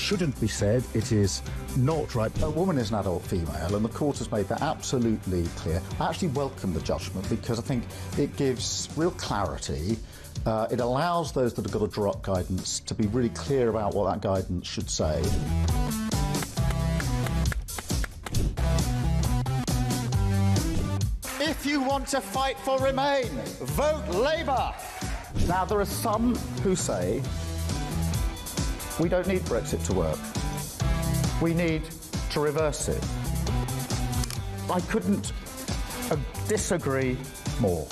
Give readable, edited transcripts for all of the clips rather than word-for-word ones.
shouldn't be said. It is not right. A woman is an adult female, and the court has made that absolutely clear. I actually welcome the judgment because I think it gives real clarity. It allows those that have got to draw up guidance to be really clear about what that guidance should say. If you want to fight for Remain, vote Labour. Now, there are some who say we don't need Brexit to work. We need to reverse it. I couldn't disagree more.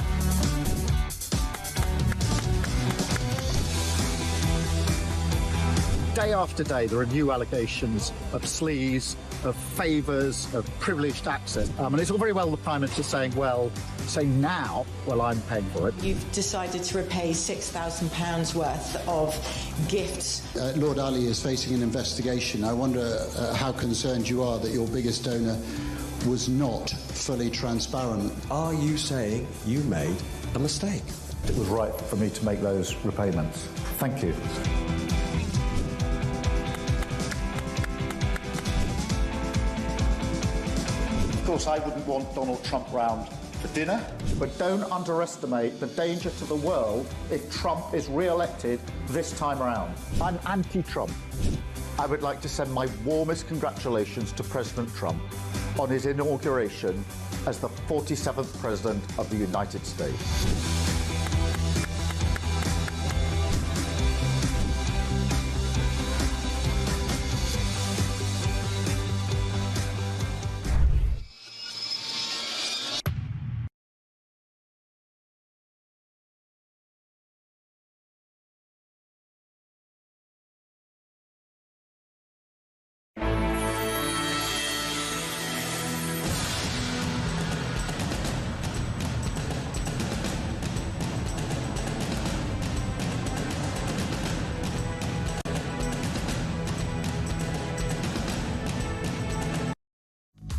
Day after day, there are new allegations of sleaze, of favours, of privileged access. And it's all very well the Prime Minister saying, well, say now, well, I'm paying for it. You've decided to repay £6,000 worth of gifts. Lord Ali is facing an investigation. I wonder how concerned you are that your biggest donor was not fully transparent. Are you saying you made a mistake? It was right for me to make those repayments. Thank you. Of course, I wouldn't want Donald Trump round for dinner, but don't underestimate the danger to the world if Trump is re-elected this time around. I'm anti-Trump. I would like to send my warmest congratulations to President Trump on his inauguration as the 47th President of the United States.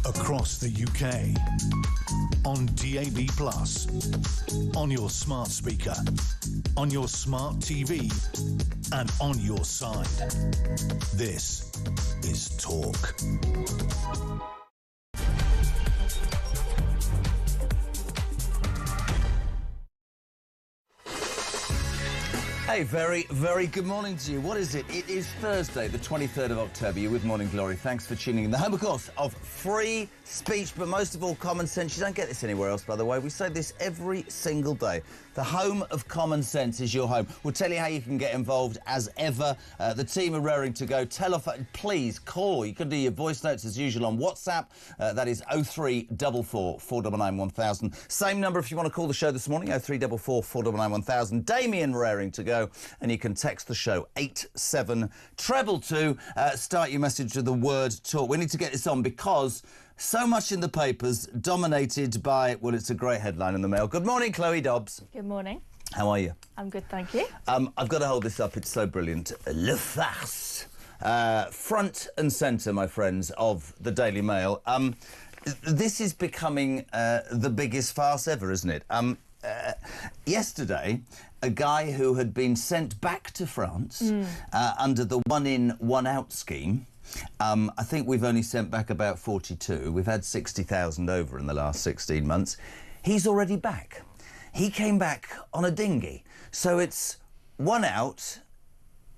Across the UK, on DAB+, on your smart speaker, on your smart TV, and on your side. This is Talk. Hey, very, very good morning to you. What is it? It is Thursday, the 23rd of October. You're with Morning Glory. Thanks for tuning in. The home, of course, of free speech, but most of all, common sense. You don't get this anywhere else, by the way. We say this every single day. The home of common sense is your home. We'll tell you how you can get involved as ever. The team are raring to go. Telephone, please call. You can do your voice notes as usual on WhatsApp. That is 0344 499 1000. Same number if you want to call the show this morning, 0344 499 1000. Damien raring to go. And you can text the show 87222. Start your message with the word talk. We need to get this on because so much in the papers dominated by, well, it's a great headline in the Mail. Good morning, Chloe Dobbs. Good morning. How are you? I'm good, thank you. I've got to hold this up. It's so brilliant. Le farce. Front and centre, my friends, of the Daily Mail. This is becoming the biggest farce ever, isn't it? Yesterday, a guy who had been sent back to France under the one-in, one-out scheme. I think we've only sent back about 42. We've had 60,000 over in the last 16 months. He's already back. He came back on a dinghy. So it's one out,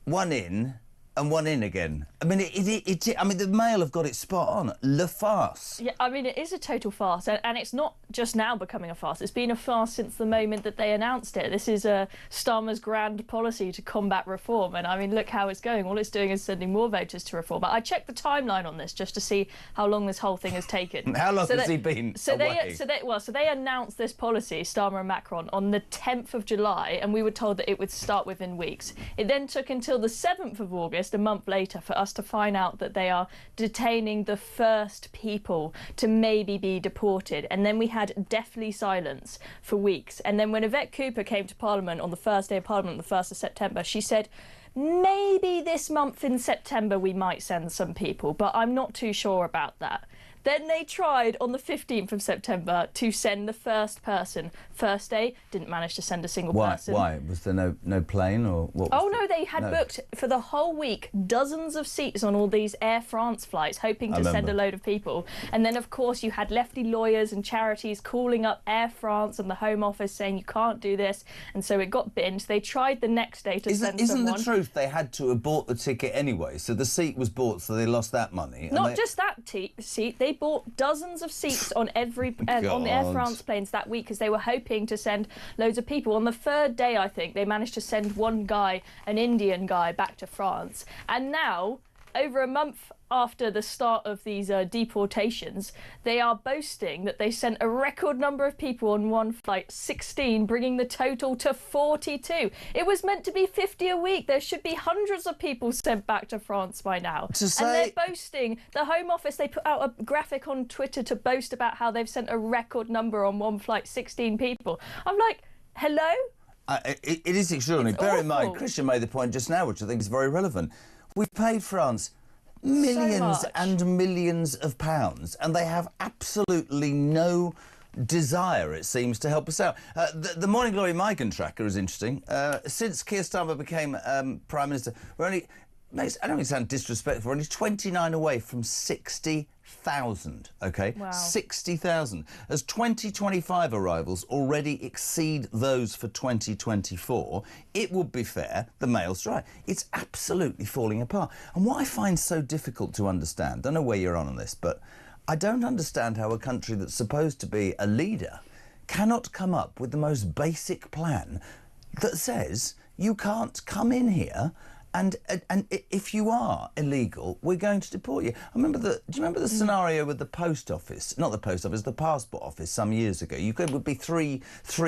one in, and one in again. I mean, I mean, the Mail have got it spot on. Le farce. Yeah, I mean, it is a total farce, and it's not just now becoming a farce. It's been a farce since the moment that they announced it. This is Starmer's grand policy to combat reform, and I mean, look how it's going. All it's doing is sending more voters to reform. But I checked the timeline on this just to see how long this whole thing has taken. How long has he been away? So they announced this policy, Starmer and Macron, on the 10th of July, and we were told that it would start within weeks. It then took until the 7th of August, a month later, for us to find out that they are detaining the first people to maybe be deported. And then we had deathly silence for weeks. And then when Yvette Cooper came to Parliament on the first day of Parliament, the 1st of September, she said, maybe this month in September we might send some people, but I'm not too sure about that. Then they tried on the 15th of September to send the first person. First day, didn't manage to send a single person. Why? Was there no plane or what? Oh no, they had booked for the whole week dozens of seats on all these Air France flights, hoping to send a load of people. And then, of course, you had lefty lawyers and charities calling up Air France and the Home Office saying you can't do this, and so it got binned. They tried the next day to send someone. Isn't the truth they had to have bought the ticket anyway, so the seat was bought, so they lost that money? Not just that seat, they bought dozens of seats on every on the Air France planes that week because they were hoping to send loads of people. On the third day, I think, they managed to send one guy, an Indian guy, back to France. And now, over a month after the start of these deportations, they are boasting that they sent a record number of people on one flight, 16, bringing the total to 42. It was meant to be 50 a week. There should be hundreds of people sent back to France by now. And they're boasting. The Home Office, they put out a graphic on Twitter to boast about how they've sent a record number on one flight, 16 people. I'm like, hello? It is extraordinary. Bear in mind, Christian made the point just now, which I think is very relevant. We've paid France millions and millions of pounds, and they have absolutely no desire, it seems, to help us out. The Morning Glory migrant tracker is interesting. Since Keir Starmer became Prime Minister, we're only, I don't mean to sound disrespectful, we're only 29 away from 60,000, OK? Wow. 60,000. As 2025 arrivals already exceed those for 2024, it would be fair, the Mail's right, it's absolutely falling apart. And what I find so difficult to understand, don't know where you're on this, but I don't understand how a country that's supposed to be a leader cannot come up with the most basic plan that says you can't come in here and if you are illegal, we're going to deport you. Do you remember the scenario with the post office? Not the post office, the passport office some years ago. It would be three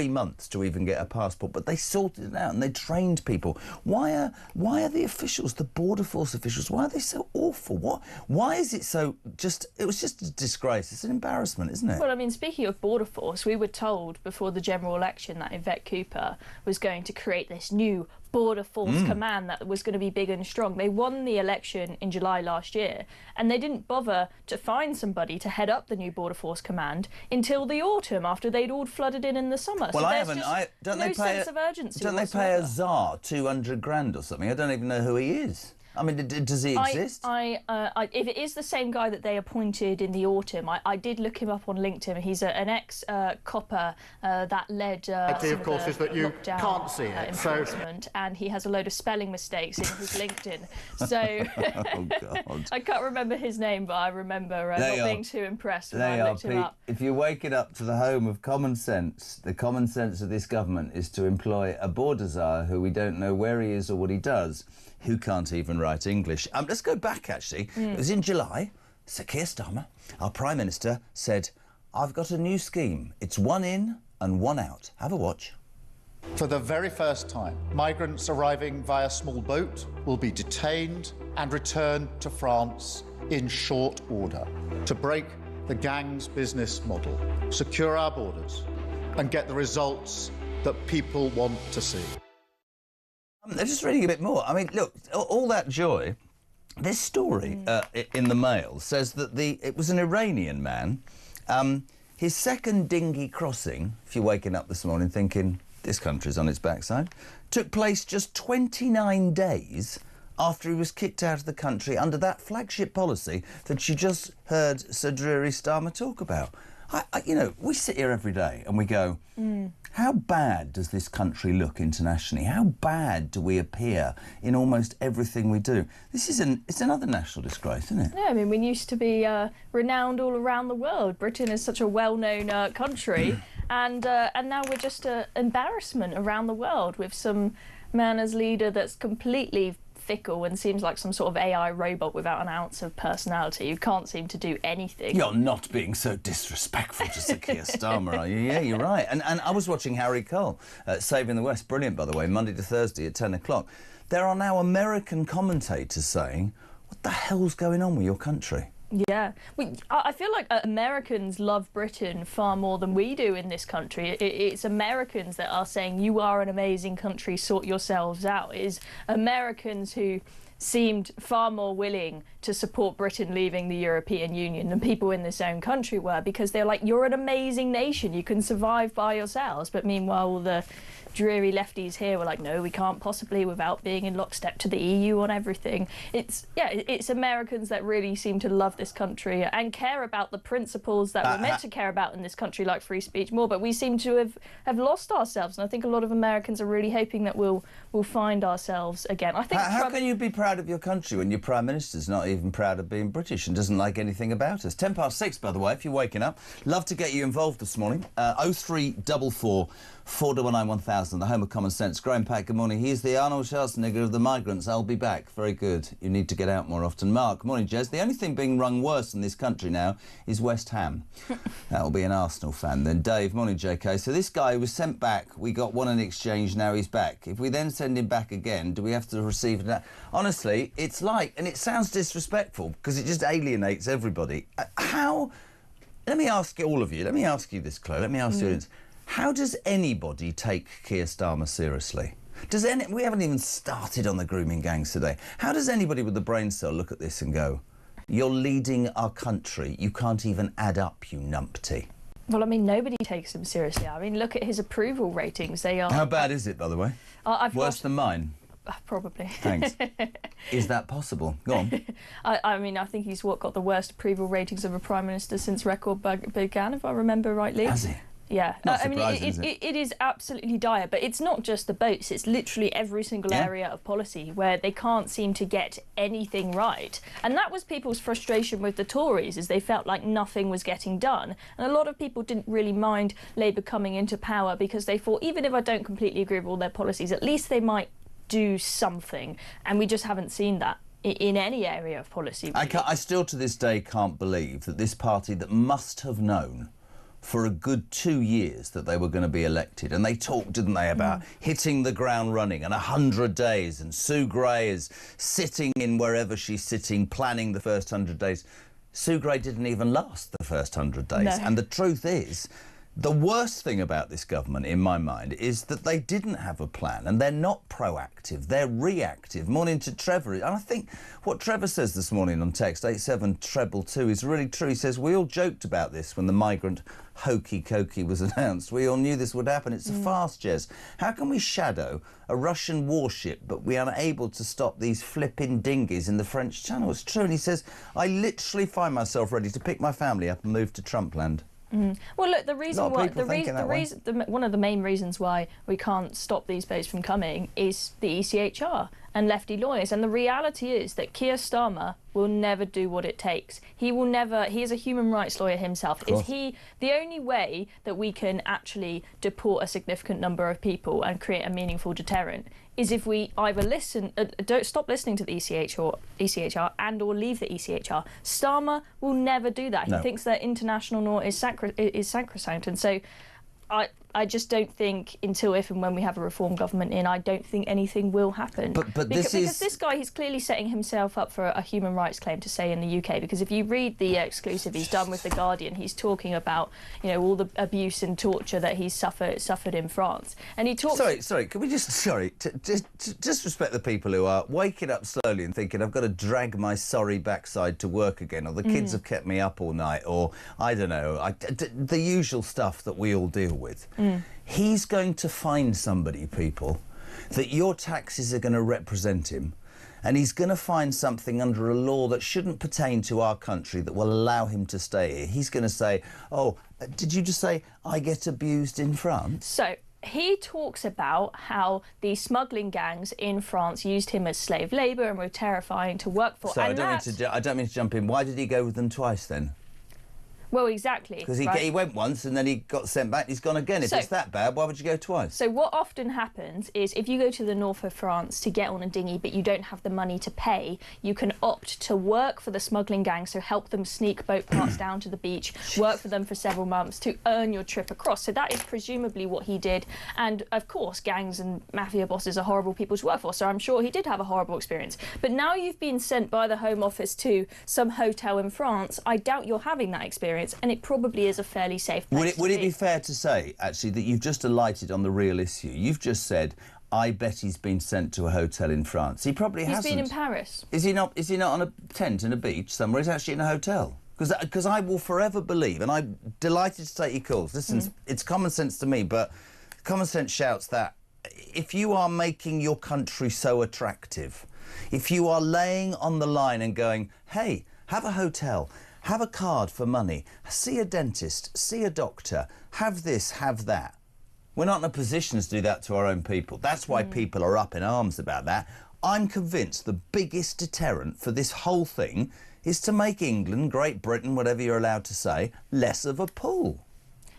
months to even get a passport, but they sorted it out and they trained people. Why are the officials, the border force officials, why are they so awful? Why is it so it was just a disgrace. It's an embarrassment, isn't it? Well, I mean, speaking of border force, we were told before the general election that Yvette Cooper was going to create this new border force command that was going to be big and strong. They won the election in July last year, and they didn't bother to find somebody to head up the new border force command until the autumn, after they'd all flooded in the summer. Well, so I haven't. Don't they pay sense of urgency? Don't they pay a czar 200 grand or something? I don't even know who he is. I mean, does he exist? If it is the same guy that they appointed in the autumn, I did look him up on LinkedIn. He's an ex-copper that led the idea, of course, is that you can't see it. And he has a load of spelling mistakes in his LinkedIn. So oh, God. I can't remember his name, but I remember not being too impressed when I looked him up. If you're waking up to the home of common sense, the common sense of this government is to employ a border czar who we don't know where he is or what he does, who can't even write English. Let's go back, actually. It was in July. Sir Keir Starmer, our Prime Minister, said, I've got a new scheme. It's one in and one out. Have a watch. For the very first time, migrants arriving via small boat will be detained and returned to France in short order to break the gang's business model, secure our borders, and get the results that people want to see. They're just reading a bit more. I mean, look, all that joy. This story in the Mail says that it was an Iranian man. His second dinghy crossing, if you're waking up this morning thinking this country's on its backside, took place just 29 days after he was kicked out of the country under that flagship policy that you just heard Sir Drury Starmer talk about. You know, we sit here every day and we go, how bad does this country look internationally? How bad do we appear in almost everything we do? It's another national disgrace, isn't it? Yeah, I mean, we used to be renowned all around the world. Britain is such a well-known country, and now we're just an embarrassment around the world with some man as leader that's completely fickle and seems like some sort of AI robot without an ounce of personality who can't seem to do anything. You're not being so disrespectful to Sir Keir Starmer, are you? Yeah, you're right. And I was watching Harry Cole, Saving the West, brilliant, by the way, Monday to Thursday at 10 o'clock. There are now American commentators saying, what the hell's going on with your country? Yeah, I feel like Americans love Britain far more than we do in this country. It's Americans that are saying, you are an amazing country, sort yourselves out. It is Americans who seemed far more willing to support Britain leaving the European Union than people in this own country were, because they're like, you're an amazing nation, you can survive by yourselves. But meanwhile, all the dreary lefties here were like, no, we can't possibly without being in lockstep to the EU on everything. It's Americans that really seem to love this country and care about the principles that we're meant to care about in this country, like free speech, more. But we seem to have lost ourselves, and I think a lot of Americans are really hoping that we'll find ourselves again. I think. How can you be proud of your country when your Prime Minister's not even proud of being British and doesn't like anything about us? 6:10, by the way, if you're waking up. Love to get you involved this morning. 0344 419 1000, the home of common sense. Graham Pack, good morning. He's the Arnold Schwarzenegger of the migrants. I'll be back. Very good. You need to get out more often. Mark, morning, Jez. The only thing being rung worse in this country now is West Ham. That'll be an Arsenal fan. Then Dave, morning, JK. So this guy was sent back. We got one in exchange, now he's back. If we then send him back again, do we have to receive that? Honestly, it's like, and it sounds disrespectful because it just alienates everybody. How? Let me ask all of you. Let me ask you this, Chloe. Let me ask you this. How does anybody take Keir Starmer seriously? We haven't even started on the grooming gangs today. How does anybody with a brain cell look at this and go, you're leading our country, you can't even add up, you numpty? Well, I mean, nobody takes him seriously. I mean, look at his approval ratings. They are... How bad is it, by the way? Worse than mine? Probably. Thanks. Is that possible? Go on. I mean, I think he's got the worst approval ratings of a Prime Minister since record began, if I remember rightly. Has he? Yeah, Not I mean, surprising, it is absolutely dire, but it's not just the boats, it's literally every single area of policy where they can't seem to get anything right. And that was people's frustration with the Tories, is they felt like nothing was getting done. And a lot of people didn't really mind Labour coming into power because they thought, even if I don't completely agree with all their policies, at least they might do something. And we just haven't seen that in any area of policy. Really. I still to this day can't believe that this party that must have known for a good 2 years that they were going to be elected, and they talked, didn't they, about hitting the ground running and 100 days, and Sue Gray is sitting in wherever she's sitting, planning the first 100 days. Sue Gray didn't even last the first 100 days. No. And the truth is, the worst thing about this government, in my mind, is that they didn't have a plan, and they're not proactive, they're reactive. Morning to Trevor. And I think what Trevor says this morning on text, 87222, is really true. He says, we all joked about this when the migrant hokey-cokey was announced. We all knew this would happen. It's a farce, Jez. How can we shadow a Russian warship but we are unable to stop these flipping dinghies in the French Channel? It's true. And he says, I literally find myself ready to pick my family up and move to Trumpland. Well, look, the reason why one of the main reasons why we can't stop these boats from coming is the ECHR and lefty lawyers. And the reality is that Keir Starmer will never do what it takes. He will never. He is a human rights lawyer himself. Is he the only way that we can actually deport a significant number of people and create a meaningful deterrent is if we either don't stop listening to the ECHR and or leave the ECHR. Starmer will never do that. He thinks that international law is sacrosanct, and so I just don't think until if and when we have a reform government in, I don't think anything will happen. Because this guy, he's clearly setting himself up for a human rights claim to say in the UK. Because if you read the exclusive he's done with The Guardian, he's talking about, you know, all the abuse and torture that he's suffered in France. And he talks... Sorry, can we just respect the people who are waking up slowly and thinking, I've got to drag my sorry backside to work again, or the kids have kept me up all night, or, I don't know, the usual stuff that we all deal with. He's going to find somebody, people, that your taxes are going to represent him, and he's going to find something under a law that shouldn't pertain to our country that will allow him to stay here. He's going to say, oh, did you just say I get abused in France? So he talks about how the smuggling gangs in France used him as slave labour and were terrifying to work for. So I don't mean to jump in. Why did he go with them twice then? Well, exactly. Because he went once and then he got sent back. He's gone again. If it's that bad, why would you go twice? So what often happens is if you go to the north of France to get on a dinghy but you don't have the money to pay, you can opt to work for the smuggling gang, so help them sneak boat parts down to the beach, work for them for several months to earn your trip across. So that is presumably what he did. And, of course, gangs and mafia bosses are horrible people to work for, so I'm sure he did have a horrible experience. But now you've been sent by the Home Office to some hotel in France, I doubt you're having that experience. And it probably is a fairly safe place Would it be fair to say, actually, that you've just alighted on the real issue? You've just said, I bet he's been sent to a hotel in France. He probably hasn't. He's been in Paris. Is he not? Is he not on a tent in a beach somewhere? He's actually in a hotel. Because I will forever believe, and I'm delighted to take your calls. Listen, it's common sense to me, but common sense shouts that if you are making your country so attractive, if you are laying on the line and going, hey, have a hotel, have a card for money, see a dentist, see a doctor, have this, have that. We're not in a position to do that to our own people. That's why people are up in arms about that. I'm convinced the biggest deterrent for this whole thing is to make England, Great Britain, whatever you're allowed to say, less of a pull.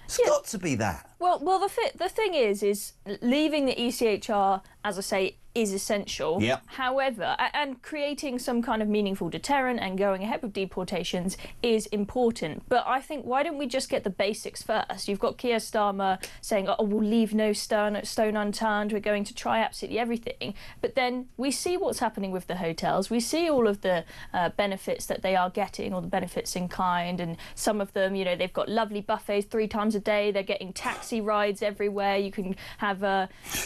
It's got to be that. Well, the thing is leaving the ECHR, as I say, is essential. Yep. However, and creating some kind of meaningful deterrent and going ahead with deportations is important. But I think, why don't we just get the basics first? You've got Keir Starmer saying, oh, we'll leave no stone unturned, we're going to try absolutely everything. But then we see what's happening with the hotels. We see all of the benefits that they are getting, or the benefits in kind, and some of them, you know, they've got lovely buffets 3 times a day, they're getting taxi rides everywhere. You can have,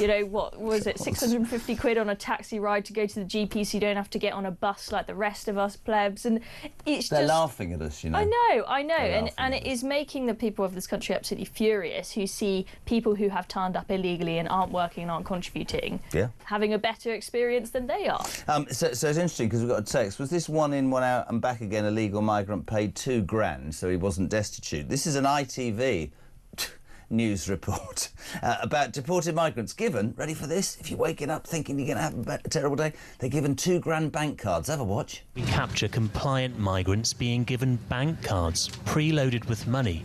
you know, what was it, 650 quid on a taxi ride to go to the GP, so you don't have to get on a bus like the rest of us plebs. And it's They're just laughing at us, you know. I know, and it is making the people of this country absolutely furious, who see people who have turned up illegally and aren't working and aren't contributing having a better experience than they are. So it's interesting, because we've got a text. Was this 1 in, 1 out and back again illegal migrant paid £2,000 so he wasn't destitute? This is an ITV news report about deported migrants given, ready for this, if you're waking up thinking you're going to have a terrible day, they're given £2,000 bank cards. Have a watch. We capture compliant migrants being given bank cards preloaded with money,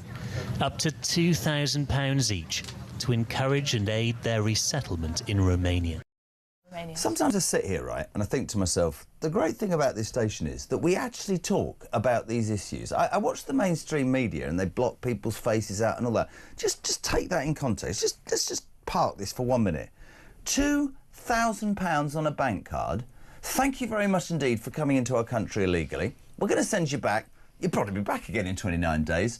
up to £2,000 each, to encourage and aid their resettlement in Romania. Sometimes I sit here, right, and I think to myself, the great thing about this station is that we actually talk about these issues. I watch the mainstream media and they block people's faces out and all that. Just take that in context. Let's just park this for 1 minute. £2,000 on a bank card. Thank you very much indeed for coming into our country illegally. We're going to send you back. You'll probably be back again in 29 days.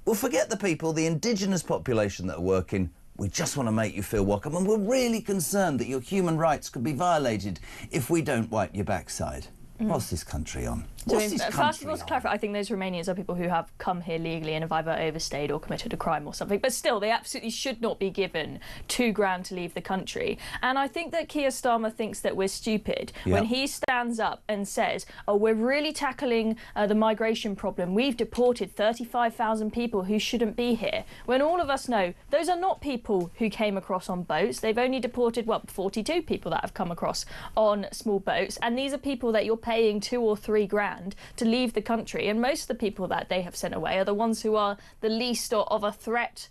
We'll forget the people, the indigenous population that are working. We just want to make you feel welcome, and we're really concerned that your human rights could be violated if we don't wipe your backside. What's this country on? First of all, to clarify, I think those Romanians are people who have come here legally and have either overstayed or committed a crime or something. But still, they absolutely should not be given £2,000 to leave the country. And I think that Keir Starmer thinks that we're stupid when he stands up and says, oh, we're really tackling the migration problem. We've deported 35,000 people who shouldn't be here. When all of us know those are not people who came across on boats. They've only deported, 42 people that have come across on small boats. And these are people that you're paying £2,000 or £3,000 to leave the country, and most of the people that they have sent away are the ones who are the least of a threat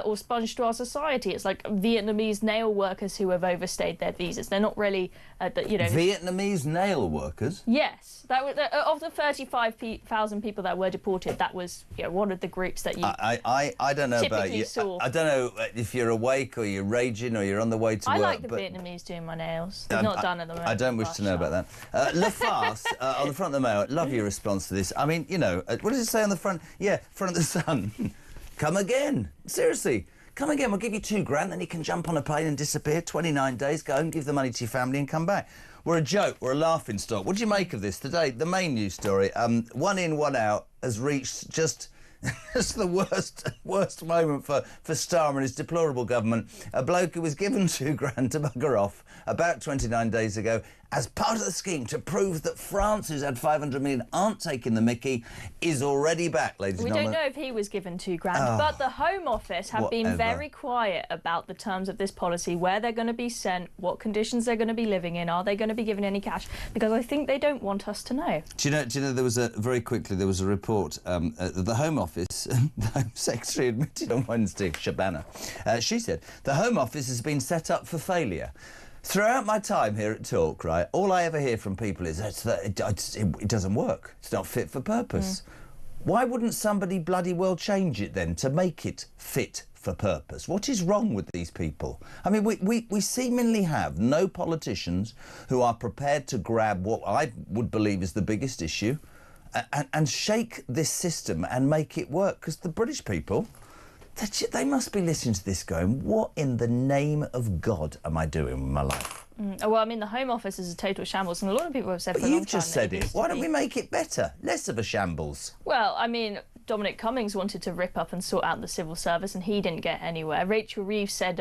or sponge to our society. It's like Vietnamese nail workers who have overstayed their visas. They're not really, you know... Vietnamese nail workers? Yes. That was, of the 35,000 people that were deported, that was, you know, one of the groups that you I don't know about you. I don't know if you're awake or you're raging or you're on the way to work. I like the Vietnamese doing my nails. They're not done at the moment. I don't wish to know about that. Le Farce, on the front of the Mail, love your response to this. I mean, you know, what does it say on the front? Yeah, front of the Sun. Come again. Seriously. Come again. We'll give you £2,000, then you can jump on a plane and disappear. 29 days, go home, give the money to your family and come back. We're a joke. We're a laughing stock. What do you make of this today? The main news story. 1 in, 1 out has reached just... It's the worst moment for Starmer and his deplorable government. A bloke who was given £2,000 to bugger off about 29 days ago as part of the scheme to prove that France, who's had 500 million, aren't taking the mickey, is already back, ladies and gentlemen. We don't know if he was given £2,000, but the Home Office have been very quiet about the terms of this policy, where they're going to be sent, what conditions they're going to be living in, are they going to be given any cash? Because I think they don't want us to know. Do you know there was a report that the Home Office, the Home Secretary admitted on Wednesday, Shabana, she said, the Home Office has been set up for failure. Throughout my time here at Talk, right, all I ever hear from people is that it doesn't work. It's not fit for purpose. Why wouldn't somebody bloody well change it then to make it fit for purpose? What is wrong with these people? I mean, we seemingly have no politicians who are prepared to grab what I would believe is the biggest issue and shake this system and make it work, because the British people... They must be listening to this going, what in the name of God am I doing with my life? Well, I mean, the Home Office is a total shambles, and a lot of people have said for a long time... But you've just said it. Why don't we make it better? Less of a shambles. Well, I mean, Dominic Cummings wanted to rip up and sort out the civil service, and he didn't get anywhere. Rachel Reeves said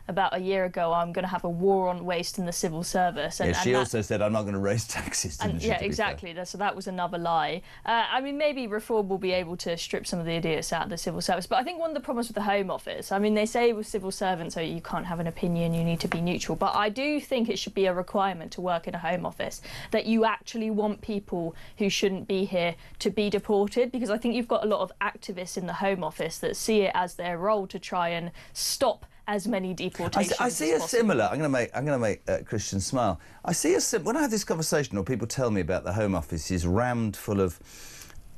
about a year ago, I'm going to have a war on waste in the civil service. And, she also said, I'm not going to raise taxes, didn't she? Yeah, exactly. So that was another lie. I mean, maybe reform will be able to strip some of the idiots out of the civil service. But I think one of the problems with the Home Office, I mean, they say with civil servants, you can't have an opinion, you need to be neutral. But I do think it should be a requirement to work in a Home Office that you actually want people who shouldn't be here to be deported, because I think you've got a lot of activists in the Home Office that see it as their role to try and stop as many deportations I see as a similar. I'm going to make Christian smile. I see when I have this conversation, or people tell me about the Home Office is rammed full of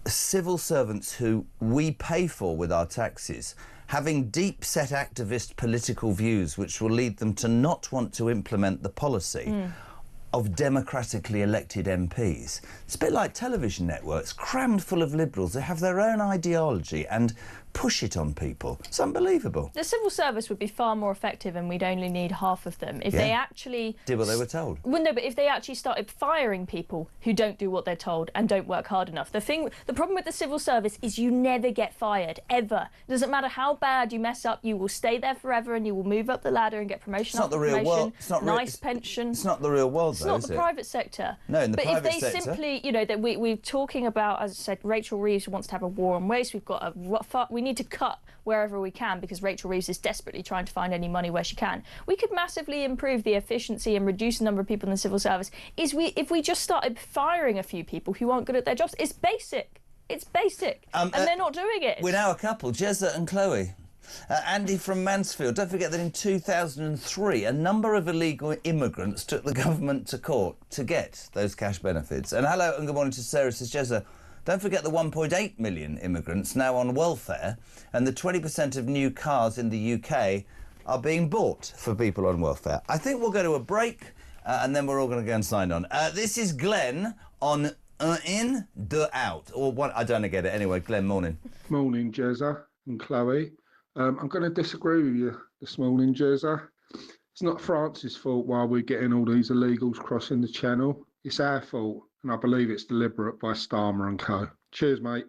civil servants who we pay for with our taxes, having deep-set activist political views which will lead them to not want to implement the policy of democratically elected MPs. It's a bit like television networks, crammed full of liberals that have their own ideology and push it on people. It's unbelievable. The civil service would be far more effective, and we'd only need half of them if they actually did what they were told. Well, no, but if they actually started firing people who don't do what they're told and don't work hard enough. The problem with the civil service is you never get fired, ever. It doesn't matter how bad you mess up, you will stay there forever, and you will move up the ladder and get promotion after promotion. It's not the real world. It's not nice pension. It's not the real world, though, is it? It's not the private sector. No, in the private sector. But if they simply, that we're talking about, as I said, Rachel Reeves wants to have a war on waste. We need to cut wherever we can, because Rachel Reeves is desperately trying to find any money where she can. We could massively improve the efficiency and reduce the number of people in the civil service if we just started firing a few people who aren't good at their jobs. It's basic. It's basic. And they're not doing it. We're now a couple, Jezza and Chloe. Andy from Mansfield. Don't forget that in 2003, a number of illegal immigrants took the government to court to get those cash benefits. And hello and good morning to Sarah, says Jezza. Don't forget the 1.8 million immigrants now on welfare, and the 20% of new cars in the UK are being bought for people on welfare. I think we'll go to a break, and then we're all going to go and sign on. This is Glenn on In, The Out. Or what? I don't get it. Anyway, Glenn, morning. Morning, Jezza and Chloe. I'm going to disagree with you this morning, Jezza. It's not France's fault why we're getting all these illegals crossing the channel. It's our fault. And I believe it's deliberate by Starmer and co. Cheers, mate.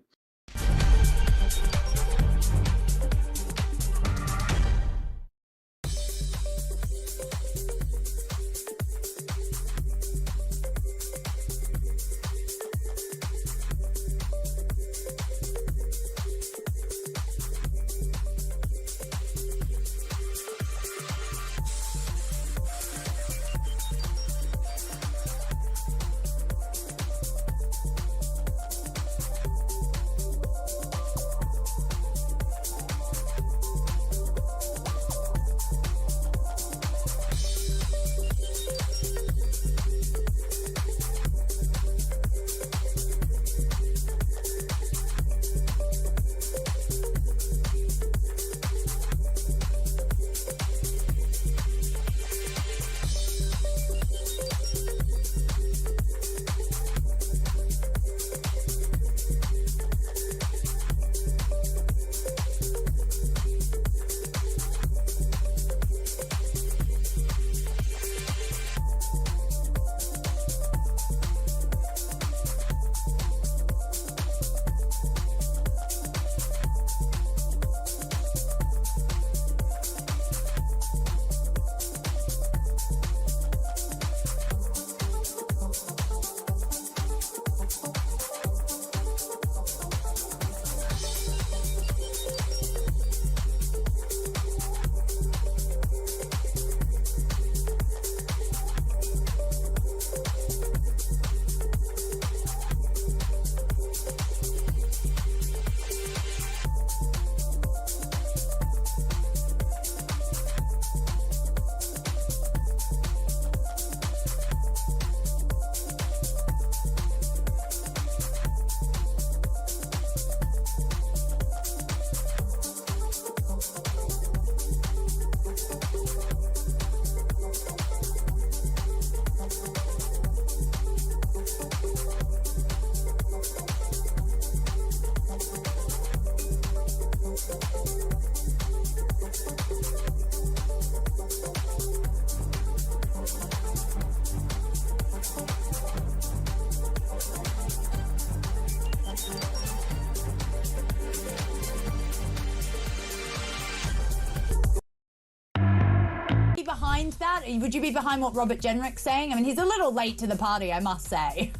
behind that? Would you be behind what Robert Jenrick's saying? I mean, he's a little late to the party, I must say.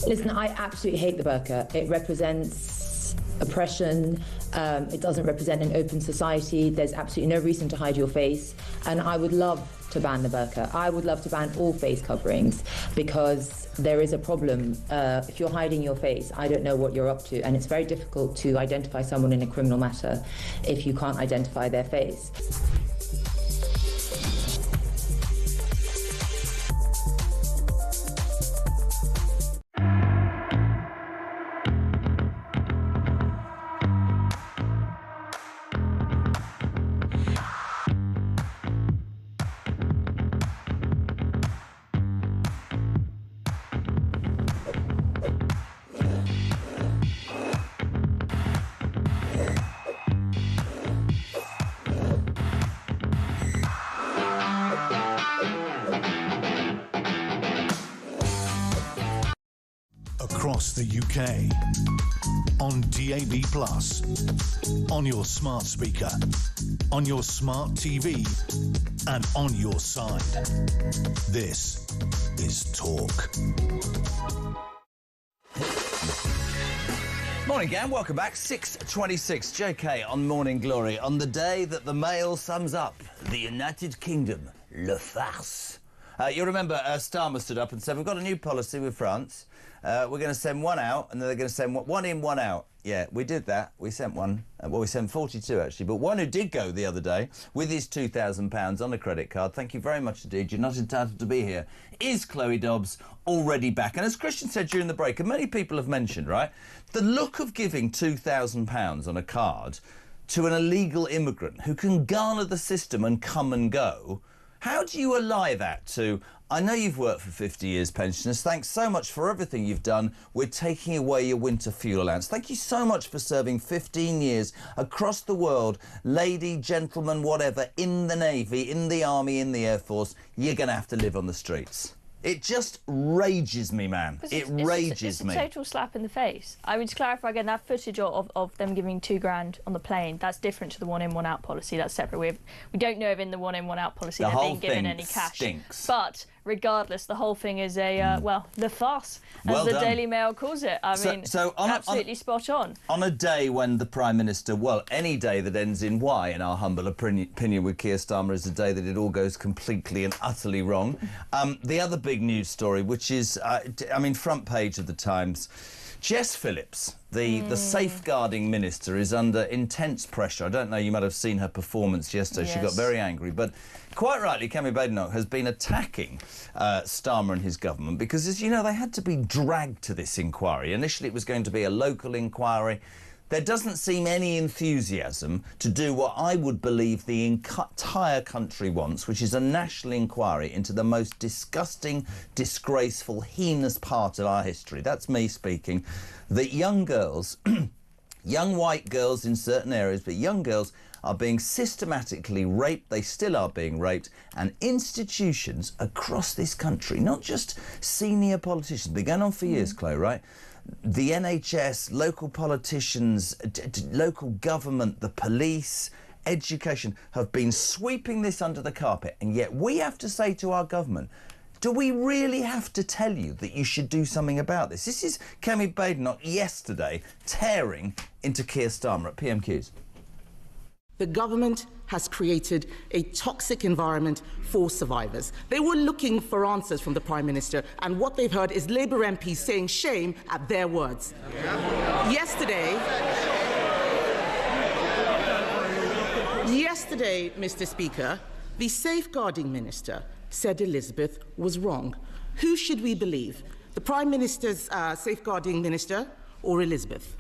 Listen, I absolutely hate the burqa. It represents oppression. It doesn't represent an open society. There's absolutely no reason to hide your face. And I would love to ban the burqa. I would love to ban all face coverings because there is a problem. If you're hiding your face, I don't know what you're up to. And it's very difficult to identify someone in a criminal matter if you can't identify their face. Across the UK, on DAB+, on your smart speaker, on your smart TV, and on your side. This is Talk. Morning, gang. Welcome back. 6:26. JK on Morning Glory on the day that the Mail sums up the United Kingdom, Le Farce. You remember Starmer stood up and said, we've got a new policy with France. We're going to send one out, and then they're going to send one in, one out. Yeah, we did that. We sent one. Well, we sent 42, actually. But one who did go the other day with his £2,000 on a credit card, thank you very much indeed, you're not entitled to be here, is Chloe Dobbs, already back. And as Christian said during the break, and many people have mentioned, right, the look of giving £2,000 on a card to an illegal immigrant who can garner the system and come and go, how do you ally that to, I know you've worked for 50 years, pensioners, thanks so much for everything you've done. We're taking away your winter fuel allowance. Thank you so much for serving 15 years across the world, lady, gentleman, whatever, in the Navy, in the Army, in the Air Force. You're going to have to live on the streets. It just rages me, man. It rages me. It's a total slap in the face. I mean, to clarify again, that footage of them giving £2,000 on the plane, that's different to the one in, one out policy. That's separate. We don't know if in the one in, one out policy they're being given any cash. Stinks. But regardless, the whole thing is a, le farce, as the Daily Mail calls it. I mean, absolutely spot on. On a day when the Prime Minister, well, any day that ends in Y, in our humble opinion with Keir Starmer, is a day that it all goes completely and utterly wrong. The other big news story, which is, I mean, front page of the Times, Jess Phillips, the safeguarding minister, is under intense pressure. I don't know, you might have seen her performance yesterday. Yes. She got very angry. But quite rightly, Kemi Badenoch has been attacking Starmer and his government because, as you know, they had to be dragged to this inquiry. Initially, it was going to be a local inquiry. There doesn't seem any enthusiasm to do what I would believe the entire country wants, which is a national inquiry into the most disgusting, disgraceful, heinous part of our history. That's me speaking. That young girls, young white girls in certain areas, but young girls are being systematically raped. They still are being raped. And institutions across this country, not just senior politicians, been going on for years, Chloe, right? The NHS, local politicians, local government, the police, education have been sweeping this under the carpet. And yet we have to say to our government, do we really have to tell you that you should do something about this? This is Kemi Badenoch yesterday tearing into Keir Starmer at PMQs. The government has created a toxic environment for survivors. They were looking for answers from the Prime Minister, and what they've heard is Labour MPs saying shame at their words. Yesterday, Mr. Speaker, the safeguarding minister said Elizabeth was wrong. Who should we believe? The Prime Minister's safeguarding minister or Elizabeth?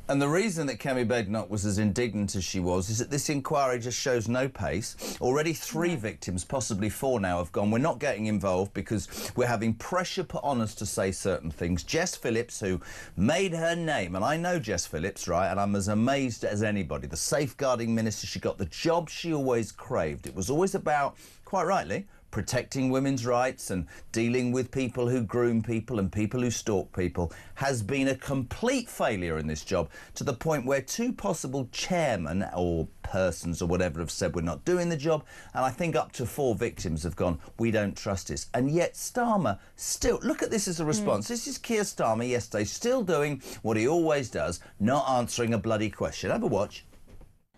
And the reason that Kemi Badenoch was as indignant as she was is that this inquiry just shows no pace. Already 3 victims, possibly 4 now, have gone, we're not getting involved because we're having pressure put on us to say certain things. Jess Phillips, who made her name, and I know Jess Phillips, right, and I'm as amazed as anybody. The safeguarding minister, she got the job she always craved. It was always about, quite rightly, protecting women's rights and dealing with people who groom people and people who stalk people, has been a complete failure in this job, to the point where 2 possible chairmen or persons or whatever have said we're not doing the job, and I think up to 4 victims have gone, we don't trust this. And yet Starmer still, look at this as a response. This is Keir Starmer yesterday, still doing what he always does, not answering a bloody question. Have a watch.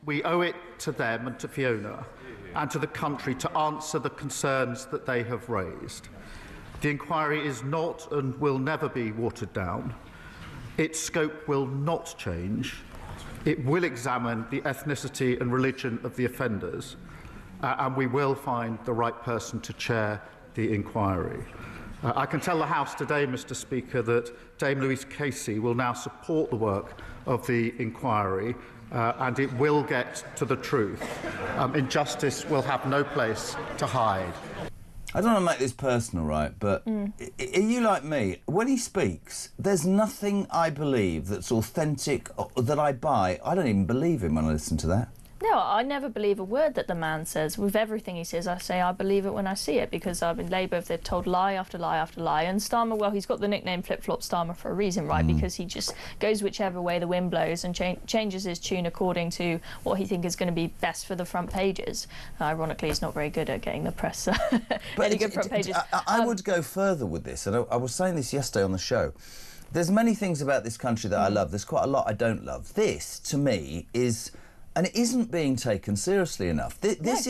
We owe it to them and to Fiona and to the country to answer the concerns that they have raised. The inquiry is not and will never be watered down. Its scope will not change. It will examine the ethnicity and religion of the offenders, and we will find the right person to chair the inquiry. I can tell the House today, Mr. Speaker, that Dame Louise Casey will now support the work of the inquiry, and it will get to the truth. Injustice will have no place to hide. I don't want to make this personal, right, but are you like me? When he speaks, there's nothing I believe that's authentic or that I buy. I don't even believe him when I listen to that. No, I never believe a word that the man says. With everything he says, I say I believe it when I see it, because I've been Labour, they've told lie after lie after lie. And Starmer, well, he's got the nickname Flip-Flop Starmer for a reason, right? Because he just goes whichever way the wind blows and changes his tune according to what he thinks is going to be best for the front pages. Ironically, he's not very good at getting the press any good front pages. I would go further with this, and I was saying this yesterday on the show. There's many things about this country that I love. There's quite a lot I don't love. This, to me, is... and it isn't being taken seriously enough. This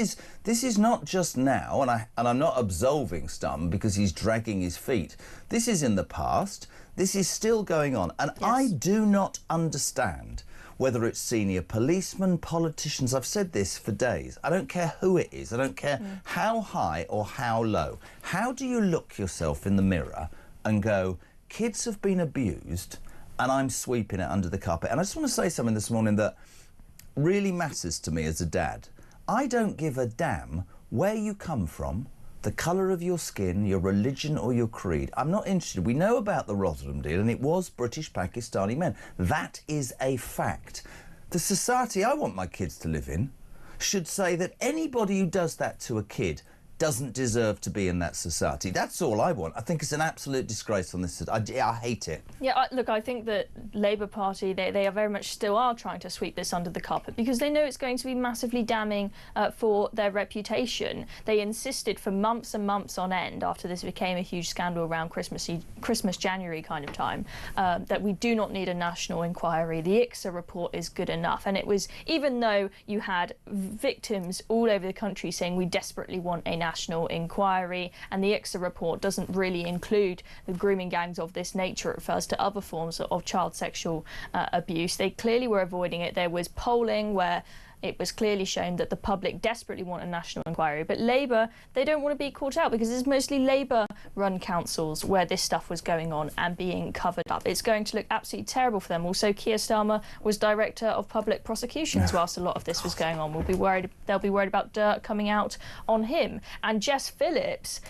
is not just now, and I'm not absolving Starmer because he's dragging his feet. This is in the past. This is still going on, and I do not understand whether it's senior policemen, politicians. I've said this for days. I don't care who it is. I don't care how high or how low. How do you look yourself in the mirror and go, kids have been abused, and I'm sweeping it under the carpet? And I just want to say something this morning that really matters to me as a dad. I don't give a damn where you come from, the colour of your skin, your religion or your creed. I'm not interested. We know about the Rotherham deal, and it was British Pakistani men. That is a fact. The society I want my kids to live in should say that anybody who does that to a kid doesn't deserve to be in that society. That's all I want. I think it's an absolute disgrace on this. I hate it. Yeah, look, I think that Labour Party, they are very much still are trying to sweep this under the carpet because they know it's going to be massively damning for their reputation. They insisted for months and months on end, after this became a huge scandal around Christmas, January kind of time, that we do not need a national inquiry. The ICSA report is good enough. And it was, even though you had victims all over the country saying we desperately want a national inquiry, and the ICSA report doesn't really include the grooming gangs of this nature. It refers to other forms of child sexual abuse. They clearly were avoiding it. There was polling where it was clearly shown that the public desperately want a national inquiry. But Labour, they don't want to be caught out because it's mostly Labour-run councils where this stuff was going on and being covered up. It's going to look absolutely terrible for them. Also, Keir Starmer was Director of Public Prosecutions whilst a lot of this was going on. They'll be worried about dirt coming out on him. And Jess Phillips,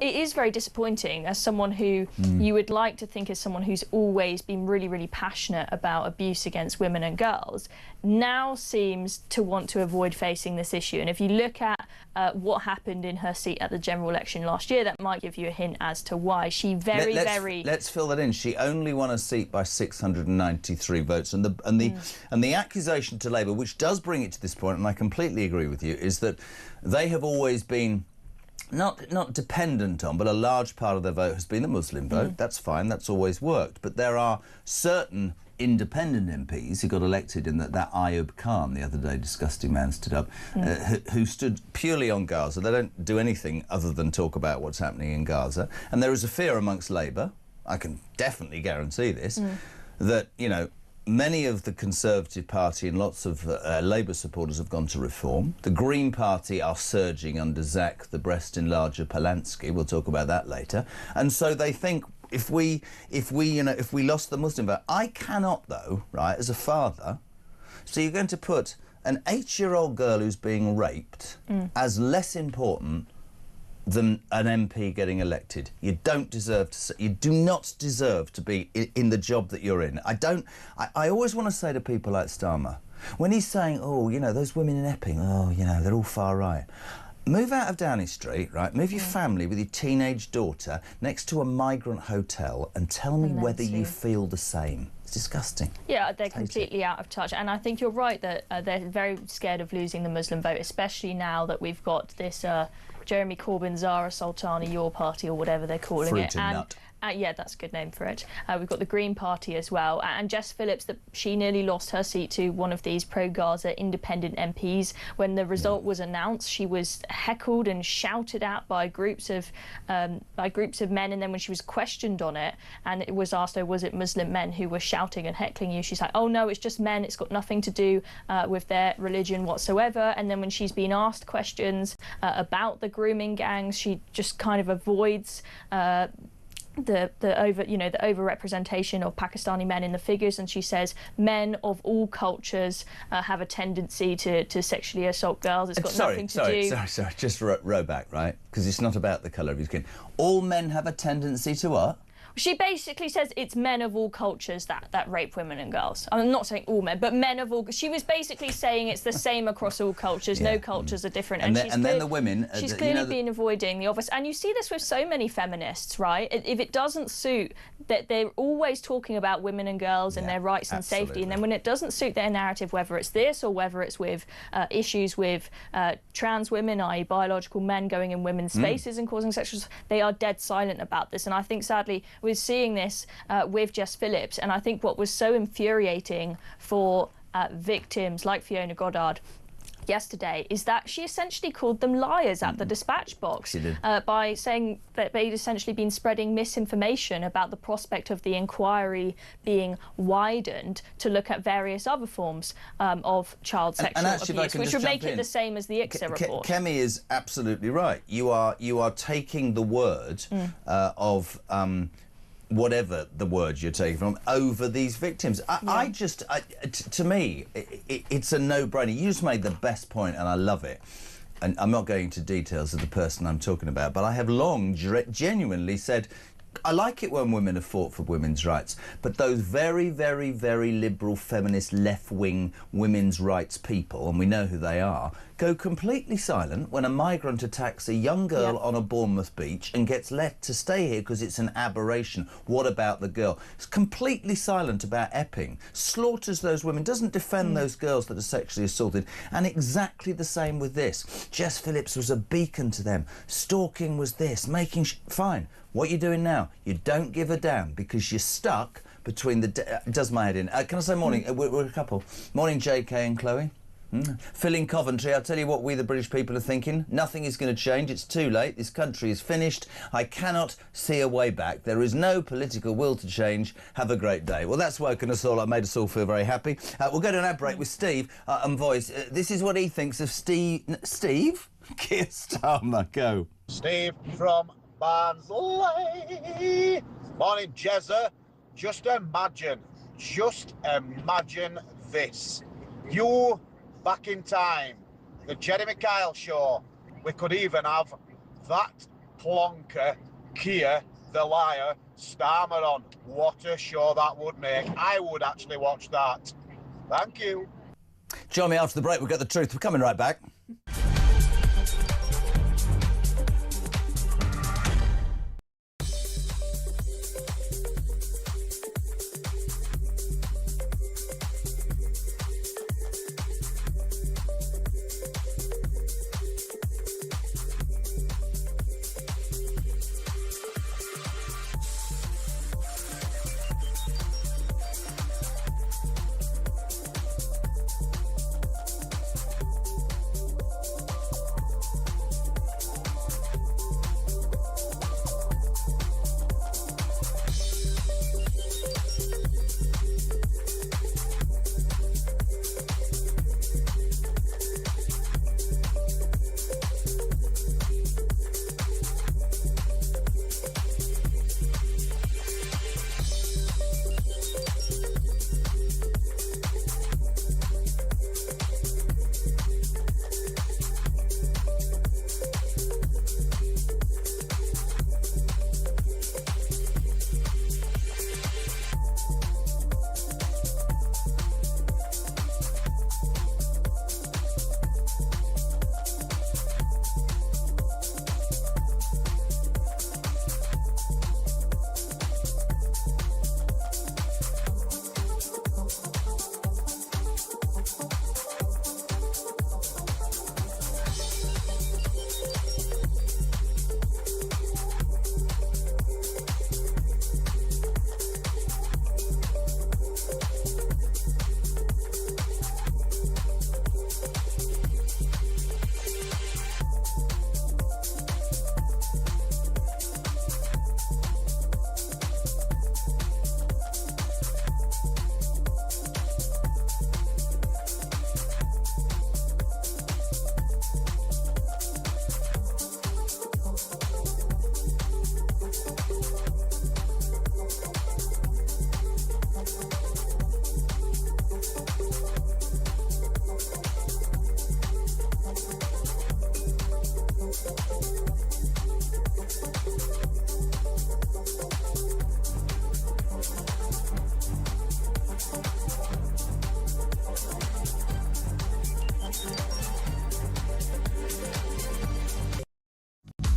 it is very disappointing as someone who you would like to think is someone who's always been really, really passionate about abuse against women and girls, now seems to want to avoid facing this issue. And if you look at what happened in her seat at the general election last year, that might give you a hint as to why she Let's fill that in. She only won a seat by 693 votes, and the accusation to Labour, which does bring it to this point, and I completely agree with you, is that they have always been not dependent on, but a large part of their vote has been the Muslim vote. That's fine, that's always worked. But there are certain independent MPs who got elected in that Ayub Khan the other day, disgusting man, stood up, who stood purely on Gaza. They don't do anything other than talk about what's happening in Gaza. And there is a fear amongst Labour, I can definitely guarantee this, that, you know, many of the Conservative Party and lots of Labour supporters have gone to reform. The Green Party are surging under Zach, the breast enlarger Polanski. We'll talk about that later. And so they think if we lost the Muslim vote, I cannot though, right, as a father. So you're going to put an 8-year-old girl who's being raped as less important than an MP getting elected. You don't deserve to. You do not deserve to be in the job that you're in. I always want to say to people like Starmer, when he's saying, "Oh, you know, those women in Epping, oh, you know, they're all far right," Move out of Downing Street, right? Move your family with your teenage daughter next to a migrant hotel and tell me whether you feel the same. It's disgusting. Yeah, they're completely out of touch. And I think you're right that they're very scared of losing the Muslim vote, especially now that we've got this Jeremy Corbyn, Zara Sultani, Your Party, or whatever they're calling Fruit it. and nut. Yeah, that's a good name for it. We've got the Green Party as well. And Jess Phillips, she nearly lost her seat to one of these pro-Gaza independent MPs. When the result was announced, she was heckled and shouted at by groups of men. And then when she was questioned on it, and it was asked, oh, was it Muslim men who were shouting and heckling you? She's like, oh, no, it's just men. It's got nothing to do with their religion whatsoever. And then when she's been asked questions about the grooming gangs, she just kind of avoids the overrepresentation of Pakistani men in the figures, and she says men of all cultures have a tendency to sexually assault girls. It's got nothing to do. Sorry. Just row back, right? Because it's not about the colour of your skin. All men have a tendency to what? She basically says it's men of all cultures that rape women and girls. I'm not saying all men, but men of all. She was basically saying it's the same across all cultures. No cultures are different. And then the women. She's clearly been avoiding the obvious. And you see this with so many feminists, right? If it doesn't suit, that they're always talking about women and girls and their rights and safety. And then when it doesn't suit their narrative, whether it's this or whether it's with issues with trans women, i.e. biological men going in women's spaces and causing sexual, they are dead silent about this. And I think sadly we're seeing this with Jess Phillips, and I think what was so infuriating for victims like Fiona Goddard yesterday is that she essentially called them liars at the dispatch box by saying that they'd essentially been spreading misinformation about the prospect of the inquiry being widened to look at various other forms of child sexual abuse, which would make it the same as the ICSA report. Kemi is absolutely right. You are taking the word of whatever the word you're taking from, over these victims. To me, it's a no-brainer. You just made the best point, and I love it. And I'm not going into details of the person I'm talking about, but I have long genuinely said, I like it when women have fought for women's rights, but those very, very, very liberal, feminist, left-wing women's rights people, and we know who they are, go completely silent when a migrant attacks a young girl on a Bournemouth beach and gets let to stay here because it's an aberration. What about the girl? It's completely silent about Epping, slaughters those women, doesn't defend those girls that are sexually assaulted, and exactly the same with this. Jess Phillips was a beacon to them. Stalking was this, making... Fine. What you're doing now, you don't give a damn because you're stuck between the... does my head in. Can I say morning? We're a couple. Morning, JK and Chloe. Phil in Coventry, I'll tell you what we the British people are thinking. Nothing is going to change. It's too late. This country is finished. I cannot see a way back. There is no political will to change. Have a great day. Well, that's woken us all up, made us all feel very happy. We'll go to an ad break with Steve and Voice. This is what he thinks of Steve? Keir Starmer, go. Steve from Barnsley. Morning, Jezza. Just imagine this. You back in time, the Jeremy Kyle show. We could even have that plonker, Keir the liar, Starmer on. What a show that would make. I would actually watch that. Thank you. Join me after the break. We'll get the truth. We're coming right back.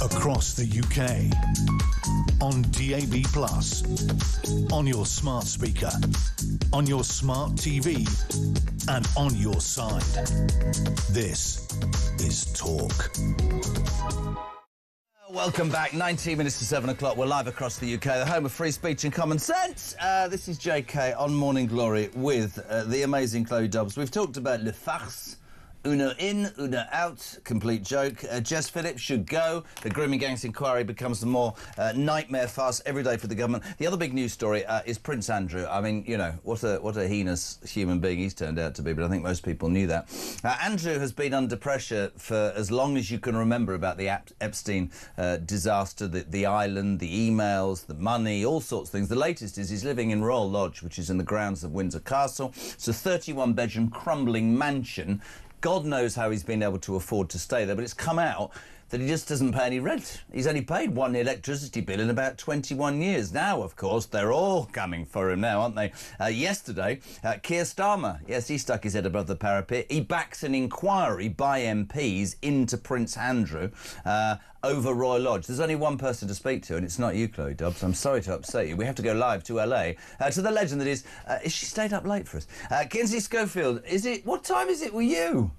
across the UK, on DAB+, on your smart speaker, on your smart TV, and on your side. This is Talk. Welcome back. 19 minutes to 7 o'clock. We're live across the UK, the home of free speech and common sense. This is JK on Morning Glory with the amazing Chloe Dobbs. We've talked about Le Farce. Una in, una out, complete joke. Jess Phillips should go. The grooming gangs inquiry becomes the more nightmare farce every day for the government. The other big news story is Prince Andrew. I mean, you know, what a heinous human being he's turned out to be, but I think most people knew that. Andrew has been under pressure for as long as you can remember about the Epstein disaster, the island, the emails, the money, all sorts of things. The latest is he's living in Royal Lodge, which is in the grounds of Windsor Castle. It's a 31-bedroom crumbling mansion. God knows how he's been able to afford to stay there, but it's come out that he just doesn't pay any rent. He's only paid one electricity bill in about 21 years. Now, of course, they're all coming for him now, aren't they? Yesterday, Keir Starmer, yes, he stuck his head above the parapet. He backs an inquiry by MPs into Prince Andrew over Royal Lodge. There's only one person to speak to, and it's not you, Chloe Dobbs. I'm sorry to upset you. We have to go live to LA, to the legend that is she stayed up late for us? Kinsey Schofield, what time is it with you?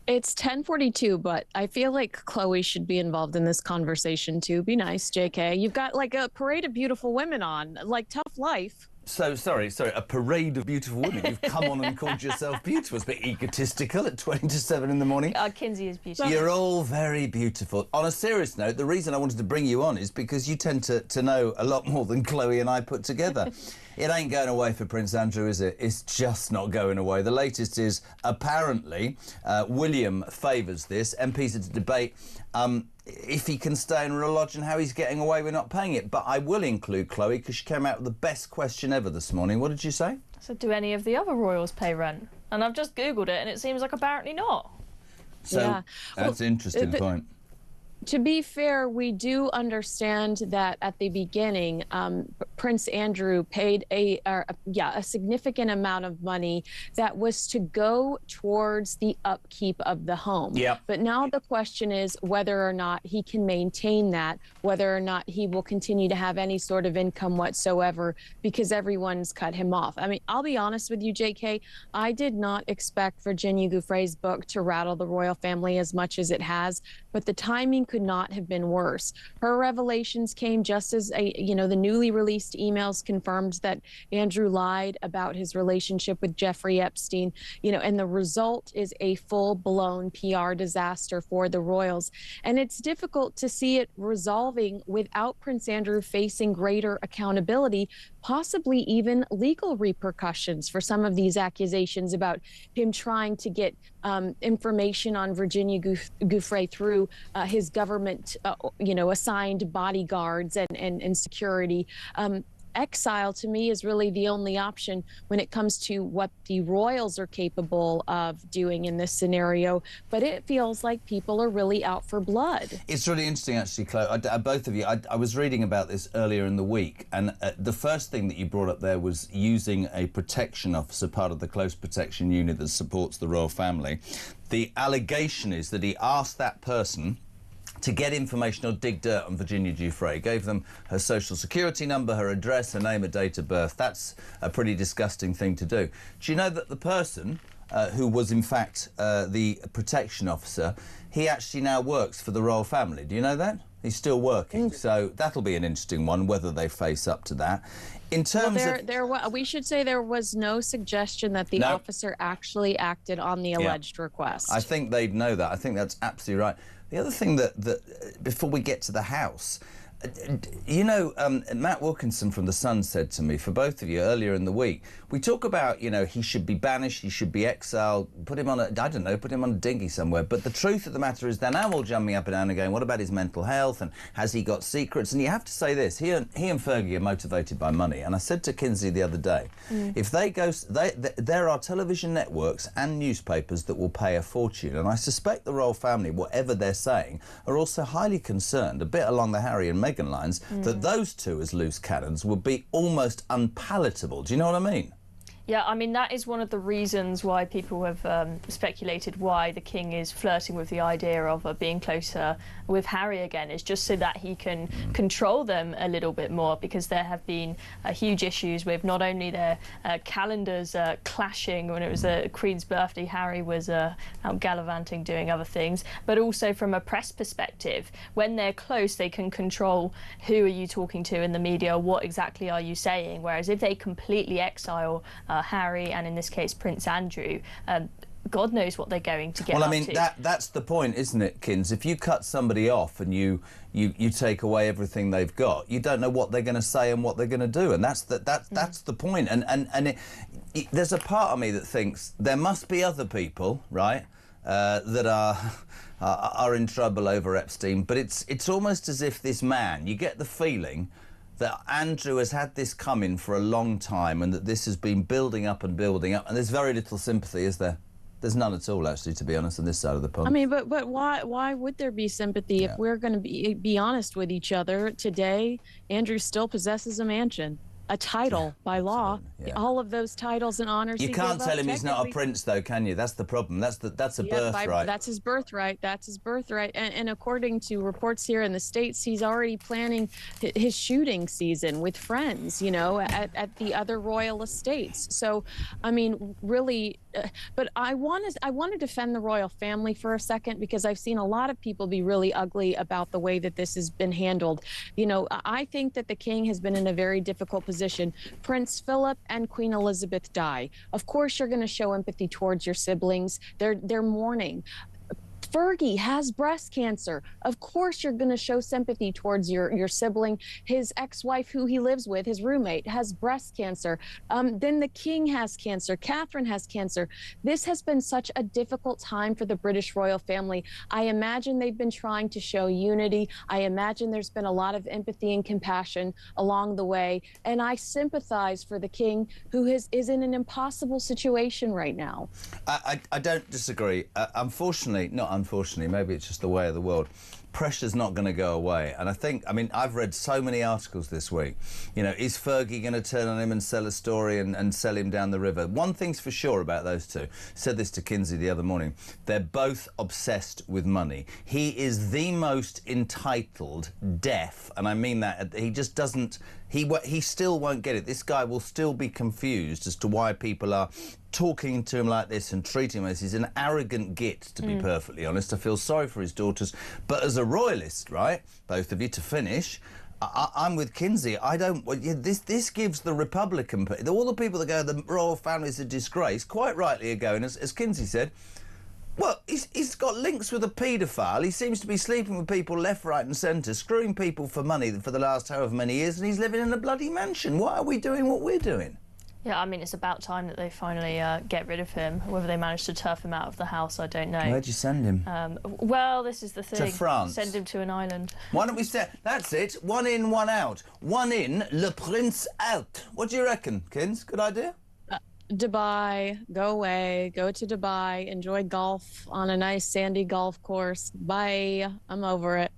It's 10:42, but I feel like Chloe should be involved in this conversation too. Be nice, JK. You've got like a parade of beautiful women on, like tough life. So, sorry, a parade of beautiful women. You've come on and called yourself beautiful. It's a bit egotistical at 20 to 7 in the morning. Kinsey is beautiful. You're all very beautiful. On a serious note, the reason I wanted to bring you on is because you tend to know a lot more than Chloe and I put together. It ain't going away for Prince Andrew, is it? It's just not going away. The latest is, apparently, William favours this. MPs are to debate if he can stay in Royal Lodge and how he's getting away with not paying it. But I will include Chloe, because she came out with the best question ever this morning. What did you say? So do any of the other royals pay rent? And I've just Googled it, and it seems like apparently not. So yeah. That's an interesting point. To be fair, we do understand that at the beginning, Prince Andrew paid a significant amount of money that was to go towards the upkeep of the home. Yep. But now the question is whether or not he can maintain that, whether or not he will continue to have any sort of income whatsoever, because everyone's cut him off. I mean, I'll be honest with you, JK, I did not expect Virginia Giuffre's book to rattle the royal family as much as it has, but the timing could not have been worse. Her revelations came just as the newly released emails confirmed that Andrew lied about his relationship with Jeffrey Epstein, and the result is a full-blown PR disaster for the royals. And it's difficult to see it resolving without Prince Andrew facing greater accountability, possibly even legal repercussions for some of these accusations about him trying to get information on Virginia Giuffre through his government, assigned bodyguards and security. Exile, to me, is really the only option when it comes to what the royals are capable of doing in this scenario. But it feels like people are really out for blood. It's really interesting, actually, Chloe. Both of you, I was reading about this earlier in the week, and the first thing that you brought up there was using a protection officer, part of the close protection unit that supports the royal family. The allegation is that he asked that person to get information or dig dirt on Virginia Giuffre. Gave them her social security number, her address, her name, her date of birth. That's a pretty disgusting thing to do. Do you know that the person who was in fact the protection officer, he actually now works for the royal family? Do you know that? He's still working. So that'll be an interesting one, whether they face up to that. In terms of... we should say there was no suggestion that the officer actually acted on the alleged request. I think they'd know that. I think that's absolutely right. The other thing that before we get to the House, Matt Wilkinson from The Sun said to me, for both of you earlier in the week, we talk about, he should be banished, he should be exiled, put him on a dinghy somewhere. But the truth of the matter is they're now all jumping up and down and going, what about his mental health, and has he got secrets? And you have to say this, he and Fergie are motivated by money. And I said to Kinsey the other day, if they go, there are television networks and newspapers that will pay a fortune. And I suspect the royal family, whatever they're saying, are also highly concerned, a bit along the Harry and Meghan lines, that those two as loose cannons would be almost unpalatable. Do you know what I mean? Yeah, I mean, that is one of the reasons why people have speculated why the King is flirting with the idea of being closer with Harry again, is just so that he can control them a little bit more, because there have been huge issues with not only their calendars clashing. When it was the Queen's birthday, Harry was out gallivanting, doing other things, but also from a press perspective. When they're close, they can control who are you talking to in the media, what exactly are you saying, whereas if they completely exile Harry, and in this case Prince Andrew, God knows what they're going to get up to. Well, I mean, that's the point, isn't it, Kins? If you cut somebody off and you take away everything they've got, you don't know what they're going to say and what they're going to do, and that's the point. And there's a part of me that thinks there must be other people, right, that are in trouble over Epstein, but it's almost as if this man, you get the feeling that Andrew has had this coming for a long time, and that this has been building up, and there's very little sympathy, is there? There's none at all, actually, to be honest, on this side of the pond. I mean, but why would there be sympathy if we're going to be honest with each other? Today, Andrew still possesses a mansion, a title by law. All of those titles and honors. You can't tell him he's not a prince, though, can you? That's the problem. That's a birthright. That's his birthright. That's his birthright. And according to reports here in the States, he's already planning his shooting season with friends, you know, at the other royal estates. So, I mean, really. But I want to defend the royal family for a second, because I've seen a lot of people be really ugly about the way that this has been handled. You know, I think that the King has been in a very difficult position. Prince Philip and Queen Elizabeth die. Of course, you're going to show empathy towards your siblings. They're mourning. Fergie has breast cancer. Of course, you're going to show sympathy towards your sibling. His ex-wife, who he lives with, his roommate, has breast cancer. Then the King has cancer. Catherine has cancer. This has been such a difficult time for the British royal family. I imagine they've been trying to show unity. I imagine there's been a lot of empathy and compassion along the way. And I sympathize for the King, who is in an impossible situation right now. I don't disagree. Unfortunately, maybe it's just the way of the world. Pressure's not going to go away. And I mean, I've read so many articles this week. You know, is Fergie going to turn on him and sell a story and sell him down the river? One thing's for sure about those two. Said this to Kinsey the other morning. They're both obsessed with money. He is the most entitled, deaf, and I mean that. He just doesn't. He still won't get it. This guy will still be confused as to why people are talking to him like this and treating him as he's an arrogant git, to be perfectly honest. I feel sorry for his daughters. But as a royalist, right, both of you, to finish, I'm with Kinsey. This gives the Republican, all the people that go, the royal family is a disgrace, quite rightly are going, as Kinsey said, well, he's got links with a paedophile. He seems to be sleeping with people left, right and centre, screwing people for money for the last however many years, and he's living in a bloody mansion. Why are we doing what we're doing? Yeah, I mean, it's about time that they finally get rid of him. Whether they manage to turf him out of the house, I don't know. Where'd you send him? Well, this is the thing. To France. Send him to an island. Why don't we say... That's it. One in, one out. One in, le prince out. What do you reckon, Kins? Good idea? Dubai, go away, go to Dubai, enjoy golf on a nice sandy golf course. Bye. I'm over it.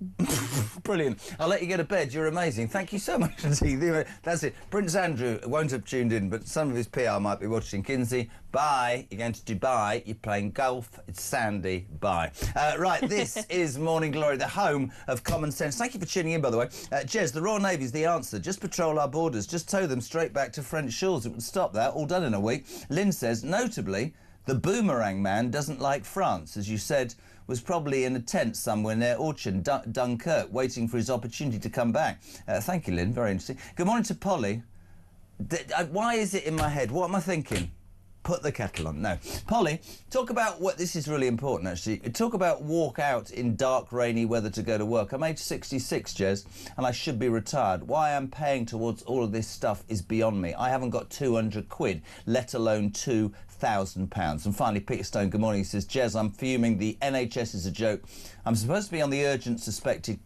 Brilliant. I'll let you go to bed. You're amazing. Thank you so much indeed. That's it. Prince Andrew won't have tuned in, but some of his PR might be watching. Kinsey, bye. You're going to Dubai. You're playing golf. It's sandy. Bye. Right, this is Morning Glory, the home of common sense. Thank you for tuning in, by the way. Jez, the Royal Navy's the answer. Just patrol our borders. Just tow them straight back to French shores. It would stop that. All done in a week. Lynn says, notably, the boomerang man doesn't like France, as you said, was probably in a tent somewhere near Orchard, Dunkirk, waiting for his opportunity to come back. Thank you, Lynn. Very interesting. Good morning to Polly. Why is it in my head? What am I thinking? Put the kettle on. No. Polly, talk about what... This is really important, actually. Talk about walk out in dark, rainy weather to go to work. I'm age 66, Jez, and I should be retired. Why I'm paying towards all of this stuff is beyond me. I haven't got 200 quid, let alone £2,000. And finally, Peter Stone, good morning. He says, Jez, I'm fuming. The NHS is a joke. I'm supposed to be on the urgent suspected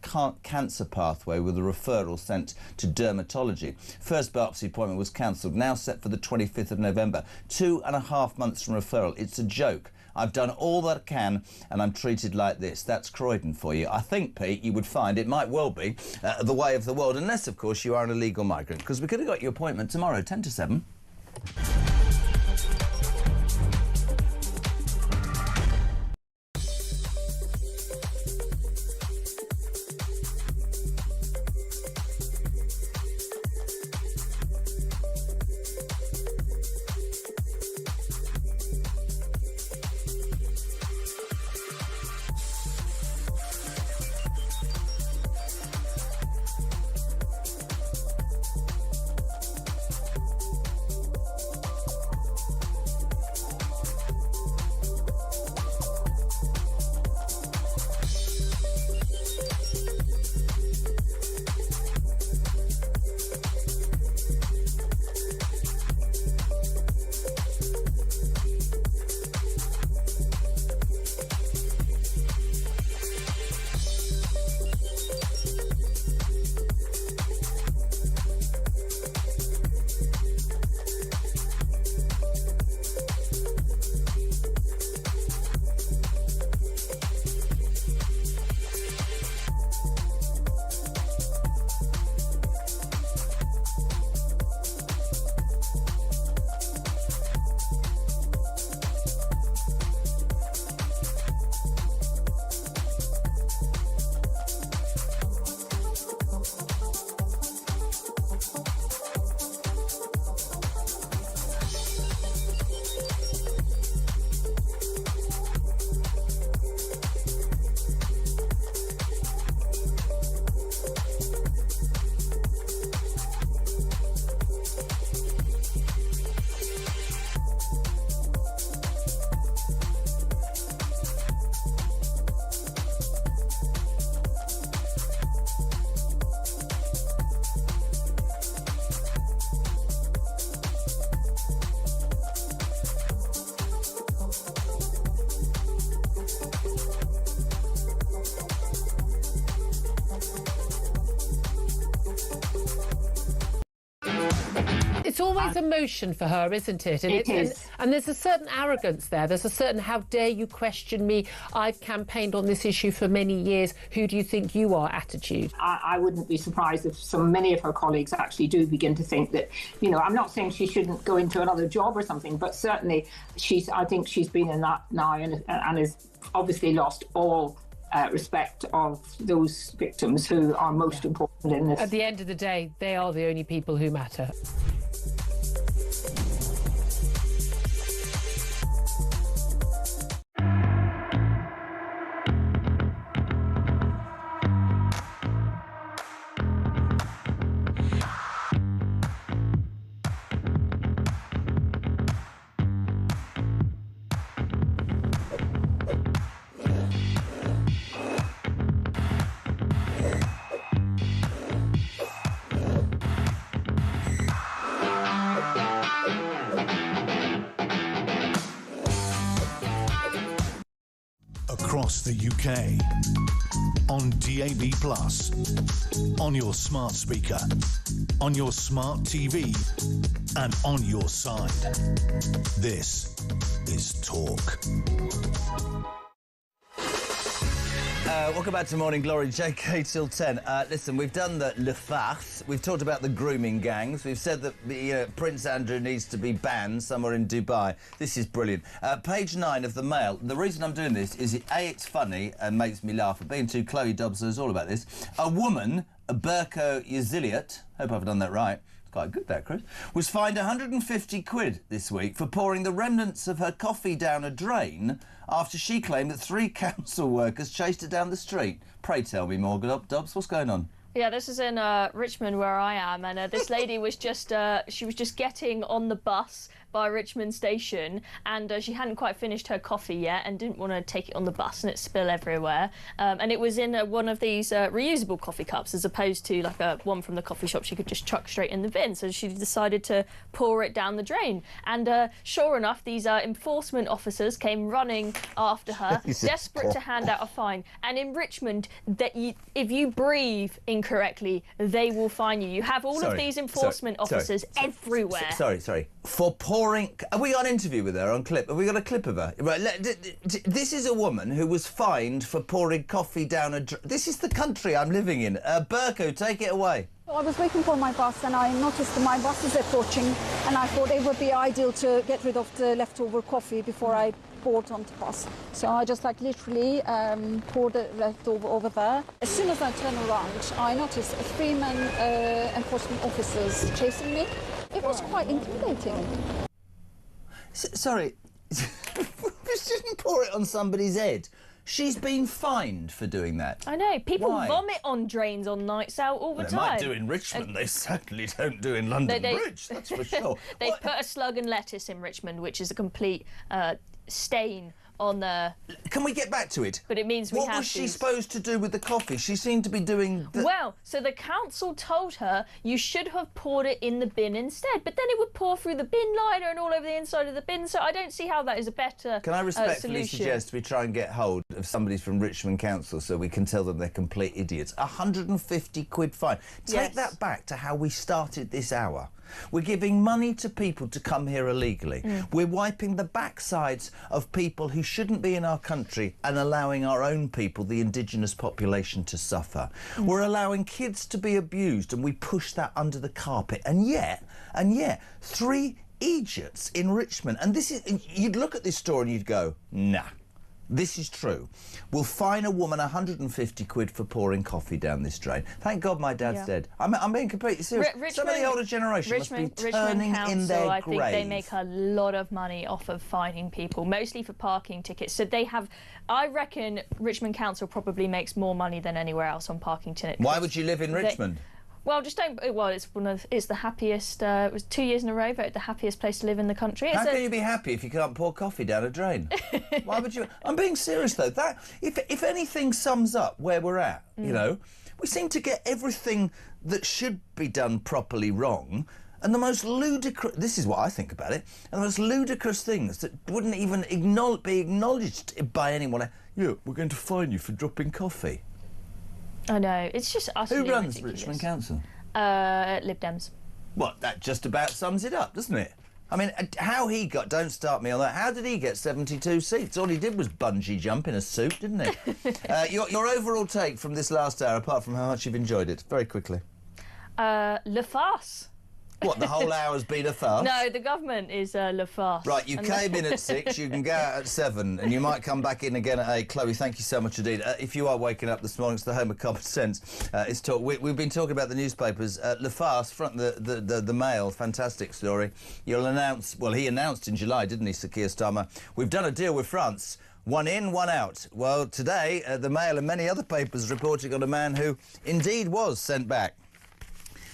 cancer pathway with a referral sent to dermatology. First biopsy appointment was cancelled, now set for the 25th of November. 2.5 months from referral. It's a joke. I've done all that I can and I'm treated like this. That's Croydon for you. I think, Pete, you would find it might well be the way of the world, unless, of course, you are an illegal migrant, because we could have got your appointment tomorrow, 10 to 7. always emotion for her, isn't it? And it is. And there's a certain arrogance there. There's a certain, how dare you question me? I've campaigned on this issue for many years. Who do you think you are attitude. I wouldn't be surprised if many of her colleagues actually do begin to think that, you know, I'm not saying she shouldn't go into another job or something, but certainly I think she's been in that now and has obviously lost all respect of those victims who are most important in this. At the end of the day, they are the only people who matter. Across the UK, on DAB+, on your smart speaker, on your smart TV, and on your side. This is Talk. Welcome back to Morning Glory, JK till 10. Listen, we've done the Le Farce. We've talked about the grooming gangs. We've said that Prince Andrew needs to be banned somewhere in Dubai. This is brilliant. Page 9 of the Mail. The reason I'm doing this is, it's funny and makes me laugh. Being too Chloe Dobbs knows all about this. A woman, Berko Yaziliot, hope I've done that right. It's quite good, that, Chris, was fined 150 quid this week for pouring the remnants of her coffee down a drain after she claimed that 3 council workers chased her down the street. Pray tell me more, Dobbs, what's going on? Yeah, this is in Richmond, where I am, and this lady was just she was just getting on the bus by Richmond Station, and she hadn't quite finished her coffee yet and didn't want to take it on the bus and it spill everywhere. And it was in one of these reusable coffee cups, as opposed to like one from the coffee shop she could just chuck straight in the bin. So she decided to pour it down the drain. And sure enough, these enforcement officers came running after her, desperate to hand out a fine. And in Richmond, if you breathe incorrectly, they will fine you. You have all of these enforcement officers everywhere. Sorry. For pouring... Have we got an interview with her on clip? Have we got a clip of her? Right, this is a woman who was fined for pouring coffee down a... This is the country I'm living in. Berko, take it away. I was waiting for my bus and I noticed that my bus is approaching, and I thought it would be ideal to get rid of the leftover coffee before I poured on the bus. So I just literally poured it leftover over there. As soon as I turned around, I noticed 3 men enforcement officers chasing me. It was quite intimidating. Sorry, just didn't pour it on somebody's head. She's been fined for doing that. I know. People Why? vomit on drains on nights out all the They time. might do in Richmond. They certainly don't do in London Bridge, that's for sure. They put a slug and lettuce in Richmond, which is a complete stain on the... Can we get back to it? But it means we have What was she supposed to do with the coffee? She seemed to be doing... Well, so the council told her you should have poured it in the bin instead, but then it would pour through the bin liner and all over the inside of the bin, so I don't see how that is a better Can I respectfully solution. suggest we try and get hold of somebody from Richmond Council so we can tell them they're complete idiots? 150 quid fine. Take that back to how we started this hour. We're giving money to people to come here illegally. We're wiping the backsides of people who shouldn't be in our country and allowing our own people, the indigenous population, to suffer. We're allowing kids to be abused, and we push that under the carpet. And yet, 3 idiots in Richmond. And this is, you'd look at this story and you'd go, nah. This is true. We'll fine a woman 150 quid for pouring coffee down this drain. Thank God my dad's dead. I'm being completely serious. Some of the older generation must be turning in their I grave. think they make a lot of money off of fining people, mostly for parking tickets. So they have... I reckon Richmond Council probably makes more money than anywhere else on parking tickets. Why would you live in Richmond? Well, just don't... Well, it's the happiest... it was 2 years in a row voted the happiest place to live in the country. How can you be happy if you can't pour coffee down a drain? Why would you... I'm being serious, though. That, if anything sums up where we're at, you know, we seem to get everything that should be done properly wrong, and the most ludicrous... This is what I think about it. And the most ludicrous things that wouldn't even be acknowledged by anyone. Yeah, we're going to fine you for dropping coffee. I know, it's just utterly Who runs ridiculous. Richmond Council? Lib Dems. Well, that just about sums it up, doesn't it? I mean, how he got... Don't start me on that. How did he get 72 seats? All he did was bungee jump in a suit, didn't he? Your overall take from this last hour, apart from how much you've enjoyed it, very quickly. Le farce. What, the whole hour's been a farce? No, the government is le farce. Right, you came in at 6, you can go out at 7, and you might come back in again at 8. Chloe, thank you so much indeed. If you are waking up this morning, it's the home of common sense. It's talk. We've been talking about the newspapers. Le farce, front the Mail, fantastic story. You'll announce... Well, he announced in July, didn't he, Sir Keir Starmer? We've done a deal with France. One in, one out. Well, today, the Mail and many other papers reporting on a man who indeed was sent back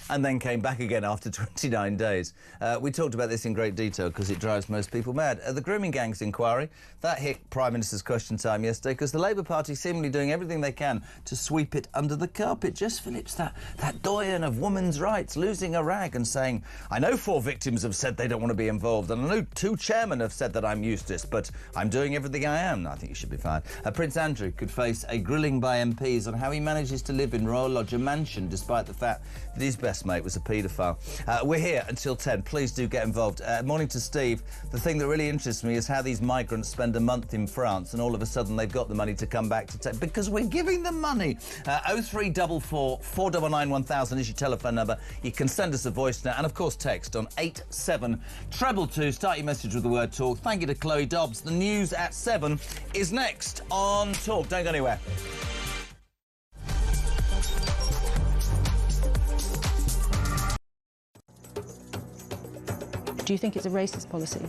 and then came back again after 29 days. We talked about this in great detail because it drives most people mad. The grooming gangs inquiry, that hit Prime Minister's Question Time yesterday because the Labour Party seemingly doing everything they can to sweep it under the carpet. Jess Phillips, that doyen of women's rights, losing a rag and saying, I know 4 victims have said they don't want to be involved, and I know 2 chairmen have said that I'm useless, but I'm doing everything I am. No, I think he should be fine. Prince Andrew could face a grilling by MPs on how he manages to live in Royal Lodger Mansion despite the fact that his best mate was a paedophile. We're here until 10. Please do get involved. Morning to Steve. The thing that really interests me is how these migrants spend a month in France and all of a sudden they've got the money to come back to take... Because we're giving them money. 0344 499 1000 is your telephone number. You can send us a voice note and, of course, text on 87222. Start your message with the word talk. Thank you to Chloe Dobbs. The news at 7 is next on Talk. Don't go anywhere. Do you think it's a racist policy?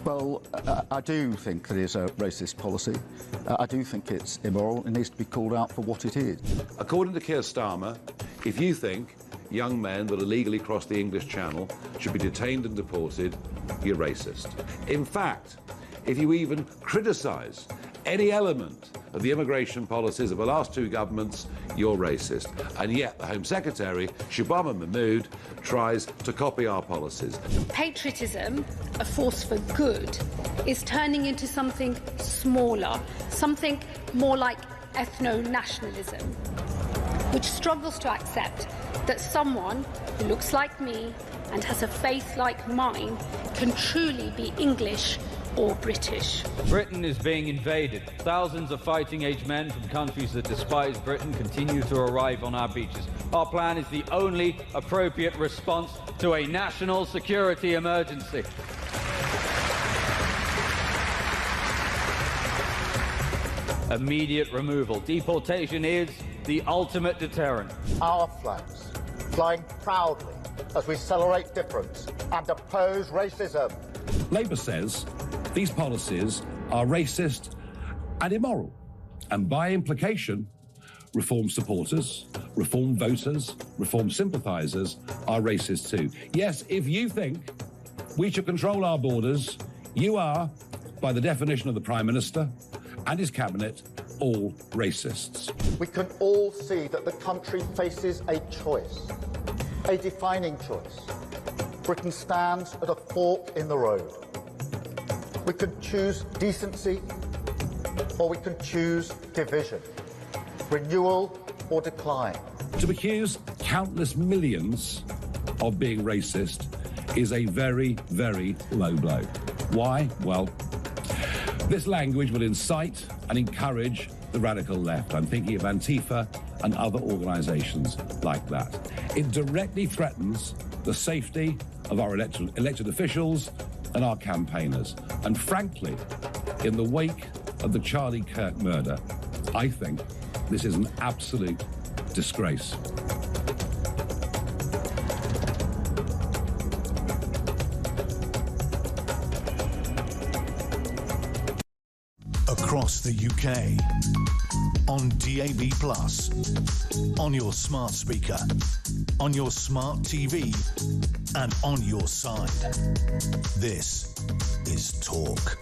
Well, I do think that it's a racist policy. I do think it's immoral. It needs to be called out for what it is. According to Keir Starmer, if you think young men that illegally cross the English Channel should be detained and deported, you're racist. In fact, if you even criticise any element of the immigration policies of the last 2 governments, you're racist. And yet the Home Secretary, Shubham Mahmood, tries to copy our policies. Patriotism, a force for good, is turning into something smaller, something more like ethno-nationalism, which struggles to accept that someone who looks like me and has a faith like mine can truly be English or British. Britain is being invaded. Thousands of fighting-age men from countries that despise Britain continue to arrive on our beaches. Our plan is the only appropriate response to a national security emergency. Immediate removal. Deportation is the ultimate deterrent. Our flags, flying proudly as we celebrate difference and oppose racism. Labour says these policies are racist and immoral, and by implication, Reform supporters, Reform voters, Reform sympathisers are racist too. Yes, if you think we should control our borders, you are, by the definition of the Prime Minister and his cabinet, all racists. We can all see that the country faces a choice, a defining choice. Britain stands at a fork in the road. We can choose decency, or we can choose division, renewal or decline. To accuse countless millions of being racist is a very, very low blow. Why? Well, this language will incite and encourage the radical left. I'm thinking of Antifa and other organisations like that. It directly threatens the safety of our elected officials and our campaigners. And frankly, in the wake of the Charlie Kirk murder, I think this is an absolute disgrace. Across the UK, on DAB+, on your smart speaker, on your smart TV, and on your side. This is Talk.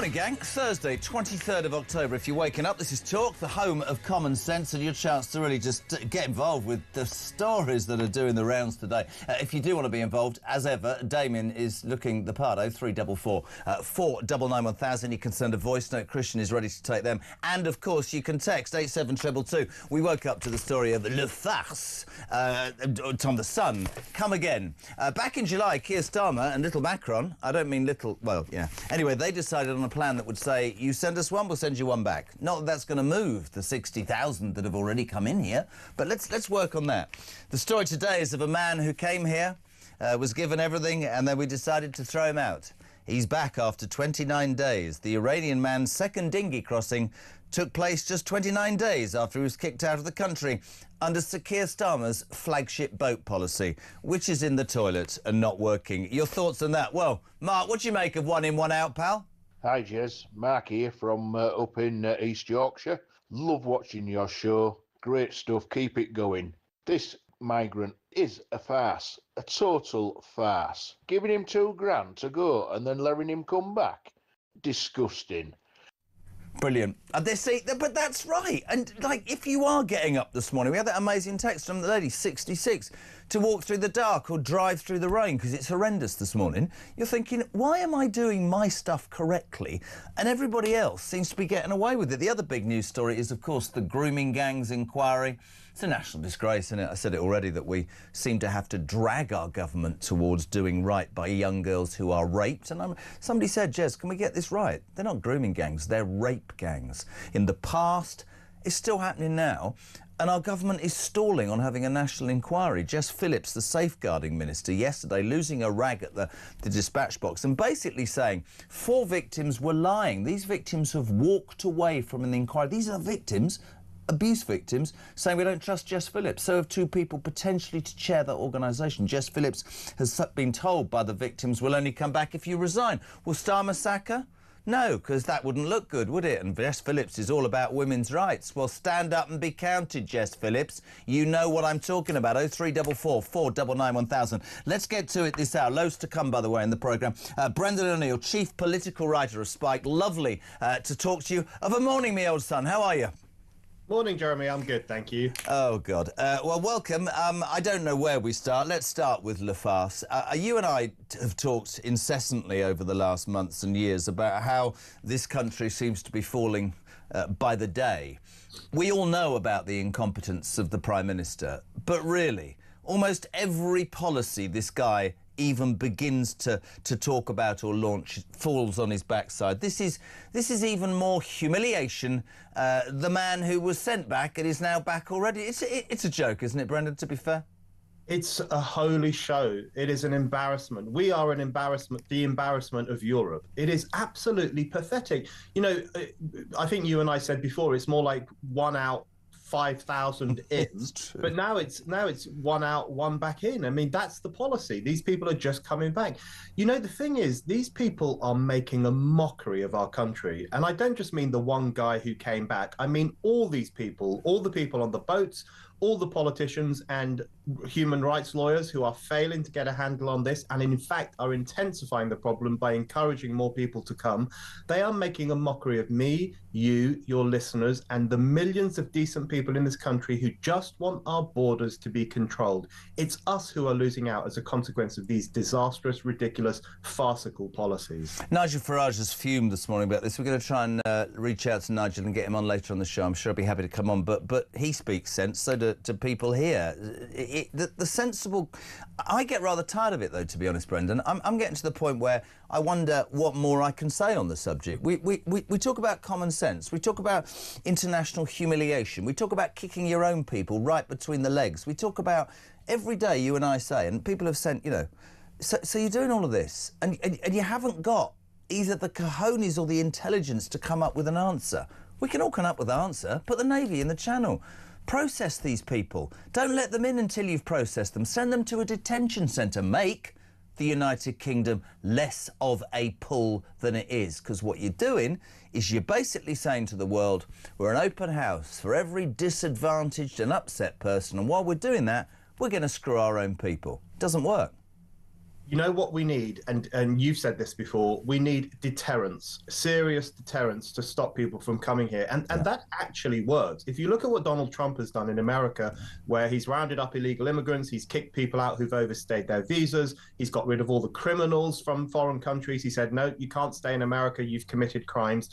Morning, gang. Thursday, 23rd of October. If you're waking up, this is Talk, the home of common sense, and your chance to really just get involved with the stories that are doing the rounds today. If you do want to be involved, as ever, Damien is looking the part. 0344 499 1000. You can send a voice note. Christian is ready to take them. And, of course, you can text 87222. We woke up to the story of Le Farce, Tom the Sun, come again. Back in July, Keir Starmer and little Macron, I don't mean little, well, yeah. Anyway, they decided on a plan that would say, you send us one, we'll send you one back. Not that that's going to move the 60,000 that have already come in here, but let's work on that. The story today is of a man who came here, was given everything, and then we decided to throw him out. He's back after 29 days. The Iranian man's second dinghy crossing took place just 29 days after he was kicked out of the country under Sir Keir Starmer's flagship boat policy, which is in the toilet and not working. Your thoughts on that? Well, Mark, what do you make of one in, one out, pal? Hi, Jez. Mark here from up in East Yorkshire. Love watching your show. Great stuff. Keep it going. This migrant is a farce. A total farce. Giving him £2,000 to go and then letting him come back. Disgusting. Brilliant. But that's right. And, like, if you are getting up this morning, we had that amazing text from the lady, 66, to walk through the dark or drive through the rain because it's horrendous this morning. You're thinking, why am I doing my stuff correctly and everybody else seems to be getting away with it? The other big news story is, of course, the grooming gangs inquiry. It's a national disgrace, isn't it? I said it already, that we seem to have to drag our government towards doing right by young girls who are raped. And somebody said, Jez, can we get this right? They're not grooming gangs, they're rape gangs. In the past, it's still happening now. And our government is stalling on having a national inquiry. Jess Phillips, the safeguarding minister, yesterday losing a rag at the dispatch box and basically saying 4 victims were lying. These victims have walked away from an inquiry. These are victims, abuse victims, saying we don't trust Jess Phillips. So have 2 people potentially to chair that organisation. Jess Phillips has been told by the victims, we'll only come back if you resign. Will Starmer sack her? No, because that wouldn't look good, would it? And Jess Phillips is all about women's rights. Well, stand up and be counted, Jess Phillips. You know what I'm talking about. 0344 499 1000. Let's get to it this hour. Loads to come, by the way, in the programme. Brendan O'Neill, chief political writer of Spike. Lovely to talk to you. Of a morning, me old son. How are you? Morning, Jeremy. I'm good, thank you. Oh, God. Well, welcome. I don't know where we start. Let's start with Le Farce. You and I have talked incessantly over the last months and years about how this country seems to be falling by the day. We all know about the incompetence of the Prime Minister, but really, almost every policy this guy even begins to talk about or launch falls on his backside. This is even more humiliation. The man who was sent back and is now back already. It's a joke, isn't it, Brendan, to be fair? It's a holy show. It is an embarrassment. We are an embarrassment, the embarrassment of Europe. It is absolutely pathetic. You know, I think you and I said before, it's more like 1 out, 5,000 in, but now it's 1 out, 1 back in. I mean, that's the policy. These people are just coming back. You know, the thing is, these people are making a mockery of our country. And I don't just mean the one guy who came back. I mean all these people, all the people on the boats, all the politicians and human rights lawyers who are failing to get a handle on this and in fact are intensifying the problem by encouraging more people to come. They are making a mockery of me, you, your listeners, and the millions of decent people in this country who just want our borders to be controlled. It's us who are losing out as a consequence of these disastrous, ridiculous, farcical policies. Nigel Farage has fumed this morning about this. We're going to try and reach out to Nigel and get him on later on the show. I'm sure he'll be happy to come on, but he speaks sense, so to people here. The sensible... I get rather tired of it, though, to be honest, Brendan. I'm getting to the point where I wonder what more I can say on the subject. We talk about common sense. We talk about international humiliation. We talk about kicking your own people right between the legs. We talk about every day, you and I say, and people have sent, you know... So you're doing all of this, and you haven't got either the cojones or the intelligence to come up with an answer. We can all come up with an answer. Put the Navy in the Channel. Process these people. Don't let them in until you've processed them. Send them to a detention centre. Make the United Kingdom less of a pull than it is. Because what you're doing is you're basically saying to the world, we're an open house for every disadvantaged and upset person. And while we're doing that, we're going to screw our own people. It doesn't work. You know what we need, and you've said this before, we need deterrence, serious deterrence to stop people from coming here. And that actually works. If you look at what Donald Trump has done in America, where he's rounded up illegal immigrants, he's kicked people out who've overstayed their visas, he's got rid of all the criminals from foreign countries. He said, no, you can't stay in America, you've committed crimes.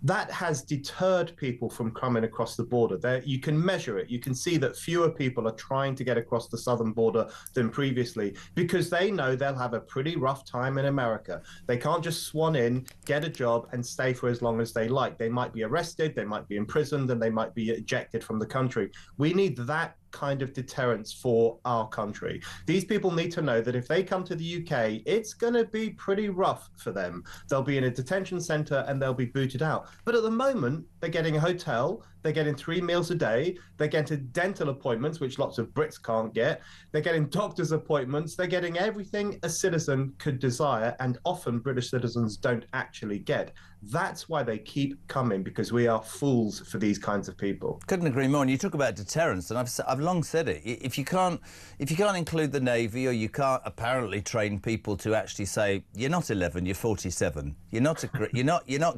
That has deterred people from coming across the border. There, you can measure it. You can see that fewer people are trying to get across the southern border than previously because they know they'll have a pretty rough time in America. They can't just swan in, get a job, and stay for as long as they like. They might be arrested, they might be imprisoned, and they might be ejected from the country. We need that kind of deterrence for our country. These people need to know that if they come to the UK, it's going to be pretty rough for them. They'll be in a detention centre and they'll be booted out. But at the moment, they're getting a hotel, they're getting 3 meals a day, they're getting dental appointments, which lots of Brits can't get, they're getting doctor's appointments, they're getting everything a citizen could desire, and often British citizens don't actually get. That's why they keep coming, because we are fools for these kinds of people. Couldn't agree more. And you talk about deterrence, and I've long said it. If you can't include the Navy, or you can't apparently train people to actually say you're not 11, you're 47, you're not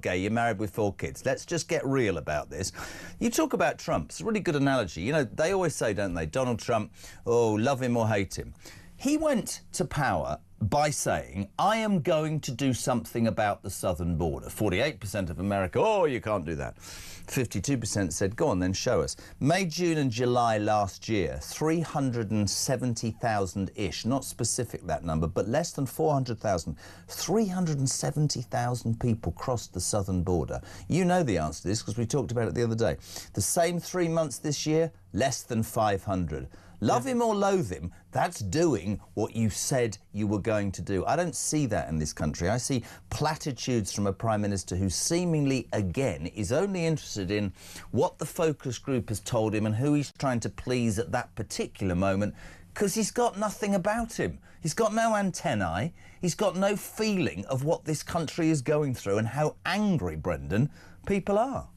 gay, you're married with 4 kids. Let's just get real about this. You talk about Trump. It's a really good analogy. You know, they always say, don't they, Donald Trump, oh, love him or hate him. He went to power by saying, I am going to do something about the southern border. 48% of America, oh, you can't do that. 52% said, go on then, show us. May, June and July last year, 370,000-ish, not specific that number, but less than 400,000, 370,000 people crossed the southern border. You know the answer to this because we talked about it the other day. The same 3 months this year, less than 500. Love him or loathe him, that's doing what you said you were going to do. I don't see that in this country. I see platitudes from a Prime Minister who seemingly, again, is only interested in what the focus group has told him and who he's trying to please at that particular moment, because he's got nothing about him. He's got no antennae. He's got no feeling of what this country is going through and how angry, Brendan, people are.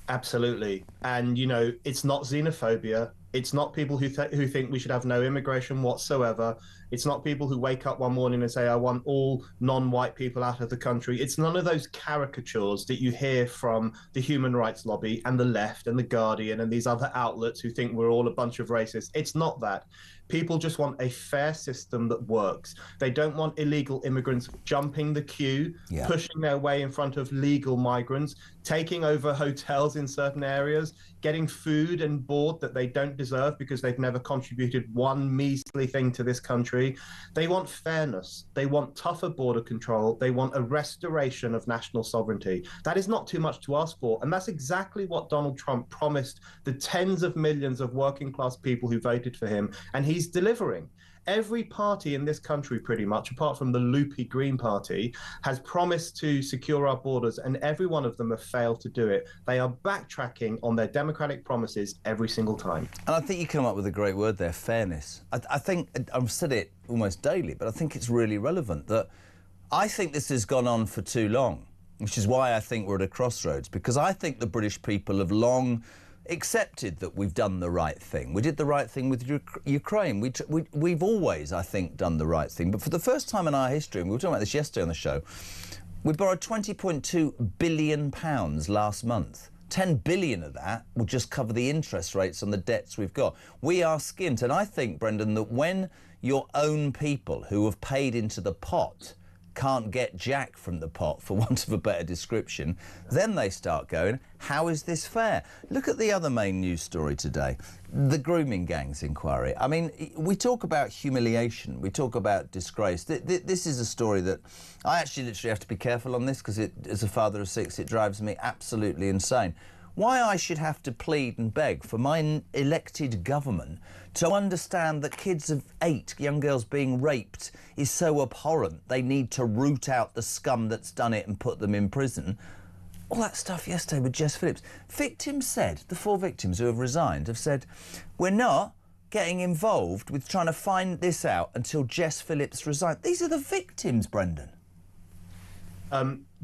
Absolutely. And, you know, it's not xenophobia. It's not people who think we should have no immigration whatsoever. It's not people who wake up one morning and say, I want all non-white people out of the country. It's none of those caricatures that you hear from the human rights lobby and the left and the Guardian and these other outlets who think we're all a bunch of racists. It's not that. People just want a fair system that works. They don't want illegal immigrants jumping the queue, pushing their way in front of legal migrants, taking over hotels in certain areas, getting food and board that they don't deserve because they've never contributed one measly thing to this country. They want fairness. They want tougher border control. They want a restoration of national sovereignty. That is not too much to ask for. And that's exactly what Donald Trump promised the tens of millions of working class people who voted for him. And he's delivering. Every party in this country, pretty much, apart from the loopy Green Party, has promised to secure our borders, and every one of them have failed to do it. They are backtracking on their democratic promises every single time. And I think you come up with a great word there, fairness. I think, I've said it almost daily, but I think it's really relevant that I think this has gone on for too long, which is why I think we're at a crossroads, because I think the British people have long accepted that we've done the right thing. We did the right thing with Ukraine. We've always, I think, done the right thing. But for the first time in our history, and we were talking about this yesterday on the show, we borrowed £20.2 billion last month. 10 billion of that will just cover the interest rates on the debts we've got. We are skint. And I think, Brendan, that when your own people who have paid into the pot can't get jack from the pot, for want of a better description, then they start going, how is this fair? Look at the other main news story today, the grooming gangs inquiry. I mean, we talk about humiliation, we talk about disgrace. This is a story that I actually literally have to be careful on this, because as a father of 6, it drives me absolutely insane. Why I should have to plead and beg for my elected government to understand that kids of 8, young girls being raped, is so abhorrent they need to root out the scum that's done it and put them in prison. All that stuff yesterday with Jess Phillips. Victims said, the 4 victims who have resigned, have said, we're not getting involved with trying to find this out until Jess Phillips resigned. These are the victims, Brendan.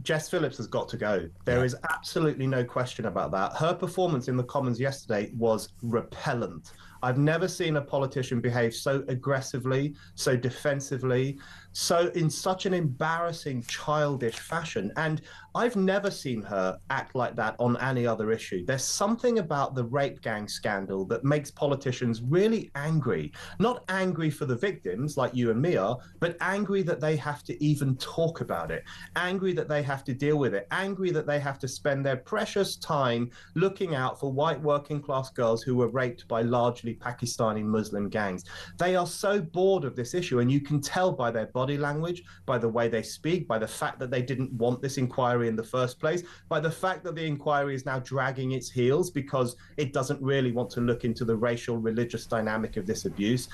Jess Phillips has got to go. There is absolutely no question about that. Her performance in the Commons yesterday was repellent. I've never seen a politician behave so aggressively, so defensively, so in such an embarrassing, childish fashion. And I've never seen her act like that on any other issue. There's something about the rape gang scandal that makes politicians really angry. Not angry for the victims, like you and me are, but angry that they have to even talk about it, angry that they have to deal with it, angry that they have to spend their precious time looking out for white working class girls who were raped by largely Pakistani Muslim gangs. They are so bored of this issue, and you can tell by their body language, by the way they speak, by the fact that they didn't want this inquiry in the first place, by the fact that the inquiry is now dragging its heels because it doesn't really want to look into the racial, religious dynamic of this abuse.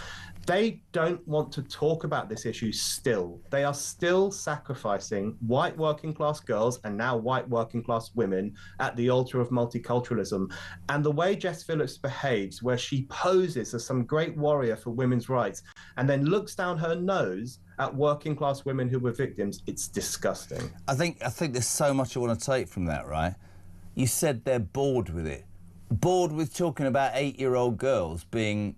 They don't want to talk about this issue still. They are still sacrificing white working class girls and now white working class women at the altar of multiculturalism. And the way Jess Phillips behaves, where she poses as some great warrior for women's rights and then looks down her nose at working class women who were victims, it's disgusting. I think there's so much I want to take from that, right? You said they're bored with it. Bored with talking about 8-year-old girls being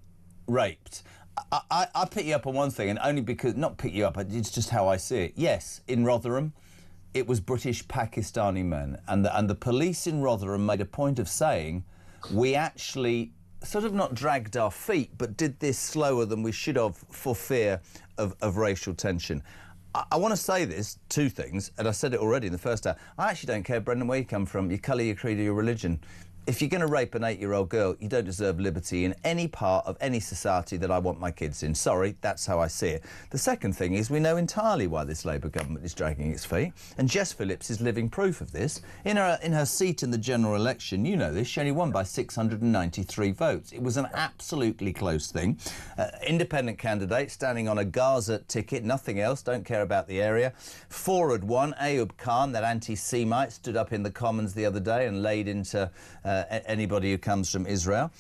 raped. I pick you up on one thing, and only because, not pick you up, it's just how I see it. Yes, in Rotherham, it was British Pakistani men, and the police in Rotherham made a point of saying, we actually sort of not dragged our feet, but did this slower than we should have for fear of racial tension. I want to say this, two things, and I said it already in the first hour. I actually don't care, Brendan, where you come from, your colour, your creed, or your religion. If you're going to rape an 8-year-old girl, you don't deserve liberty in any part of any society that I want my kids in. Sorry, that's how I see it. The second thing is we know entirely why this Labour government is dragging its feet, and Jess Phillips is living proof of this. In her seat in the general election, you know this, she only won by 693 votes. It was an absolutely close thing. Independent candidate standing on a Gaza ticket, nothing else, don't care about the area. 4 had won. Ayub Khan, that anti-Semite, stood up in the Commons the other day and laid into anybody who comes from Israel.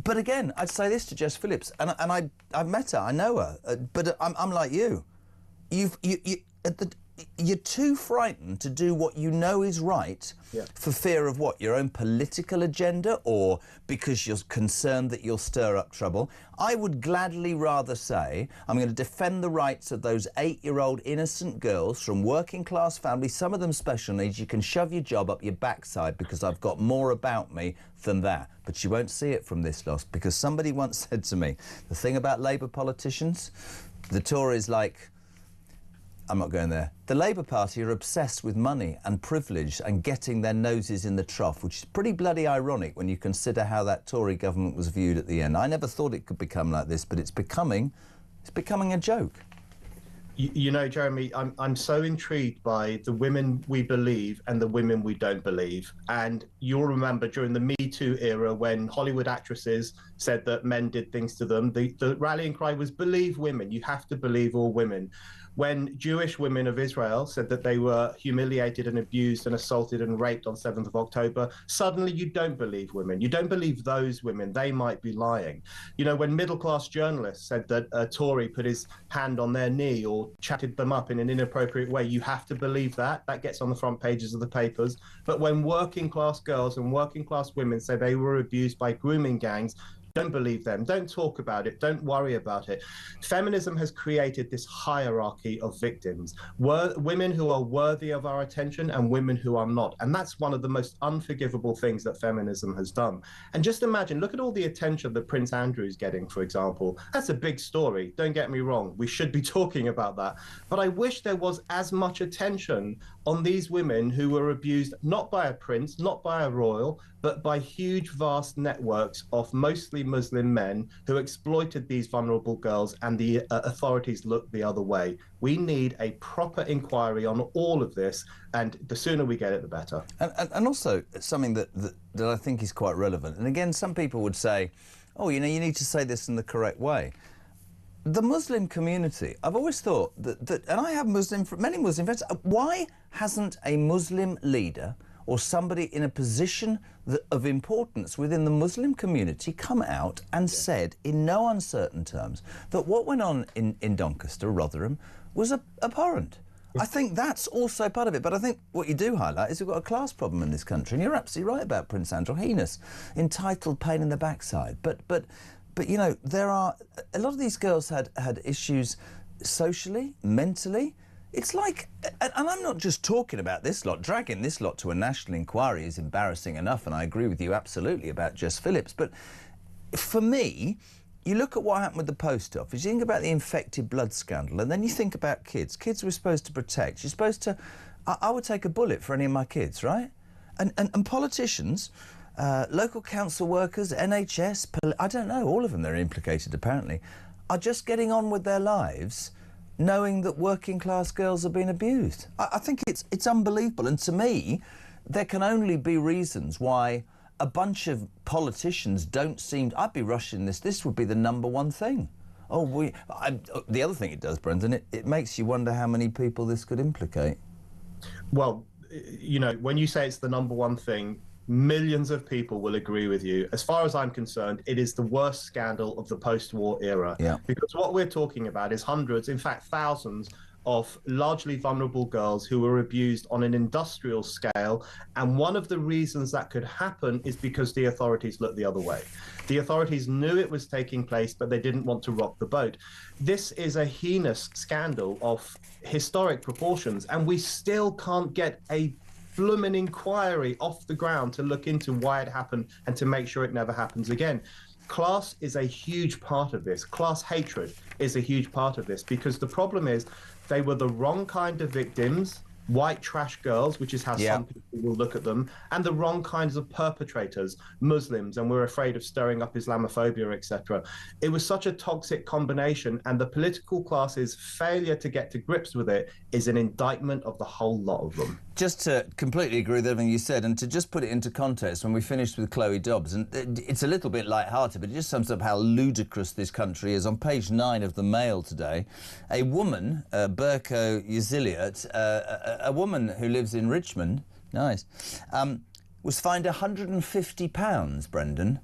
But again, I'd say this to Jess Phillips, and I've met her, I know her, but I'm like you. You're too frightened to do what you know is right for fear of what? Your own political agenda, or because you're concerned that you'll stir up trouble? I would gladly rather say I'm going to defend the rights of those 8-year-old innocent girls from working class families, some of them special needs. You can shove your job up your backside because I've got more about me than that. But you won't see it from this lot, because somebody once said to me, the thing about Labour politicians, the Tories like... I'm not going there. The Labour Party are obsessed with money and privilege and getting their noses in the trough, which is pretty bloody ironic when you consider how that Tory government was viewed at the end. I never thought it could become like this, but it's becoming a joke. You know, Jeremy, I'm so intrigued by the women we believe and the women we don't believe. And you'll remember during the Me Too era when Hollywood actresses said that men did things to them, the rallying cry was believe women, you have to believe all women. When Jewish women of Israel said that they were humiliated and abused and assaulted and raped on 7th of October, suddenly you don't believe women. You don't believe those women. They might be lying. You know, when middle-class journalists said that a Tory put his hand on their knee or chatted them up in an inappropriate way, you have to believe that. That gets on the front pages of the papers. But when working-class girls and working-class women say they were abused by grooming gangs, don't believe them. Don't talk about it. Don't worry about it. Feminism has created this hierarchy of victims. Women who are worthy of our attention and women who are not. And that's one of the most unforgivable things that feminism has done. And just imagine, look at all the attention that Prince Andrew is getting, for example. That's a big story. Don't get me wrong. We should be talking about that. But I wish there was as much attention on these women who were abused, not by a prince, not by a royal, but by huge, vast networks of mostly Muslim men who exploited these vulnerable girls, and the authorities looked the other way. We need a proper inquiry on all of this, and the sooner we get it, the better. And also, something that I think is quite relevant, and again, some people would say, oh, you know, you need to say this in the correct way. The Muslim community, I've always thought that and I have many Muslim friends, why hasn't a Muslim leader or somebody in a position of importance within the Muslim community come out and said in no uncertain terms that what went on in Doncaster, Rotherham, was abhorrent? I think that's also part of it. But I think what you do highlight is we've got a class problem in this country, and you're absolutely right about Prince Andrew. Heinous, entitled pain in the backside. But But, you know, there are... A lot of these girls had issues socially, mentally. It's like... And I'm not just talking about this lot. Dragging this lot to a national inquiry is embarrassing enough, and I agree with you absolutely about Jess Phillips. But for me... You look at what happened with the post office, you think about the infected blood scandal, and then you think about kids. Kids we're supposed to protect. You're supposed to... I would take a bullet for any of my kids, right? And politicians, local council workers, NHS, I don't know, all of them, they're implicated apparently, are just getting on with their lives knowing that working class girls are being abused. I think it's unbelievable, and to me, there can only be reasons why a bunch of politicians don't seem... I'd be rushing this. This would be the #1 thing. The other thing it does, Brendan, it makes you wonder how many people this could implicate. Well, you know, when you say it's the #1 thing, millions of people will agree with you. As far as I'm concerned, it is the worst scandal of the post-war era. Yeah. Because what we're talking about is hundreds, in fact, thousands of largely vulnerable girls who were abused on an industrial scale. And one of the reasons that could happen is because the authorities looked the other way. The authorities knew it was taking place, but they didn't want to rock the boat. This is a heinous scandal of historic proportions, and we still can't get a blooming inquiry off the ground to look into why it happened and to make sure it never happens again. Class is a huge part of this. Class hatred is a huge part of this, because the problem is they were the wrong kind of victims, white trash girls, which is how some people will look at them, and the wrong kinds of perpetrators, Muslims, and we're afraid of stirring up Islamophobia, etc. It was such a toxic combination, and the political class's failure to get to grips with it is an indictment of the whole lot of them. Just to completely agree with everything you said, and to just put it into context, when we finished with Chloe Dobbs, and it's a little bit light-hearted, but it just sums up how ludicrous this country is. On page 9 of the Mail today, a woman, Berko Yaziliot, a woman who lives in Richmond, was fined £150, Brendan,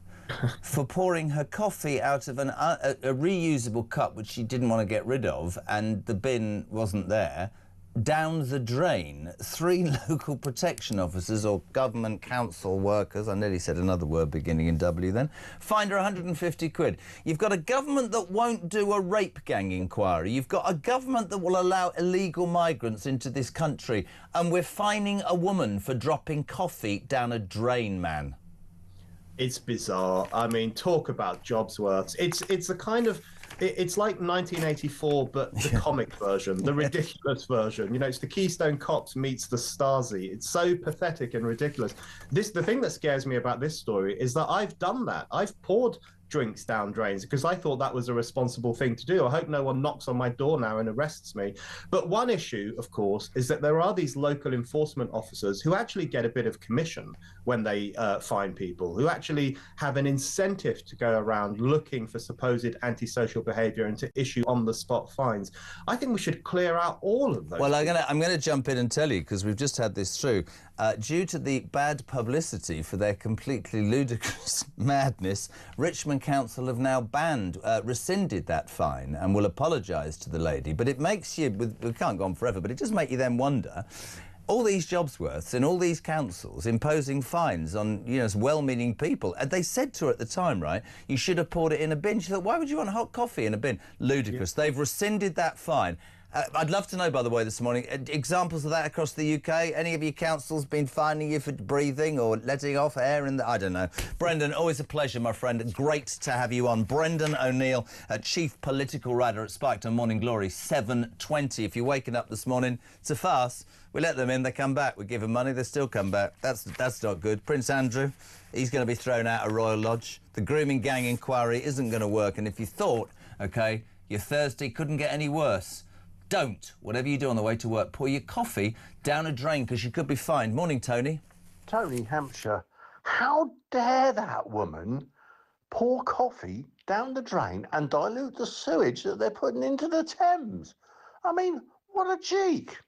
for pouring her coffee out of a reusable cup, which she didn't want to get rid of, and the bin wasn't there, down the drain. 3 local protection officers or government council workers, I nearly said another word beginning in W then, fined her 150 quid. You've got a government that won't do a rape gang inquiry. You've got a government that will allow illegal migrants into this country, and we're fining a woman for dropping coffee down a drain, man. It's bizarre. I mean, talk about jobs worths. It's a kind of... It's like 1984, but the comic version, the ridiculous version. You know, it's the Keystone Cops meets the Stasi. It's so pathetic and ridiculous. The thing that scares me about this story is that I've done that. I've poured drinks down drains because I thought that was a responsible thing to do. I hope no one knocks on my door now and arrests me. But one issue, of course, is that there are these local enforcement officers who actually get a bit of commission when they fine people, who actually have an incentive to go around looking for supposed antisocial behaviour and to issue on-the-spot fines. I think we should clear out all of those. Well, I'm going to jump in and tell you, because we've just had this through. Due to the bad publicity for their completely ludicrous madness, Richmond Council have now rescinded that fine and will apologise to the lady. But it makes you, we can't go on forever, but it does make you then wonder, all these jobsworths in all these councils imposing fines on, you know, well-meaning people. And they said to her at the time, right, you should have poured it in a bin. She thought, why would you want hot coffee in a bin? Ludicrous. Yeah. They've rescinded that fine. I'd love to know, by the way, this morning, examples of that across the UK. Any of your councils been fining you for breathing or letting off air in the... I don't know. Brendan, always a pleasure, my friend. Great to have you on. Brendan O'Neill, Chief Political Writer at Spiked on Morning Glory, 7:20. If you're waking up this morning, it's a farce. We let them in, they come back. We give them money, they still come back. That's not good. Prince Andrew, he's going to be thrown out of Royal Lodge. The grooming gang inquiry isn't going to work. And if you thought, OK, your Thursday couldn't get any worse, don't, whatever you do on the way to work, pour your coffee down a drain because you could be fined. Morning, Tony. Tony, Hampshire. How dare that woman pour coffee down the drain and dilute the sewage that they're putting into the Thames? I mean, what a cheek.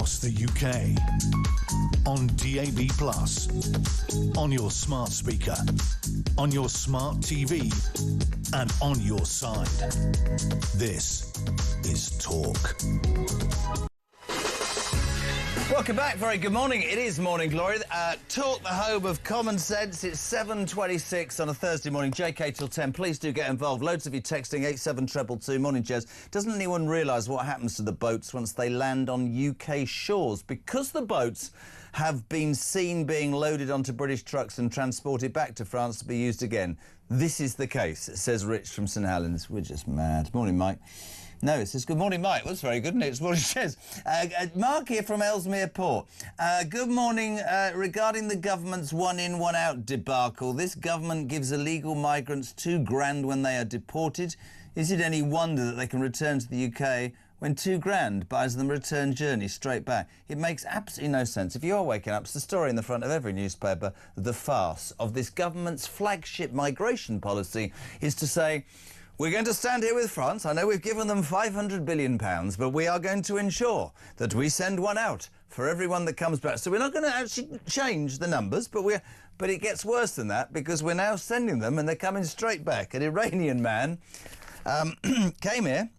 across the UK. On DAB+, on your smart speaker, on your smart TV, and on your side. This is Talk. Welcome back. Very good morning. It is Morning Glory. Talk, the home of common sense. It's 7:26 on a Thursday morning. JK till 10. Please do get involved. Loads of you texting 87222. Morning, Jez. Doesn't anyone realise what happens to the boats once they land on UK shores? Because the boats have been seen being loaded onto British trucks and transported back to France to be used again. This is the case, says Rich from St Helens. We're just mad. Morning, Mike. No, it says, good morning, Mike. That's very good, isn't it? It's what it says. Mark here from Ellesmere Port. Good morning. Regarding the government's one-in, one-out debacle, this government gives illegal migrants £2,000 when they are deported. Is it any wonder that they can return to the UK when £2,000 buys them a return journey straight back? It makes absolutely no sense. If you are waking up, it's the story in the front of every newspaper. The farce of this government's flagship migration policy is to say, we're going to stand here with France. I know we've given them £500 billion, but we are going to ensure that we send one out for everyone that comes back. So we're not going to actually change the numbers, but it gets worse than that because we're now sending them and they're coming straight back. An Iranian man came here,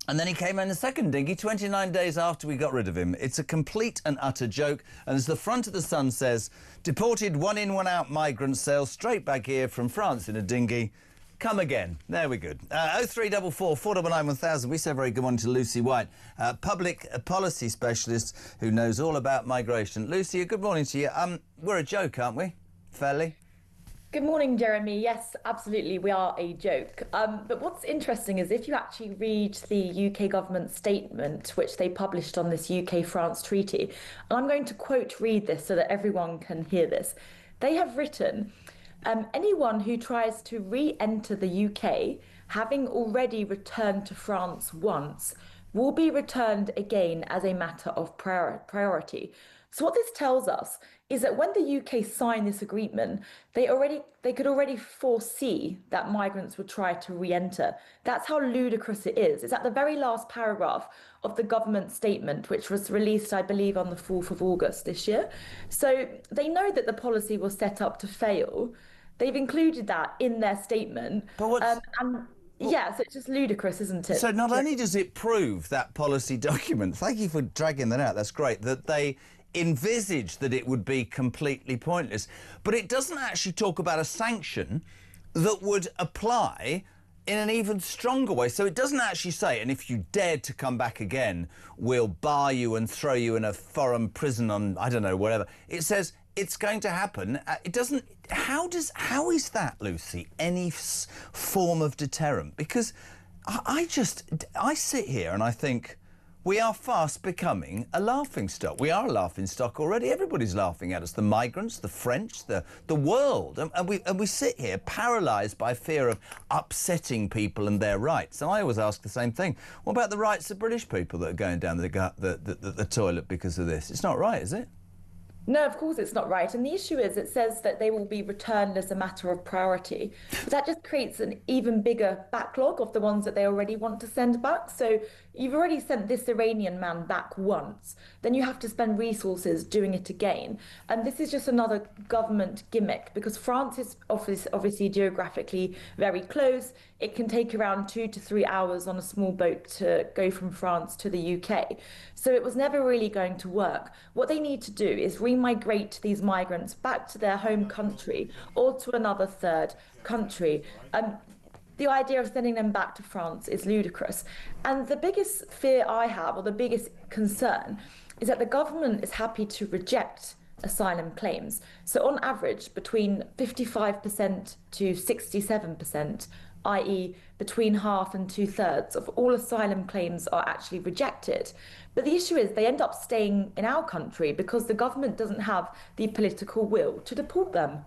and then he came in a second dinghy 29 days after we got rid of him. It's a complete and utter joke. And as the front of the Sun says, deported one-in, one-out migrants sail straight back here from France in a dinghy. Come again. There we go. 0344 499 1000. We say very good morning to Lucy White, public policy specialist who knows all about migration. Lucy, good morning to you. We're a joke, aren't we? Fairly? Good morning, Jeremy. Yes, absolutely, we are a joke. But what's interesting is if you actually read the UK government statement, which they published on this UK-France treaty, and I'm going to read this so that everyone can hear this. They have written, anyone who tries to re-enter the UK, having already returned to France once, will be returned again as a matter of priority. So what this tells us is that when the UK signed this agreement, they could already foresee that migrants would try to re-enter. That's how ludicrous it is. It's at the very last paragraph of the government statement, which was released, I believe, on the 4th of August this year. So they know that the policy was set up to fail. They've included that in their statement. But yeah, so it's just ludicrous, isn't it? So not only does it prove that policy document, thank you for dragging that out, that's great, that they envisaged that it would be completely pointless, but it doesn't actually talk about a sanction that would apply in an even stronger way. So it doesn't actually say, and if you dared to come back again, we'll bar you and throw you in a foreign prison on, I don't know, whatever. It says it's going to happen. It doesn't... How is that, Lucy, any form of deterrent? Because I sit here and I think we are fast becoming a laughingstock. We are a laughingstock already. Everybody's laughing at us. The migrants, the French, the world. And we sit here paralysed by fear of upsetting people and their rights. And I always ask the same thing. What about the rights of British people that are going down the toilet because of this? It's not right, is it? No, of course it's not right. And the issue is it says that they will be returned as a matter of priority. But that just creates an even bigger backlog of the ones that they already want to send back. So you've already sent this Iranian man back once. Then you have to spend resources doing it again. And this is just another government gimmick because France is obviously geographically very close. It can take around 2 to 3 hours on a small boat to go from France to the UK. So it was never really going to work. What they need to do is remigrate these migrants back to their home country or to another third country. The idea of sending them back to France is ludicrous. And the biggest fear I have, or the biggest concern, is that the government is happy to reject asylum claims. So on average, between 55% to 67%, i.e. between half and 2/3 of all asylum claims are actually rejected. But the issue is they end up staying in our country because the government doesn't have the political will to deport them.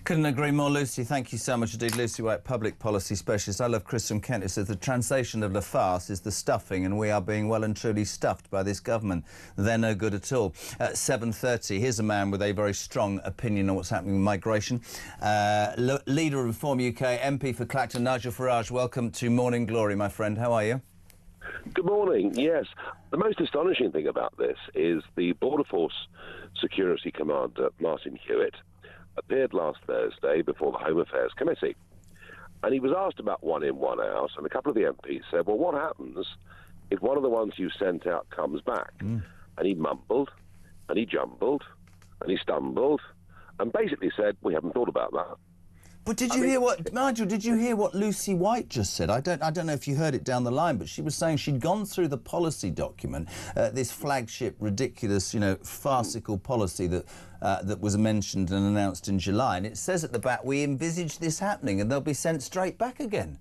Couldn't agree more, Lucy. Thank you so much indeed. Lucy White, public policy specialist. I love Chris from Kent, who says the translation of la farce is the stuffing, and we are being well and truly stuffed by this government. They're no good at all. At 7:30, here's a man with a very strong opinion on what's happening with migration. Leader of Reform UK, MP for Clacton, Nigel Farage. Welcome to Morning Glory, my friend. How are you? Good morning. Yes, the most astonishing thing about this is the Border Force Security Commander, Martin Hewitt, appeared last Thursday before the Home Affairs Committee. And he was asked about one in, one out, and a couple of the MPs said, well, what happens if one of the ones you sent out comes back? And he mumbled, and he jumbled, and he stumbled, and basically said, we haven't thought about that. But did you hear what, Nigel, did you hear what Lucy White just said? I don't know if you heard it down the line, but she was saying she'd gone through the policy document, this flagship, ridiculous, farcical policy that was mentioned and announced in July, and it says at the back, we envisage this happening and they'll be sent straight back again.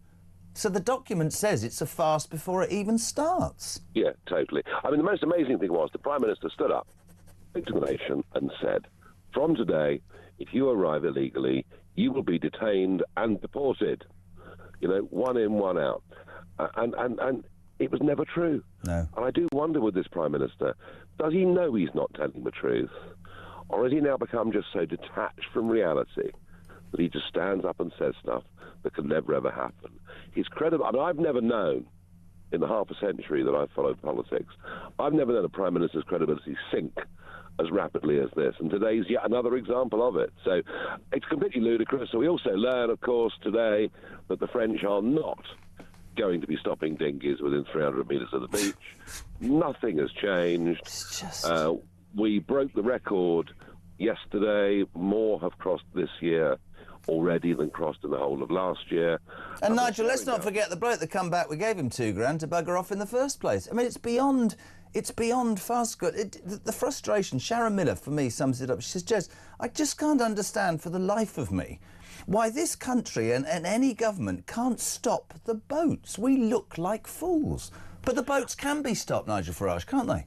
So the document says it's a farce before it even starts. Yeah, totally. I mean, the most amazing thing was the Prime Minister stood up, to the nation, and said, from today, if you arrive illegally, you will be detained and deported. One in, one out. And it was never true. No. And I do wonder with this Prime Minister, does he know he's not telling the truth? Or has he now become just so detached from reality that he just stands up and says stuff that could never, ever happen? He's credible. I mean, I've never known, in the half a century that I've followed politics, I've never known a Prime Minister's credibility sink as rapidly as this, and today's yet another example of it. So it's completely ludicrous. So we also learn, of course, today that the French are not going to be stopping dinghies within 300 metres of the beach. Nothing has changed. We broke the record yesterday. More have crossed this year already than crossed in the whole of last year. And Nigel, let's not forget the bloke that come back, we gave him £2,000 to bugger off in the first place. I mean, it's beyond farcical. The frustration, Sharon Miller, for me, sums it up. She says, Jez, I just can't understand for the life of me why this country and any government can't stop the boats. We look like fools. But the boats can be stopped, Nigel Farage, can't they?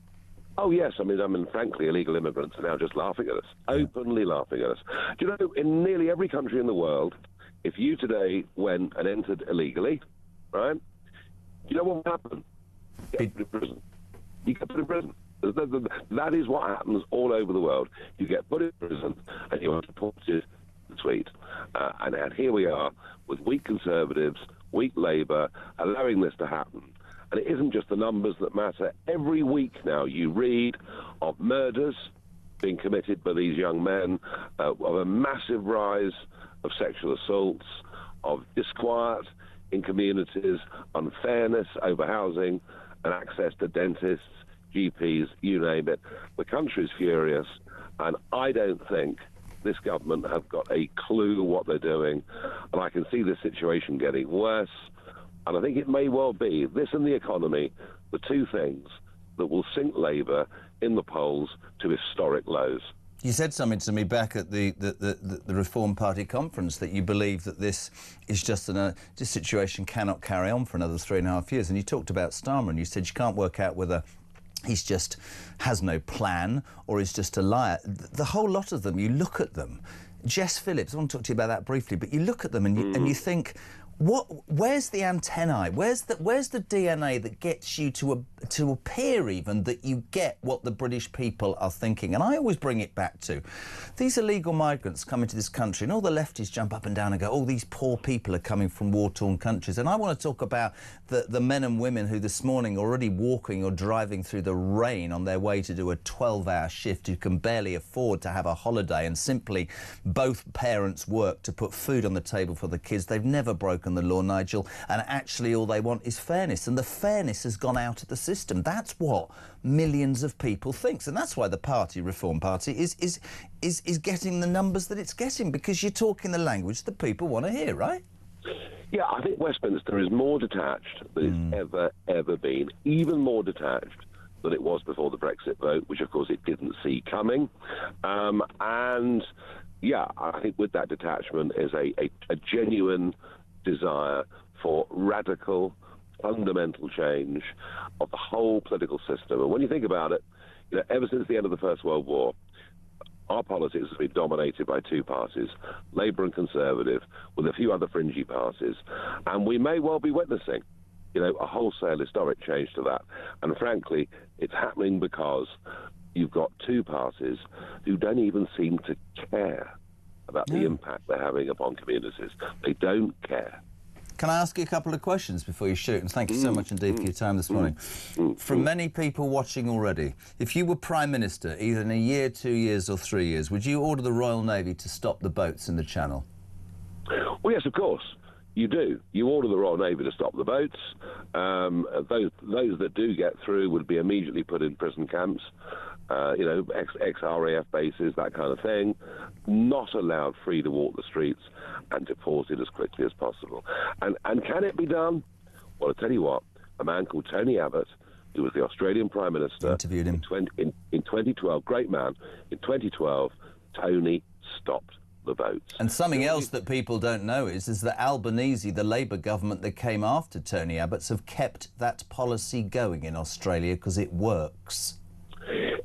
Oh, yes. I mean, frankly, illegal immigrants are now just laughing at us, openly laughing at us. Do you know, in nearly every country in the world, if you today went and entered illegally, right, you know what will happen? You get put in prison. You get put in prison. That is what happens all over the world. You get put in prison and you are deported to the tweet. And here we are with weak Conservatives, weak Labour, allowing this to happen. And it isn't just the numbers that matter. Every week now you read of murders being committed by these young men, of a massive rise of sexual assaults, of disquiet in communities, unfairness over housing and access to dentists, GPs, you name it. The country's furious, and I don't think this government have got a clue what they're doing. And I can see this situation getting worse. And I think it may well be, this and the economy, the two things that will sink Labour in the polls to historic lows. You said something to me back at the Reform Party conference that you believe that this is just this situation cannot carry on for another 3.5 years. And you talked about Starmer and you said you can't work out whether he's just has no plan or he's just a liar. The whole lot of them, you look at them. Jess Phillips, I want to talk to you about that briefly, but you look at them and you think, where's the antennae? Where's the DNA that gets you to appear even that you get what the British people are thinking? And I always bring it back to these illegal migrants come into this country, and all the lefties jump up and down and go, "Oh, these poor people are coming from war-torn countries." And I want to talk about the men and women who this morning are already walking or driving through the rain on their way to do a 12-hour shift, who can barely afford to have a holiday, and simply both parents work to put food on the table for the kids. They've never broken the law, Nigel, and actually all they want is fairness, and the fairness has gone out of the system. That's what millions of people think, and that's why the Reform Party is getting the numbers that it's getting, because you're talking the language that people want to hear, right? Yeah, I think Westminster is more detached than it's ever been, even more detached than it was before the Brexit vote, which of course it didn't see coming. And yeah, I think with that detachment is a genuine desire for radical, fundamental change of the whole political system. And when you think about it, ever since the end of the First World War, our politics has been dominated by two parties, Labour and Conservative, with a few other fringy parties. And we may well be witnessing, a wholesale historic change to that. And frankly, it's happening because you've got two parties who don't even seem to care about the impact they're having upon communities. They don't care. Can I ask you a couple of questions before you shoot? And thank you so much indeed for your time this morning. From many people watching already, if you were Prime Minister, either in a year, 2 years or 3 years, would you order the Royal Navy to stop the boats in the Channel? Well, yes, of course. You do. You order the Royal Navy to stop the boats. Those that do get through would be immediately put in prison camps, ex-RAF bases, that kind of thing. Not allowed free to walk the streets and deported as quickly as possible. And can it be done? Well, I tell you what, a man called Tony Abbott, who was the Australian Prime Minister, interviewed him in 2012, great man, in 2012, Tony stopped the votes. And something else that people don't know is that Albanese, the Labour government that came after Tony Abbott's, have kept that policy going in Australia because it works.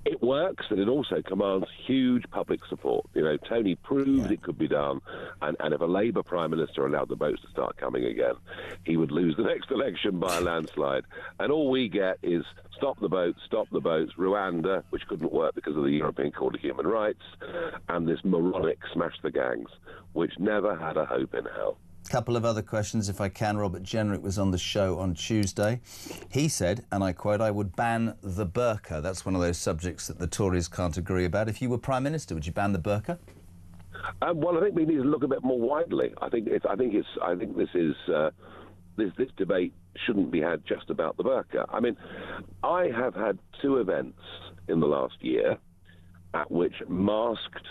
It works, and it also commands huge public support. Tony proved it could be done, and if a Labour Prime Minister allowed the votes to start coming again, he would lose the next election by a landslide. And all we get is stop the boats, Rwanda, which couldn't work because of the European Court of Human Rights, and this moronic smash the gangs, which never had a hope in hell. Couple of other questions, if I can. Robert Jenrick was on the show on Tuesday. He said, and I quote, "I would ban the burqa." That's one of those subjects that the Tories can't agree about. If you were Prime Minister, would you ban the burqa? Well, I think we need to look a bit more widely. I think this debate shouldn't be had just about the burqa. I mean, I have had 2 events in the last year at which masked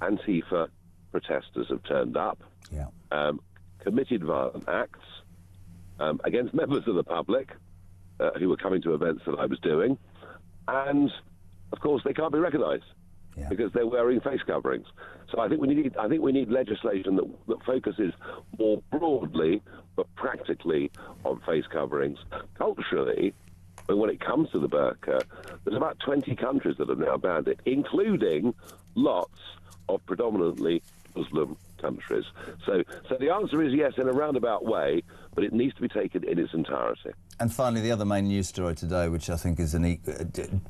Antifa protesters have turned up, committed violent acts against members of the public who were coming to events that I was doing, and of course they can't be recognised because they're wearing face coverings. So I think we need legislation that focuses more broadly but practically on face coverings. Culturally, when it comes to the burqa, there's about 20 countries that have now banned it, including lots of predominantly Muslim countries. So the answer is yes in a roundabout way, but it needs to be taken in its entirety. And finally, the other main news story today, which I think is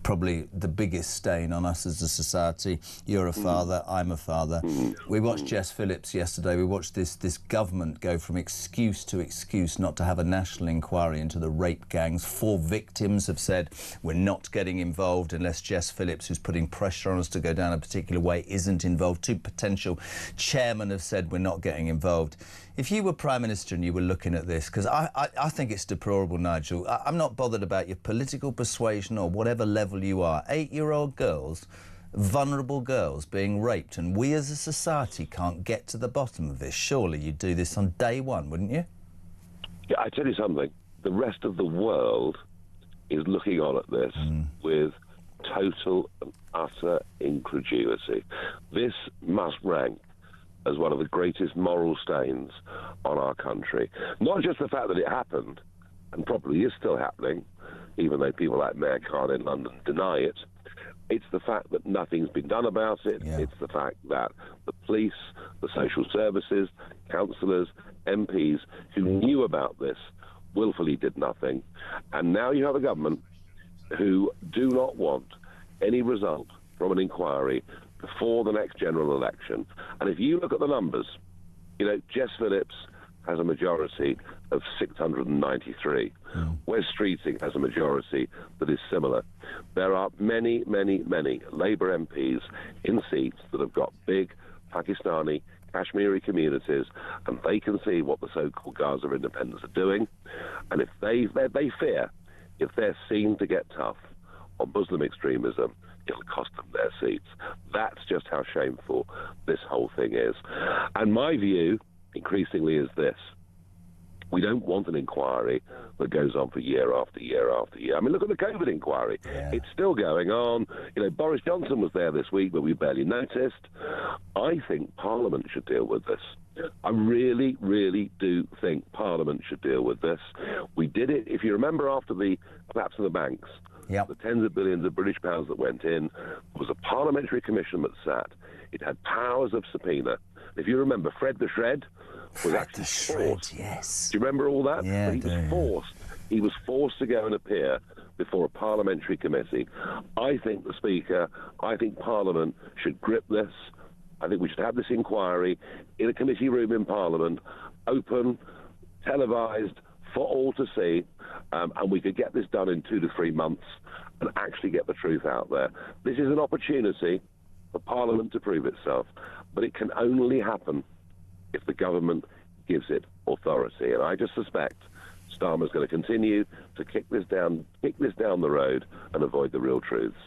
probably the biggest stain on us as a society. You're a father, I'm a father. We watched Jess Phillips yesterday. We watched this government go from excuse to excuse not to have a national inquiry into the rape gangs. 4 victims have said, we're not getting involved unless Jess Phillips, who's putting pressure on us to go down a particular way, isn't involved. 2 potential chairmen have said we're not getting involved. If you were Prime Minister and you were looking at this, because I think it's deplorable, Nigel. I'm not bothered about your political persuasion or whatever level you are. 8-year-old girls, vulnerable girls being raped, and we as a society can't get to the bottom of this. Surely you'd do this on day one, wouldn't you? Yeah, I tell you something. The rest of the world is looking on at this with total and utter incredulity. This must rank as one of the greatest moral stains on our country. Not just the fact that it happened, and probably is still happening, even though people like Mayor Khan in London deny it. It's the fact that nothing's been done about it. Yeah. It's the fact that the police, the social services, councillors, MPs who knew about this willfully did nothing. And now you have a government who do not want any result from an inquiry before the next general election. And if you look at the numbers, Jess Phillips has a majority of 693. Wes Streeting has a majority that is similar. There are many, many, many Labour MPs in seats that have got big Pakistani, Kashmiri communities, and they can see what the so-called Gaza independents are doing. And if they fear, if they're seen to get tough on Muslim extremism, it'll cost them their seats. That's just how shameful this whole thing is. And my view, increasingly, is this. We don't want an inquiry that goes on for year after year after year. I mean, look at the COVID inquiry. Yeah. It's still going on. Boris Johnson was there this week, but we barely noticed. I think Parliament should deal with this. I really, really do think Parliament should deal with this. We did it, if you remember, after the collapse of the banks. Yep. The tens of billions of British pounds that went in. There was a parliamentary commission that sat. It had powers of subpoena. If you remember, Fred the Shred was actually forced. Yes. Do you remember all that? Yeah, he was forced. He was forced to go and appear before a parliamentary committee. I think the Speaker, I think Parliament should grip this. I think we should have this inquiry in a committee room in Parliament, open, televised for all to see, and we could get this done in 2 to 3 months and actually get the truth out there. This is an opportunity for Parliament to prove itself, but it can only happen if the government gives it authority. And I just suspect Starmer's going to continue to kick this down the road and avoid the real truths.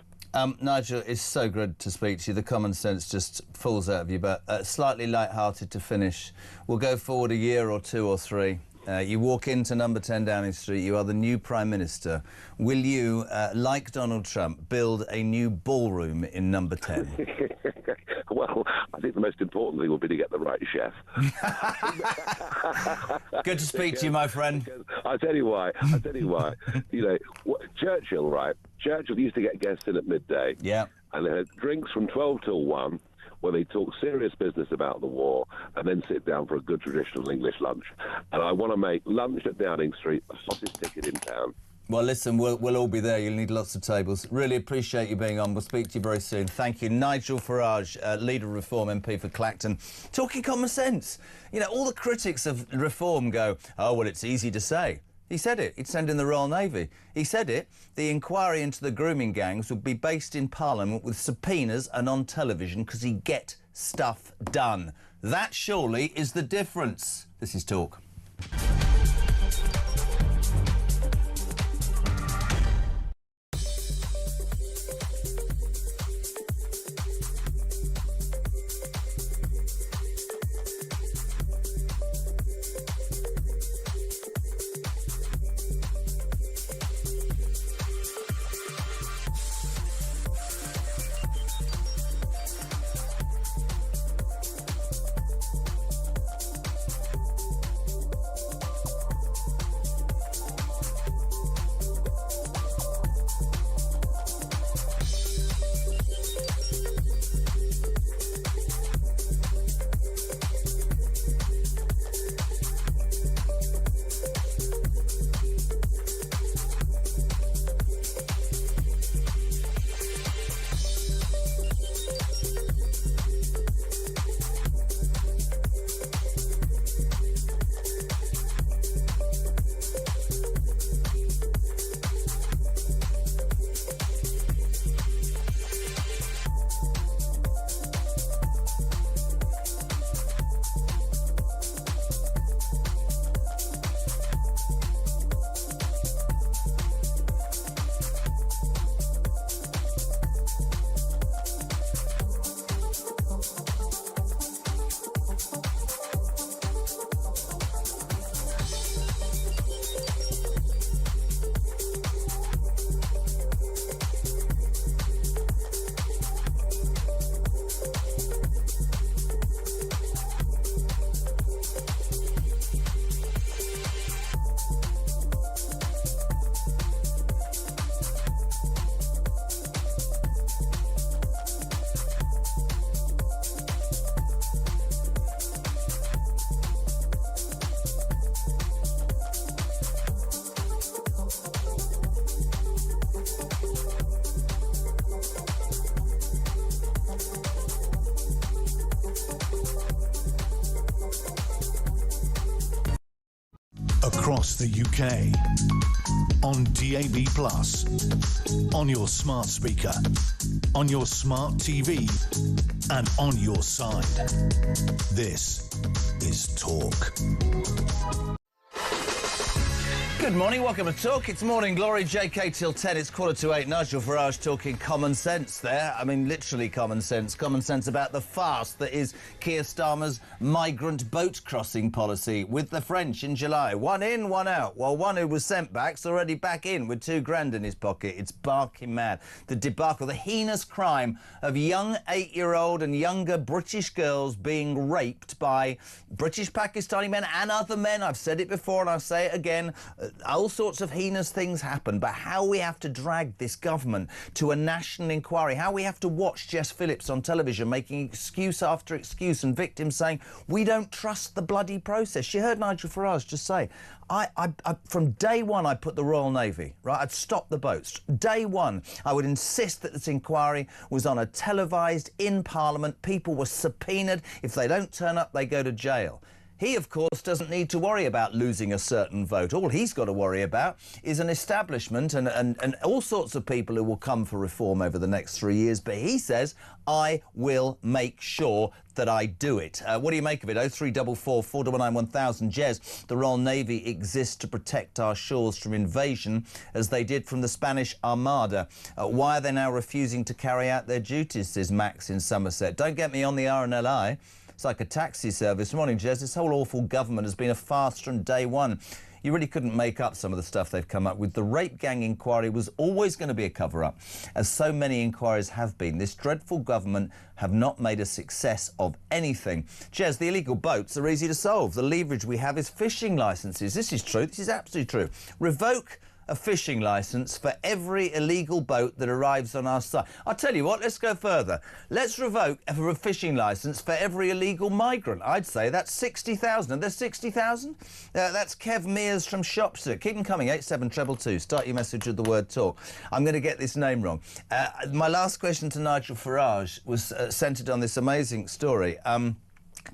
Nigel, it's so good to speak to you. The common sense just falls out of you, but slightly light-hearted to finish. We'll go forward a year or 2 or 3. You walk into number 10 Downing Street, you are the new Prime Minister. Will you, like Donald Trump, build a new ballroom in number 10? Well, I think the most important thing would be to get the right chef. Good to speak to you, my friend. I'll tell you why. You know, Churchill, right? Churchill used to get guests in at midday. Yeah. And they had drinks from 12 till 1, where they talk serious business about the war and then sit down for a good traditional English lunch. And I want to make lunch at Downing Street the hottest ticket in town. Well, listen, we'll all be there. You'll need lots of tables. Really appreciate you being on. We'll speak to you very soon. Thank you. Nigel Farage, Leader of Reform MP for Clacton, talking common sense. You know, all the critics of Reform go, oh, well, it's easy to say. He said it. He'd send in the Royal Navy. He said it. The inquiry into the grooming gangs would be based in Parliament with subpoenas and on television because he'd get stuff done. That surely is the difference. This is Talk. Across the UK, on DAB+, on your smart speaker, on your smart TV, and on your side. This is Talk. Good morning, welcome to Talk. It's Morning Glory, JK till 10, it's 7:45. Nigel Farage talking common sense there. I mean, literally common sense about the farce that is Keir Starmer's migrant boat crossing policy with the French in July. One in, one out. Well, one who was sent back's already back in with £2,000 in his pocket. It's barking mad. The debacle, the heinous crime of young 8-year-old and younger British girls being raped by British Pakistani men and other men. I've said it before and I'll say it again. All sorts of heinous things happen, but how we have to drag this government to a national inquiry, how we have to watch Jess Phillips on television making excuse after excuse and victims saying, we don't trust the bloody process. You heard Nigel Farage just say, I from day one, I put the Royal Navy, right? I'd stop the boats. Day one, I would insist that this inquiry was on a televised in Parliament. People were subpoenaed. If they don't turn up, they go to jail. He, of course, doesn't need to worry about losing a certain vote. All he's got to worry about is an establishment and all sorts of people who will come for reform over the next 3 years. But he says, I will make sure that I do it. What do you make of it? 0344 499 1000. Jez, the Royal Navy exists to protect our shores from invasion, as they did from the Spanish Armada. Why are they now refusing to carry out their duties, says Max in Somerset. Don't get me on the RNLI. It's like a taxi service. Morning, Jez. This whole awful government has been a farce from day one. You really couldn't make up some of the stuff they've come up with. The rape gang inquiry was always going to be a cover-up, as so many inquiries have been. This dreadful government have not made a success of anything. Jez, the illegal boats are easy to solve. The leverage we have is fishing licences. This is true. This is absolutely true. Revoke a fishing licence for every illegal boat that arrives on our side. I'll tell you what, let's go further. Let's revoke a fishing licence for every illegal migrant. I'd say that's 60,000. Are there 60,000? That's Kev Mears from Shopster. Keep them coming, 87222. Start your message with the word talk. I'm going to get this name wrong. My last question to Nigel Farage was centred on this amazing story.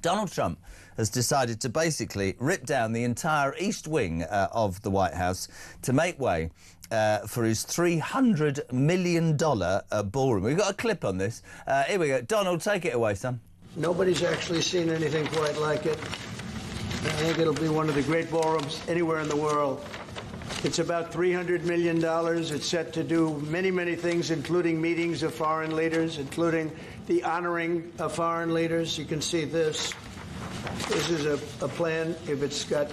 Donald Trump has decided to basically rip down the entire east wing of the White House to make way for his $300 million ballroom. We've got a clip on this. Here we go. Donald, take it away, son. Nobody's actually seen anything quite like it. I think it'll be one of the great ballrooms anywhere in the world. It's about $300 million. It's set to do many, many things, including meetings of foreign leaders, including the honoring of foreign leaders. You can see this. This is a plan. If it's got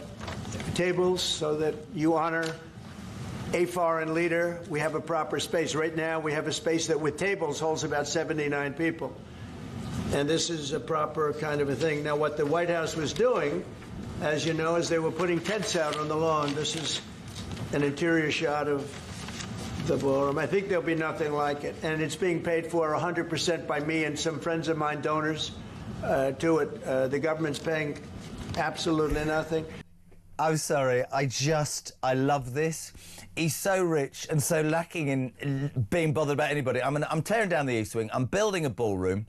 tables so that you honor a foreign leader, we have a proper space. Right now, we have a space that with tables holds about 79 people. And this is a proper kind of a thing. Now, what the White House was doing, as you know, is they were putting tents out on the lawn. This is an interior shot of the ballroom. I think there'll be nothing like it. And it's being paid for 100% by me and some friends of mine, donors to it. The government's paying absolutely nothing. I'm sorry, I love this. He's so rich and so lacking in being bothered about anybody. I'm tearing down the East Wing. I'm building a ballroom.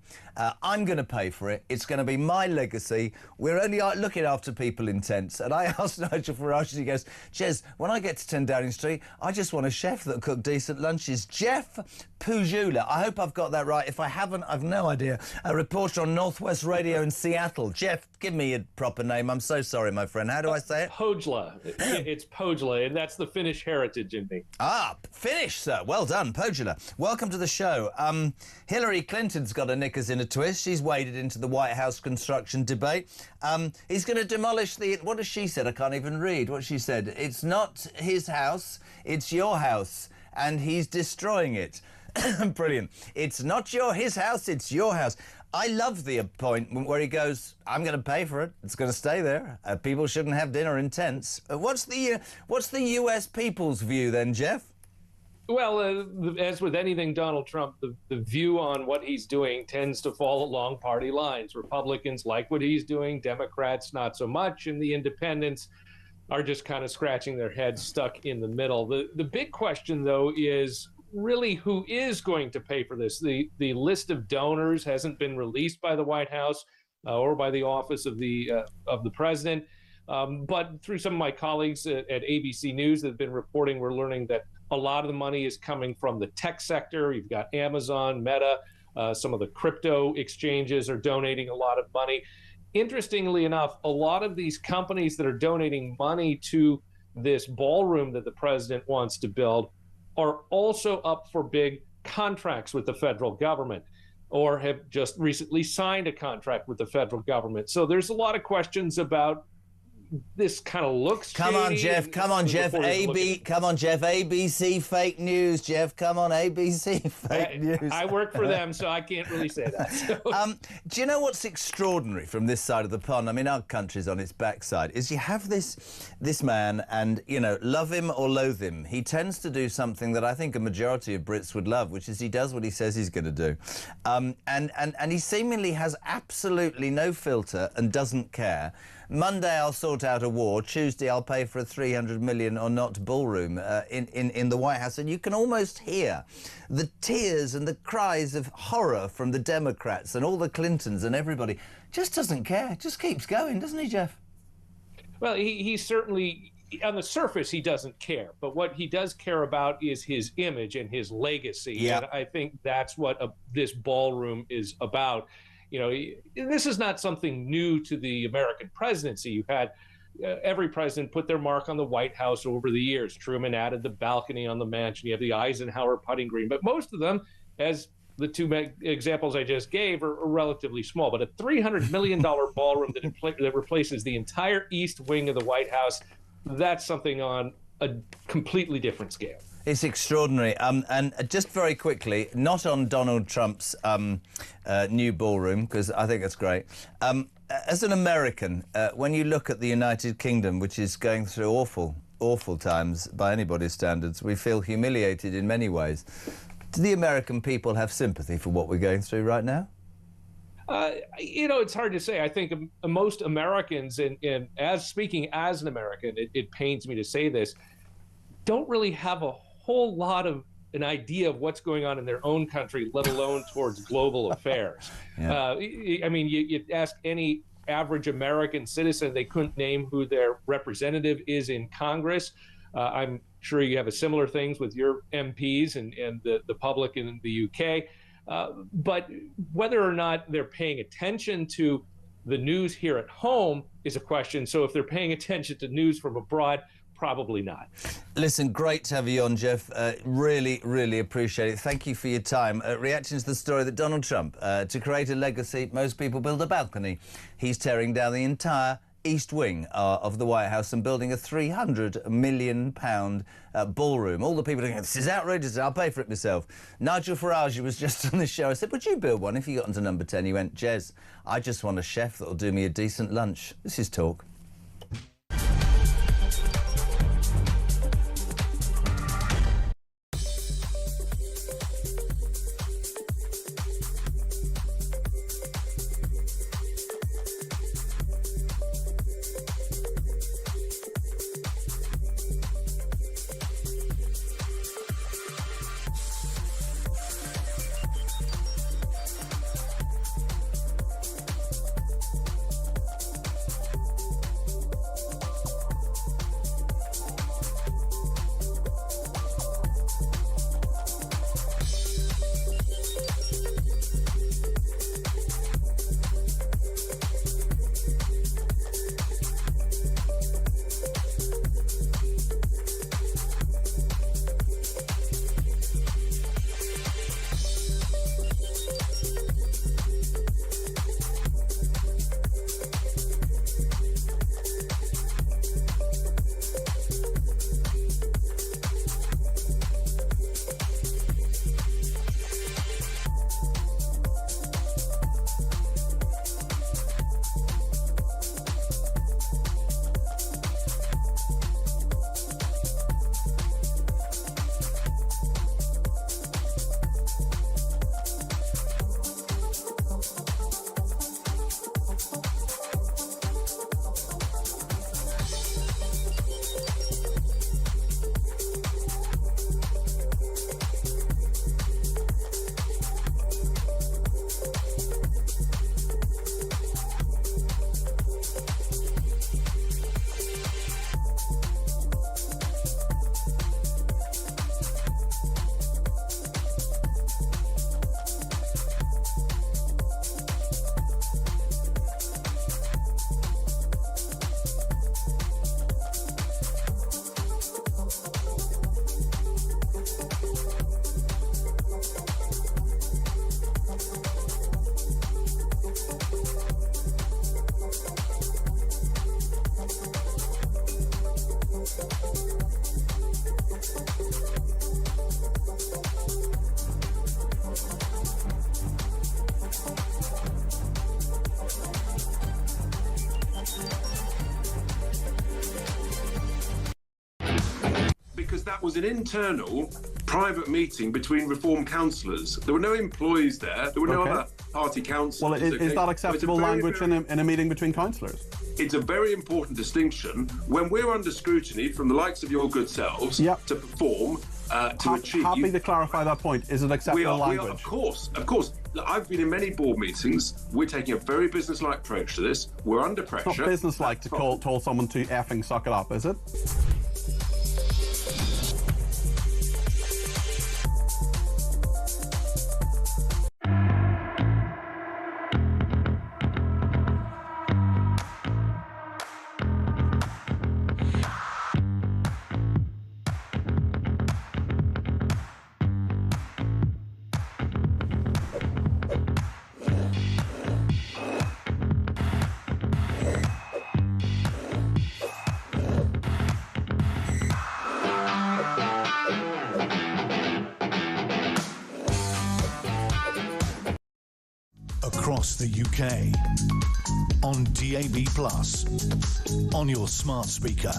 I'm going to pay for it. It's going to be my legacy. We're only looking after people in tents. And I asked Nigel Farage, and he goes, Jez, when I get to 10 Downing Street, I just want a chef that'll cook decent lunches. Jeff Pujula. I hope I've got that right. If I haven't, I've no idea. A reporter on Northwest Radio in Seattle. Jeff, give me a proper name. I'm so sorry, my friend. How do I say it? Pojla. It's Pojla, and that's the Finnish heritage in me. Ah, Finnish, sir. Well done, Pojla. Welcome to the show. Hillary Clinton's got her knickers in a twist. She's waded into the White House construction debate. He's going to demolish the... What has she said? I can't even read what she said. It's not his house, it's your house, and he's destroying it. Brilliant. It's not his house, it's your house. I love the appointment where he goes, I'm going to pay for it. It's going to stay there. People shouldn't have dinner in tents. What's the US people's view then, Jeff? Well, as with anything Donald Trump, the view on what he's doing tends to fall along party lines. Republicans like what he's doing, Democrats not so much, and the independents are just kind of scratching their heads stuck in the middle. The big question, though, is really who is going to pay for this. The list of donors hasn't been released by the White House or by the office of the president. But through some of my colleagues at ABC News that have been reporting, we're learning that a lot of the money is coming from the tech sector. You've got Amazon, Meta, some of the crypto exchanges are donating a lot of money. Interestingly enough, a lot of these companies that are donating money to this ballroom that the president wants to build are also up for big contracts with the federal government or have just recently signed a contract with the federal government. So there's a lot of questions about this kind of looks Come on, Jeff. Come on, Jeff. Come on, Jeff. ABC fake news, Jeff. Come on, ABC fake news. I work for them, so I can't really say that. So. Do you know what's extraordinary from this side of the pond? I mean, our country's on its backside. Is you have this man, and you know, love him or loathe him, he tends to do something that I think a majority of Brits would love, which is he does what he says he's going to do, and he seemingly has absolutely no filter and doesn't care. Monday I'll sort out a war. Tuesday I'll pay for a $300 million or not ballroom in the White House. And you can almost hear the tears and the cries of horror from the Democrats and all the Clintons and everybody. Just doesn't care. Just keeps going, doesn't he, Jeff? Well, he certainly, on the surface, he doesn't care. But what he does care about is his image and his legacy. Yeah. And I think that's what this ballroom is about. You know, this is not something new to the American presidency. You've had every president put their mark on the White House over the years. Truman added the balcony on the mansion. You have the Eisenhower putting green. But most of them, as the two examples I just gave, are relatively small. But a $300 million ballroom that replaces the entire east wing of the White House, that's something on a completely different scale. It's extraordinary. And just very quickly, not on Donald Trump's new ballroom, because I think that's great. As an American, when you look at the United Kingdom, which is going through awful times by anybody's standards, we feel humiliated in many ways. Do the American people have sympathy for what we're going through right now? You know, it's hard to say. I think most Americans, and as speaking as an American, it pains me to say this, don't really have a whole lot of an idea of what's going on in their own country, let alone towards global affairs. Yeah. I mean, you ask any average American citizen, they couldn't name who their representative is in Congress. I'm sure you have a similar things with your MPs and the public in the UK. But whether or not they're paying attention to the news here at home is a question. So if they're paying attention to news from abroad, probably not. Listen, great to have you on, Jeff. Really, really appreciate it. Thank you for your time. Reaction to the story that Donald Trump, to create a legacy, most people build a balcony. He's tearing down the entire east wing of the White House and building a £300 million ballroom. All the people are going, this is outrageous, I'll pay for it myself. Nigel Farage was just on the show. I said, would you build one if you got onto number 10? He went, Jez, I just want a chef that'll do me a decent lunch. This is Talk. That was an internal private meeting between Reform councillors. There were no employees there. There were no other party councillors. Well, is that acceptable language in a meeting between councillors? It's a very important distinction when we're under scrutiny from the likes of your good selves to perform to achieve. Happy to clarify that point. Is it acceptable language? Of course. Look, I've been in many board meetings. We're taking a very business-like approach to this. We're under pressure. It's not business-like to tell someone to effing suck it up, is it? Across the UK, on DAB+, on your smart speaker,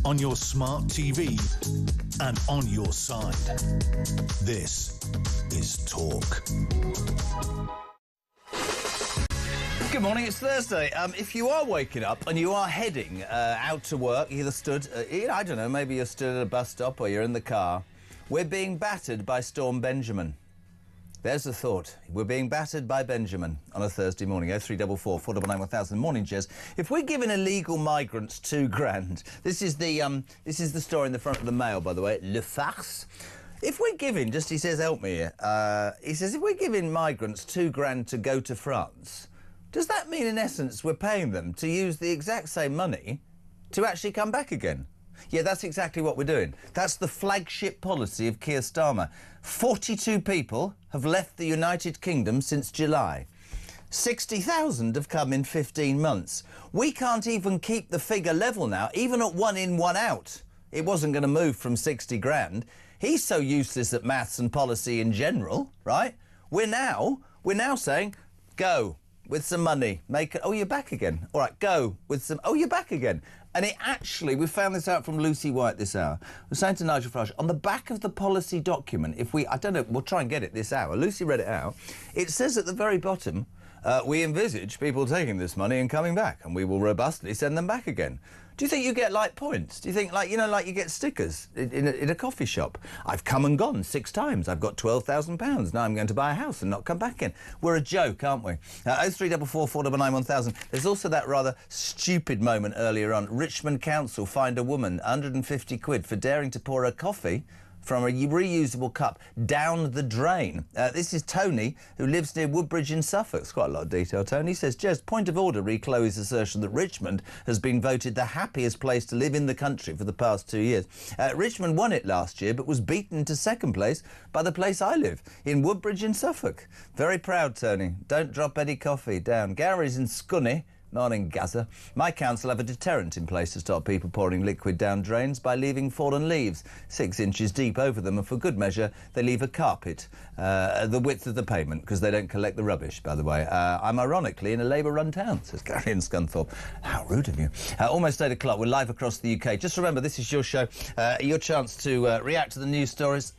on your smart TV, and on your side. This is Talk. Good morning, it's Thursday. If you are waking up and you are heading out to work, either stood, I don't know, maybe you're stood at a bus stop or you're in the car, we're being battered by Storm Benjamin. There's the thought. We're being battered by Benjamin on a Thursday morning. 0344 499 1000. Morning, Jez. If we're giving illegal migrants £2,000, this is the story in the front of the Mail, by the way. Le Farce. If we're giving, he says, help me here. He says, if we're giving migrants £2,000 to go to France, does that mean, in essence, we're paying them to use the exact same money to actually come back again? Yeah, that's exactly what we're doing. That's the flagship policy of Keir Starmer. 42 people have left the United Kingdom since July. 60,000 have come in 15 months. We can't even keep the figure level now, even at 1 in, 1 out. It wasn't going to move from 60 grand. He's so useless at maths and policy in general, right? We're now saying, go with some money. Make it, oh, you're back again. All right, go with some, oh, you're back again. And it actually, we found this out from Lucy White this hour. We're saying to Nigel Farage, on the back of the policy document, I don't know, we'll try and get it this hour. Lucy read it out. It says at the very bottom, we envisage people taking this money and coming back, and we will robustly send them back again. Do you think you get, points? Do you think, like you get stickers in a coffee shop? I've come and gone 6 times. I've got £12,000. Now I'm going to buy a house and not come back in. We're a joke, aren't we? 0344 499 1000. There's also that rather stupid moment earlier on. Richmond Council fined a woman £150 for daring to pour her coffee from a reusable cup down the drain. This is Tony, who lives near Woodbridge in Suffolk. It's quite a lot of detail, Tony. Says, Jez, point of order, Chloe's assertion that Richmond has been voted the happiest place to live in the country for the past 2 years. Richmond won it last year, but was beaten to second place by the place I live, in Woodbridge in Suffolk. Very proud, Tony. Don't drop any coffee down. Gary's in Scunny. Morning, Gaza. My council have a deterrent in place to stop people pouring liquid down drains by leaving fallen leaves 6 inches deep over them, and for good measure, they leave a carpet the width of the pavement because they don't collect the rubbish, by the way. I'm ironically in a Labour-run town, says Gary in Scunthorpe. How rude of you. Almost 8 o'clock. We're live across the UK. Just remember, this is your show, your chance to react to the news stories.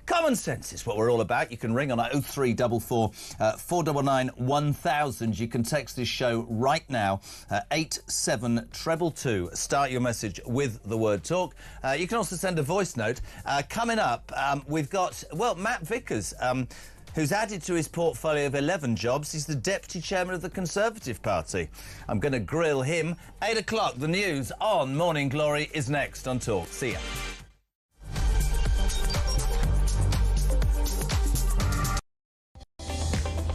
Common sense is what we're all about. You can ring on 0344 499 1000. You can text this show right now. 87222. Start your message with the word talk. You can also send a voice note. Coming up, we've got, Matt Vickers, who's added to his portfolio of 11 jobs. He's the Deputy Chairman of the Conservative Party. I'm going to grill him. 8 o'clock, the news on Morning Glory is next on Talk. See ya.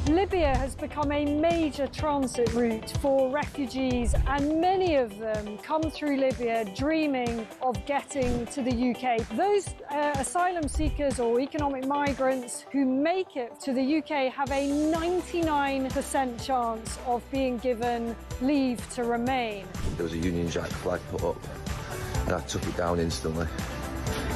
Libya has become a major transit route for refugees, and many of them come through Libya dreaming of getting to the UK. Those asylum seekers or economic migrants who make it to the UK have a 99% chance of being given leave to remain. There was a Union Jack flag put up and I took it down instantly.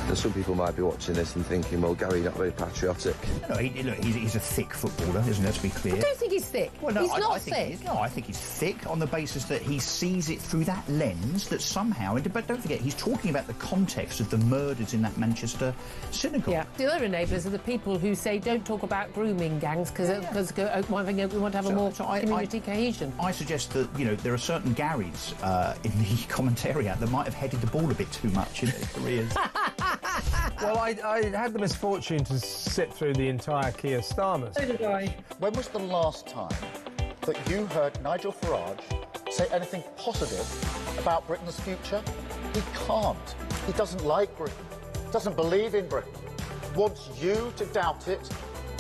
And some people might be watching this and thinking, well, Gary, you're not very patriotic. No, he's a thick footballer, isn't it, to be clear? I don't think he's thick. Well, no, he's not I think thick. He is. No, I think he's thick on the basis that he sees it through that lens that somehow... But don't forget, he's talking about the context of the murders in that Manchester synagogue. Yeah. The other enablers are the people who say don't talk about grooming gangs because we want to have a more community cohesion. I suggest that, there are certain Garys in the commentariat that might have headed the ball a bit too much in their careers. Well, I had the misfortune to sit through the entire Keir Starmer. So did I. When was the last time that you heard Nigel Farage say anything positive about Britain's future? He can't. He doesn't like Britain, doesn't believe in Britain, wants you to doubt it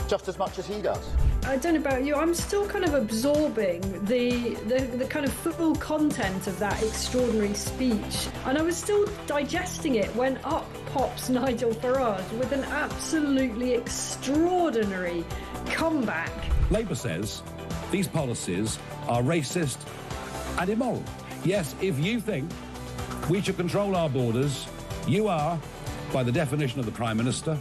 just as much as he does. I don't know about you, I'm still kind of absorbing the kind of full content of that extraordinary speech. And I was still digesting it when up pops Nigel Farage with an absolutely extraordinary comeback. Labour says these policies are racist and immoral. Yes, if you think we should control our borders, you are, by the definition of the Prime Minister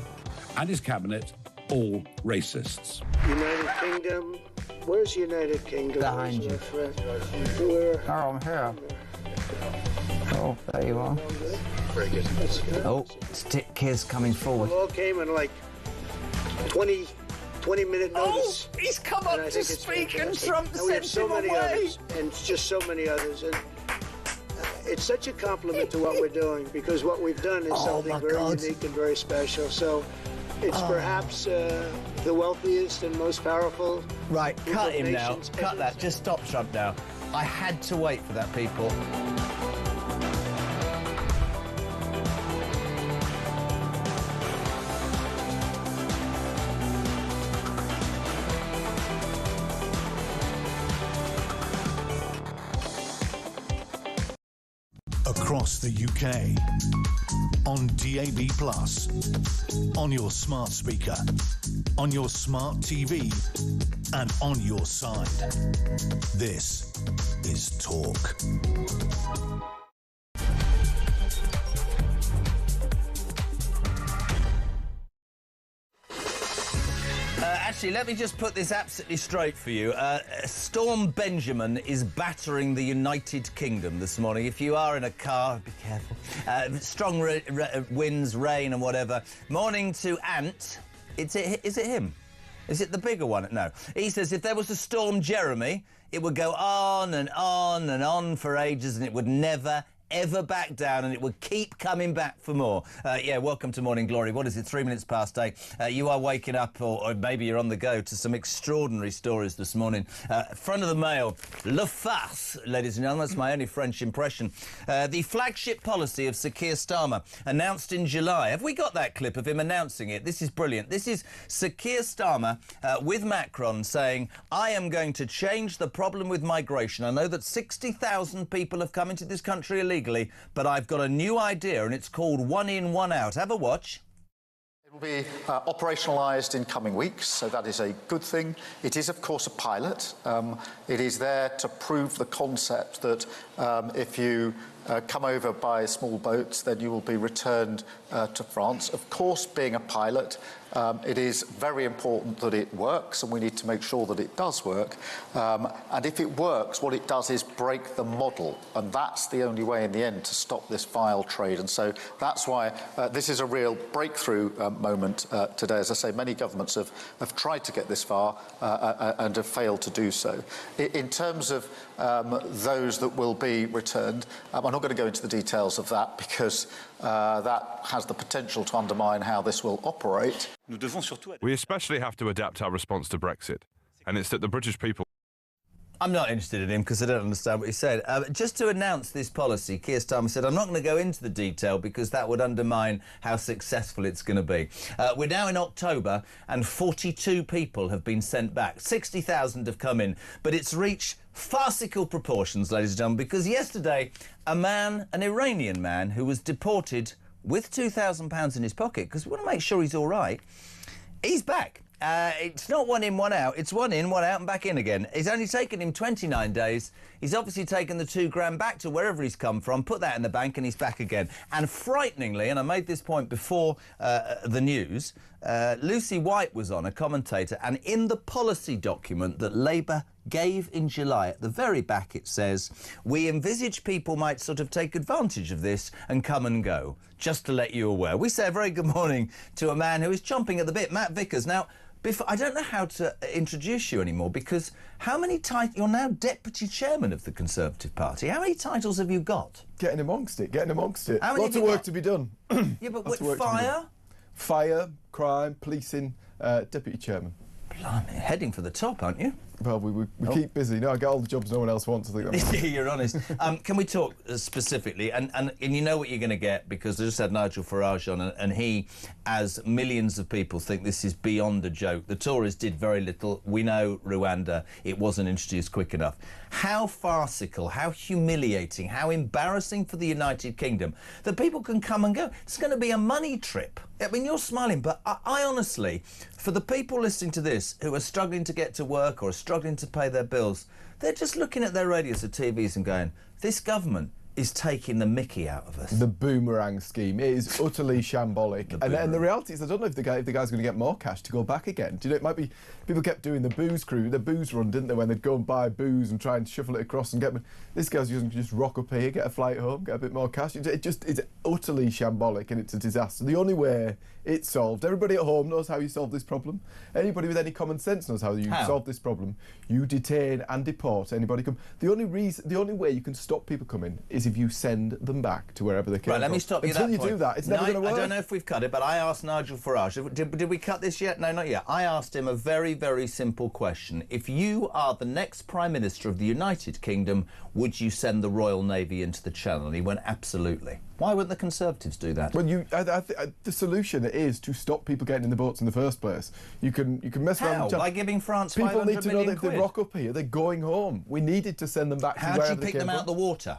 and his cabinet, all racists. United Kingdom. Where's the United Kingdom? Behind you. Where? Oh, I'm here. Oh, there you are. Very good. Oh, Keir's coming forward. It all came in like 20-minute notice. Oh, he's come up to speak and Trump and we have sent so him many away. others, and just so many others. And it's such a compliment to what we're doing, because what we've done is something very unique and very special. So it's perhaps the wealthiest and most powerful. Right, group cut of him now. nations Cut ever. that. Just stop Trump now. I had to wait for that, people. Across the UK, on DAB+, on your smart speaker, on your smart TV, and on your side. This is Talk. Actually, let me just put this absolutely straight for you. Storm Benjamin is battering the United Kingdom this morning. If you are in a car, be careful. Strong winds, rain and whatever. Morning to Ant. Is it him? Is it the bigger one? No. He says if there was a Storm Jeremy, it would go on and on and on for ages and it would never, ever back down, and it would keep coming back for more. Yeah, welcome to Morning Glory. What is it, 3 minutes past 8? You are waking up, or maybe you're on the go, to some extraordinary stories this morning. Front of the Mail, Le Farce, ladies and gentlemen, that's my only French impression. The flagship policy of Sir Keir Starmer, announced in July. Have we got that clip of him announcing it? This is brilliant. This is Sir Keir Starmer with Macron saying, I am going to change the problem with migration. I know that 60,000 people have come into this country illegally, but I've got a new idea and it's called one in, one out. Have a watch. It will be operationalised in coming weeks, so that is a good thing. It is, of course, a pilot. It is there to prove the concept that if you come over by small boats, then you will be returned to France. Of course, being a pilot, it is very important that it works, and we need to make sure that it does work. And if it works, what it does is break the model, and that's the only way in the end to stop this vile trade. And so that's why this is a real breakthrough moment today. As I say, many governments have tried to get this far and have failed to do so. In terms of those that will be returned, I'm not going to go into the details of that because that has the potential to undermine how this will operate. We especially have to adapt our response to Brexit, and it's that the British people... I'm not interested in him because I don't understand what he said. Just to announce this policy, Keir Starmer said, I'm not going to go into the detail because that would undermine how successful it's going to be. We're now in October and 42 people have been sent back. 60,000 have come in, but it's reached farcical proportions, ladies and gentlemen, because yesterday an Iranian man who was deported with £2,000 in his pocket, because we want to make sure he's all right, he's back. It's not one in, one out. It's one in, one out and back in again. It's only taken him 29 days. He's obviously taken the £2,000 back to wherever he's come from, put that in the bank, and he's back again. And frighteningly, and I made this point before the news, Lucy White was on, a commentator, and in the policy document that Labour gave in July, at the very back it says, we envisage people might sort of take advantage of this and come and go, just to let you aware. We say a very good morning to a man who is chomping at the bit, Matt Vickers. Now, I don't know how to introduce you anymore, because how many titles... You're now Deputy Chairman of the Conservative Party. How many titles have you got? Getting amongst it, getting amongst it. How many Lots of work to be done. Yeah, but with fire... Fire, crime, policing, deputy chairman. Blimey, heading for the top, aren't you? Well, we keep busy. No, I get all the jobs no one else wants. I think You're honest. Can we talk specifically? And you know what you're going to get, because I just had Nigel Farage on, and he, as millions of people think this is beyond a joke. The Tories did very little. We know Rwanda, it wasn't introduced quick enough. How farcical, how humiliating, how embarrassing for the United Kingdom that people can come and go. It's going to be a money trip. I mean, you're smiling, but I honestly, for the people listening to this who are struggling to get to work or are struggling to pay their bills, they're just looking at their radios or TVs and going, this government is taking the mickey out of us. The boomerang scheme is utterly shambolic. And the reality is, I don't know if the guy's going to get more cash to go back again. Do you know, it might be, people kept doing the booze run, didn't they, when they'd go and buy booze and try and shuffle it across and get... This guy's just rock up here, get a flight home, get a bit more cash. It just is utterly shambolic, and it's a disaster. The only way it's solved, everybody at home knows how you solve this problem. Anybody with any common sense knows how you solve this problem. You detain and deport anybody come. The only way you can stop people coming is if you send them back to wherever they came from. Right, let me stop you Until that you point. do that, it's never going to work. I don't know if we've cut it, but I asked Nigel Farage. Did we cut this yet? No, not yet. I asked him a very, very simple question. If you are the next Prime Minister of the United Kingdom, would you send the Royal Navy into the Channel? And he went, absolutely. Why wouldn't the Conservatives do that? Well, the solution is to stop people getting in the boats in the first place. You can mess around. How? By giving France people 500 need to know that if quid? they rock up here, they're going home. We needed to send them back to wherever they came from. How do you pick them out of the water?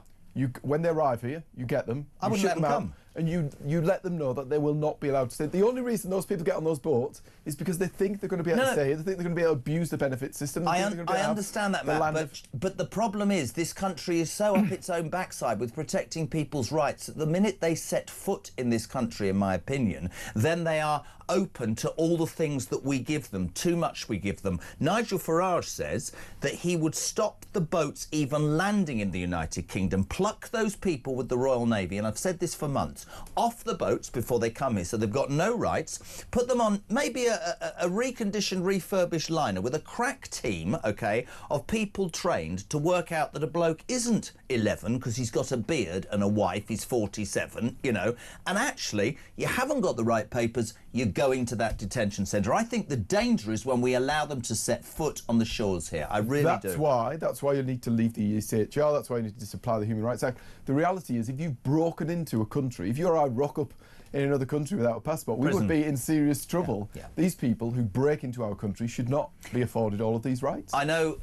When they arrive here, you get them. I wouldn't let them come. And you let them know that they will not be allowed to stay. The only reason those people get on those boats is because they think they're going to be able to stay here. They think they're going to be able to abuse the benefit system. I understand that, Matt, but the problem is this country is so up its own backside with protecting people's rights that the minute they set foot in this country, in my opinion, then they are open to all the things that we give them. Too much we give them. Nigel Farage says that he would stop the boats even landing in the United Kingdom, pluck those people with the Royal Navy, and I've said this for months, off the boats before they come here, so they've got no rights, put them on maybe a reconditioned, refurbished liner with a crack team, OK, of people trained to work out that a bloke isn't 11 because he's got a beard and a wife, he's 47, you know, and actually you haven't got the right papers, you're going to that detention centre. I think the danger is when we allow them to set foot on the shores here. I really do. That's why you need to leave the ECHR, that's why you need to supply the Human Rights Act. The reality is, if you've broken into a country, if you or I rock up in another country without a passport, we would be in serious trouble. These people who break into our country should not be afforded all of these rights. I know,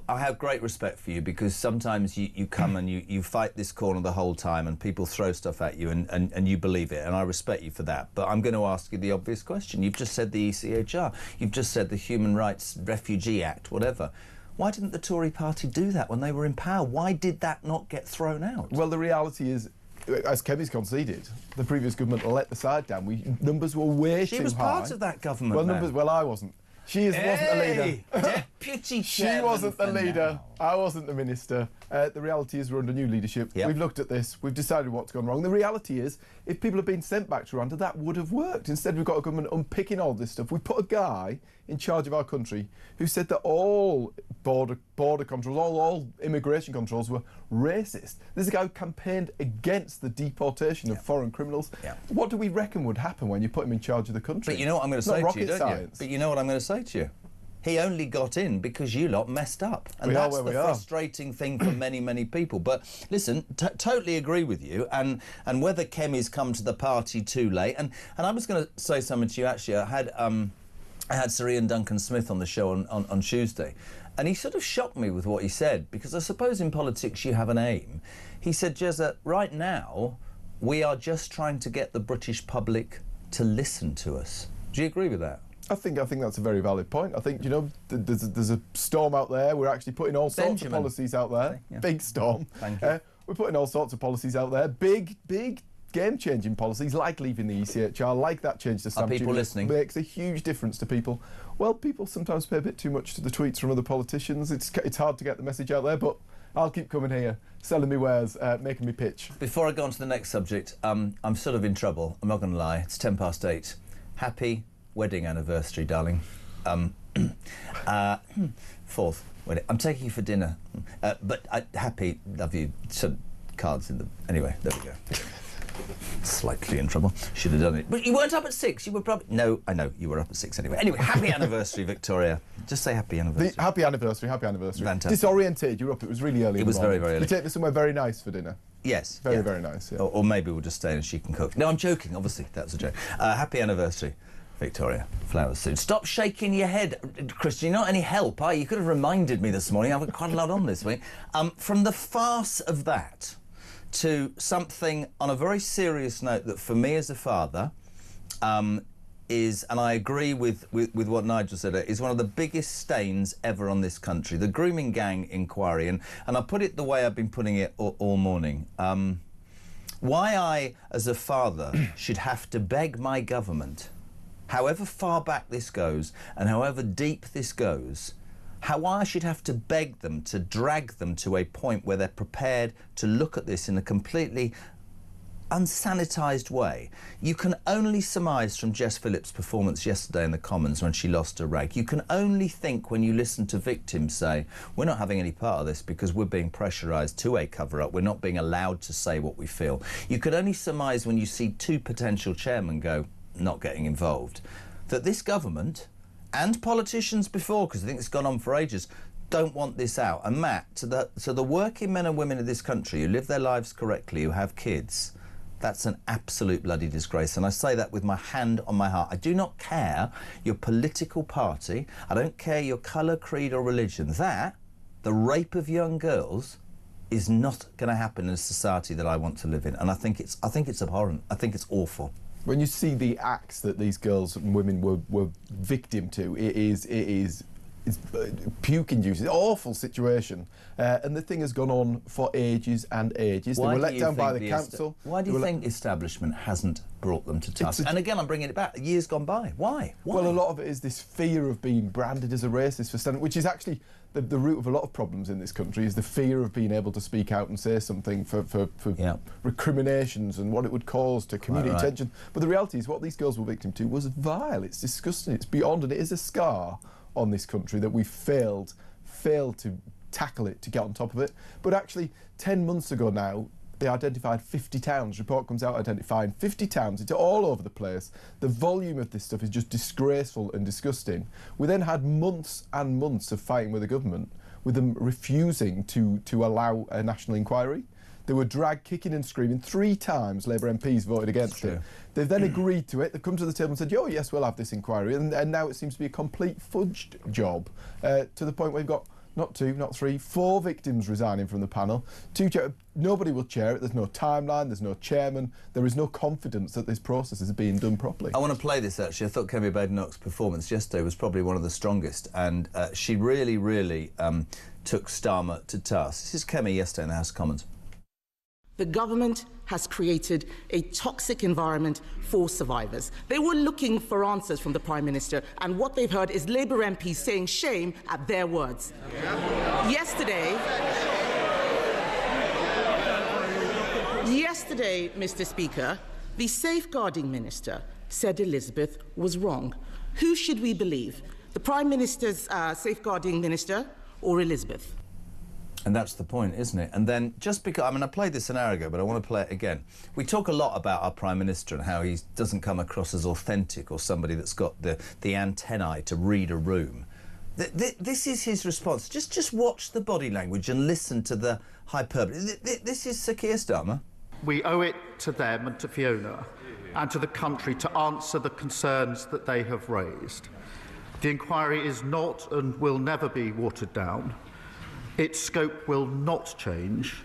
I have great respect for you, because sometimes you come and you fight this corner the whole time and people throw stuff at you and you believe it, and I respect you for that. But I'm going to ask you the obvious question. You've just said the ECHR, you've just said the Human Rights Refugee Act, whatever. Why didn't the Tory party do that when they were in power? Why did that not get thrown out? Well, the reality is, as Kevin's conceded, the previous government let the side down. Numbers were way too high. She was part of that government. Well, I wasn't. She wasn't the leader. Deputy She chairman wasn't the for leader. now. I wasn't the minister. The reality is we're under new leadership. We've looked at this. We've decided what's gone wrong. The reality is, if people have been sent back to Rwanda, that would have worked. Instead, we've got a government unpicking all this stuff. We put a guy in charge of our country who said that all border controls, all immigration controls were racist. This is a guy who campaigned against the deportation of foreign criminals. What do we reckon would happen when you put him in charge of the country? But you know what I'm going to say to you, don't you? But you know what I'm going to say to you? He only got in because you lot messed up. And that's the frustrating thing for many, many people. But listen, totally agree with you. And whether Kemi's come to the party too late. And I was going to say something to you, actually. I had Sir Ian Duncan-Smith on the show on Tuesday. And he sort of shocked me with what he said, because I suppose in politics you have an aim. He said, Jezza, right now, we are just trying to get the British public to listen to us. Do you agree with that? I think that's a very valid point. I think, you know, there's a storm out there. We're actually putting all sorts of policies out there. Big storm. Thank you. We're putting all sorts of policies out there. Big game-changing policies, like leaving the ECHR, like that change to stamp duty. Are people listening? Makes a huge difference to people. Well, people sometimes pay a bit too much to the tweets from other politicians. It's hard to get the message out there, but I'll keep coming here, selling me wares, making me pitch. Before I go on to the next subject, I'm sort of in trouble. I'm not going to lie. It's 8:10. Happy wedding anniversary, darling. 4th wedding. I'm taking you for dinner. But happy, love you. Some cards in the... Anyway, there we go. Slightly in trouble. Should have done it. But you weren't up at 6. You were probably... No, I know. You were up at 6 anyway. Anyway, happy anniversary, Victoria. Just say happy anniversary. Happy anniversary, happy anniversary. Fantastic. Disorientated, you were up. It was really early. It was very, very early. You take this somewhere very nice for dinner. Yes. Very nice, yeah. Or maybe we'll just stay and she can cook. No, I'm joking, obviously. That's a joke. Happy anniversary, Victoria. Flowers soon. Stop shaking your head, Christian. You're not any help, are you? You could have reminded me this morning. I've got quite a lot on this week. From the farce of that to something on a very serious note that for me as a father is, and I agree with what Nigel said, is one of the biggest stains ever on this country, the grooming gang inquiry. And I put it the way I've been putting it all morning. Why I, as a father, should have to beg my government, however far back this goes and however deep this goes, how I should have to beg them to drag them to a point where they're prepared to look at this in a completely unsanitised way. You can only surmise from Jess Phillips' performance yesterday in the Commons when she lost her rag. You can only think when you listen to victims say, we're not having any part of this because we're being pressurised to a cover-up. We're not being allowed to say what we feel. You can only surmise when you see 2 potential chairmen go, not getting involved, that this government and politicians before, because I think it's gone on for ages, don't want this out. And Matt, to the working men and women of this country who live their lives correctly, who have kids, that's an absolute bloody disgrace. And I say that with my hand on my heart. I do not care your political party. I don't care your colour, creed or religion. That, the rape of young girls, is not going to happen in a society that I want to live in. And I think it's abhorrent. I think it's awful. When you see the acts that these girls and women were victim to, it's puke-inducing, awful situation. And the thing has gone on for ages and ages. They were let down by the council. Why do you think establishment hasn't brought them to task? And again, I'm bringing it back. Years gone by. Why? Well, a lot of it is this fear of being branded as a racist for standing, which is actually the root of a lot of problems in this country, is the fear of being able to speak out and say something for recriminations and what it would cause to community tension. But the reality is what these girls were victim to was vile. It's disgusting. It's beyond, and it is a scar on this country that we failed to tackle it, to get on top of it. But actually, 10 months ago now, they identified 50 towns. Report comes out identifying 50 towns. It's all over the place. The volume of this stuff is just disgraceful and disgusting. We then had months and months of fighting with the government, with them refusing to allow a national inquiry. They were dragged kicking and screaming. 3 times Labour MPs voted against it. They've then agreed to it. They've come to the table and said, oh, yes, we'll have this inquiry. And now it seems to be a complete fudged job, to the point where we've got not 2, not 3, 4 victims resigning from the panel. Nobody will chair it. There's no timeline. There's no chairman. There is no confidence that this process is being done properly. I want to play this, actually. I thought Kemi Badenoch's performance yesterday was probably one of the strongest, and she really, really took Starmer to task. This is Kemi yesterday in the House of Commons. The government has created a toxic environment for survivors. They were looking for answers from the Prime Minister, and what they've heard is Labour MPs saying shame at their words. Yesterday, Mr. Speaker, the Safeguarding Minister said Elizabeth was wrong. Who should we believe? The Prime Minister's Safeguarding Minister or Elizabeth? And that's the point, isn't it? And then, just because, I mean, I played this an hour ago, but I want to play it again. We talk a lot about our Prime Minister and how he doesn't come across as authentic or somebody that's got the antennae to read a room. This is his response. Just watch the body language and listen to the hyperbole. This is Sir Keir Starmer. We owe it to them and to Fiona and to the country to answer the concerns that they have raised. The inquiry is not and will never be watered down. Its scope will not change.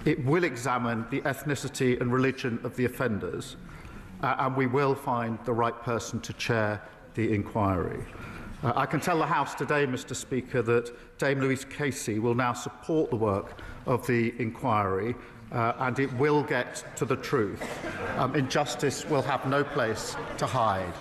It will examine the ethnicity and religion of the offenders, and we will find the right person to chair the inquiry. I can tell the House today, Mr. Speaker, that Dame Louise Casey will now support the work of the inquiry, and it will get to the truth. Injustice will have no place to hide.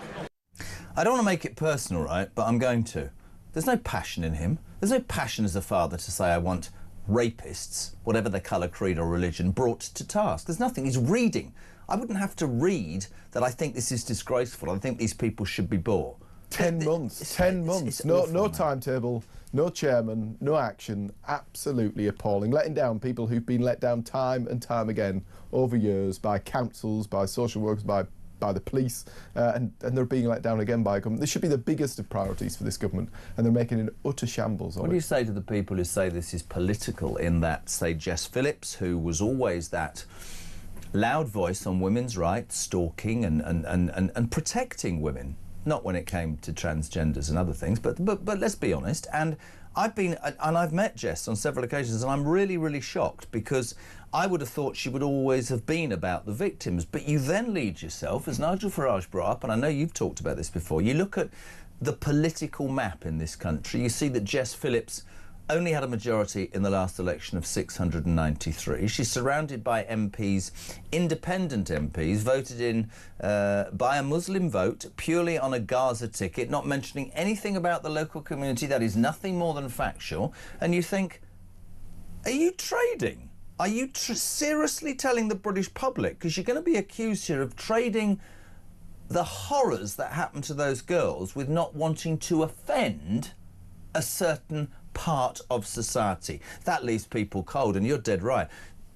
I don't want to make it personal, right, but I'm going to. There's no passion in him. There's no passion as a father to say I want rapists, whatever their colour, creed or religion, brought to task. There's nothing. He's reading. I wouldn't have to read that I think this is disgraceful. I think these people should be brought. 10 months. 10 months. No timetable, no chairman, no action. Absolutely appalling. Letting down people who've been let down time and time again over years by councils, by social workers, by the police, and they're being let down again by a government. This should be the biggest of priorities for this government, and they're making an utter shambles of it. What do you say to the people who say this is political, in that, say, Jess Phillips, who was always that loud voice on women's rights, stalking and protecting women, not when it came to transgenders and other things, but let's be honest, and I've met Jess on several occasions, and I'm really, really shocked, because I would have thought she would always have been about the victims. But you then lead yourself, as Nigel Farage brought up, and I know you've talked about this before, you look at the political map in this country, you see that Jess Phillips only had a majority in the last election of 693. She's surrounded by MPs, independent MPs, voted in by a Muslim vote, purely on a Gaza ticket, not mentioning anything about the local community. That is nothing more than factual. And you think, are you trading? Are you seriously telling the British public, because you're going to be accused here of trading the horrors that happened to those girls with not wanting to offend a certain part of society? That leaves people cold, and you're dead right.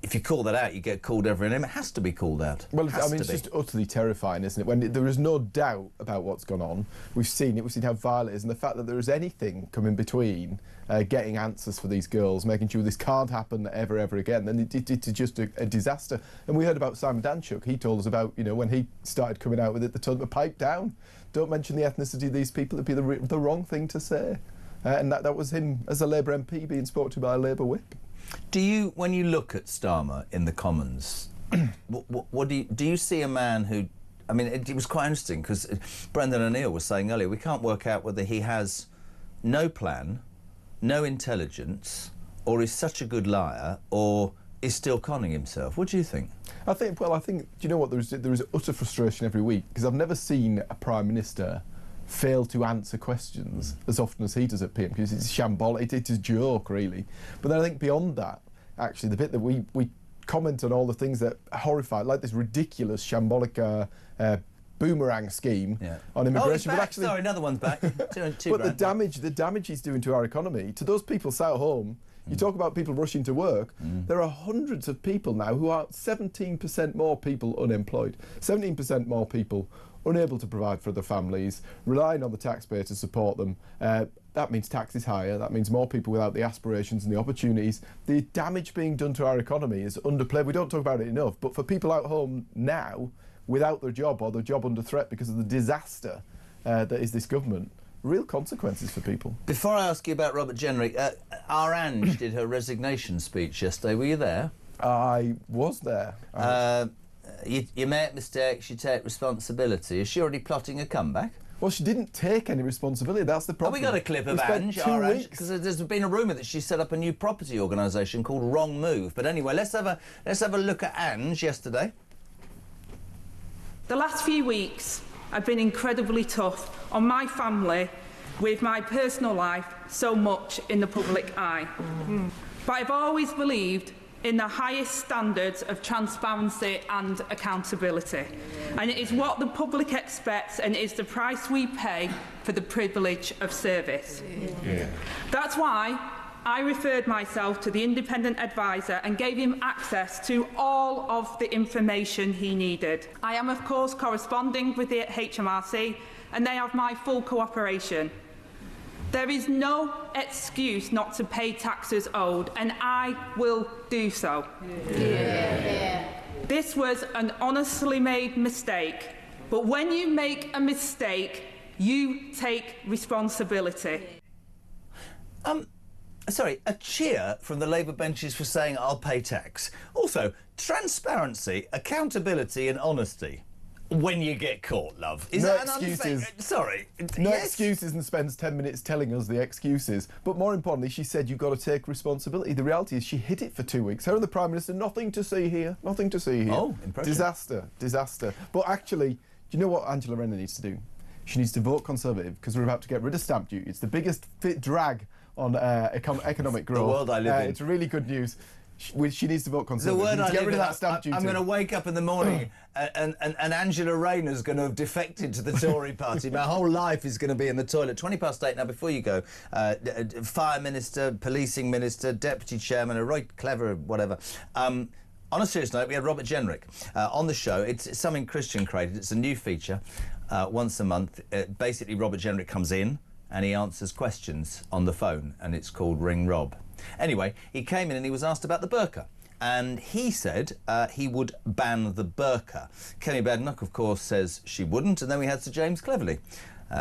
If you call that out, you get called every name. It has to be called out. Well, I mean, it's just utterly terrifying, isn't it? When there is no doubt about what's gone on. We've seen it. We've seen how vile it is, and the fact that there is anything coming between getting answers for these girls, making sure this can't happen ever again, then it's just a disaster. And we heard about Simon Danchuk. He told us about, you know, when he started coming out with it, they told him to pipe down. Don't mention the ethnicity of these people. It'd be the wrong thing to say. And that was him as a Labour MP being spoken to by a Labour whip. Do you, when you look at Starmer in the Commons, what do you see a man who, I mean, it was quite interesting, because Brendan O'Neill was saying earlier, we can't work out whether he has no plan, no intelligence, or is such a good liar, or is still conning himself. What do you think? I think, do you know what, there is utter frustration every week, because I've never seen a Prime Minister fail to answer questions as often as he does at PM, because it's shambolic, it's a joke, really. But then I think beyond that, actually, the bit that we comment on all the things that are horrified, like this ridiculous shambolic boomerang scheme on immigration. But actually, sorry, another one's back. But the damage he's doing to our economy, to those people sat at home. You talk about people rushing to work. There are hundreds of people now who are 17% more people unemployed, 17% more people unable to provide for their families, relying on the taxpayer to support them. That means taxes higher, that means more people without the aspirations and the opportunities. The damage being done to our economy is underplayed. We don't talk about it enough, but for people out home now, without their job or their job under threat because of the disaster that is this government, real consequences for people. Before I ask you about Robert Jenrick, our Ange did her resignation speech yesterday. Were you there? I was there. You make mistakes, you take responsibility. Is she already plotting a comeback? Well, she didn't take any responsibility, that's the problem. Have we got a clip of Ange? Because there's been a rumour that she set up a new property organisation called Wrong Move. But anyway, let's have a look at Ange yesterday. The last few weeks have been incredibly tough on my family, with my personal life so much in the public eye. But I've always believed in the highest standards of transparency and accountability. And it is what the public expects, and it is the price we pay for the privilege of service. That's why I referred myself to the independent advisor and gave him access to all of the information he needed. I am, of course, corresponding with the HMRC, and they have my full cooperation. There is no excuse not to pay taxes owed, and I will do so. This was an honestly made mistake, but when you make a mistake, you take responsibility. Sorry, a cheer from the Labour benches for saying I'll pay tax. Also, transparency, accountability and honesty. When you get caught, love. Is no that excuses. Sorry. No excuses, and spends 10 minutes telling us the excuses. But more importantly, she said you've got to take responsibility. The reality is she hid it for 2 weeks. Her and the Prime Minister, nothing to see here. Nothing to see here. Oh, impressive. Disaster. But actually, do you know what Angela Rayner needs to do? She needs to vote Conservative, because we're about to get rid of stamp duty. It's the biggest drag on economic growth. The world I live in. It's really good news. She needs to vote The Conservative. word I get live rid of in, that stamp duty. I'm going to wake up in the morning and Angela Rayner's going to have defected to the Tory party. My whole life is going to be in the toilet. 8:20 now, before you go, Fire Minister, Policing Minister, Deputy Chairman, a right clever whatever. On a serious note, we had Robert Jenrick on the show. It's something Christian created. It's a new feature once a month. Basically, Robert Jenrick comes in and he answers questions on the phone, and it's called Ring Rob. Anyway, he came in and he was asked about the burqa. And he said he would ban the burqa. Kemi Badenoch, of course, says she wouldn't. And then we had Sir James Cleverly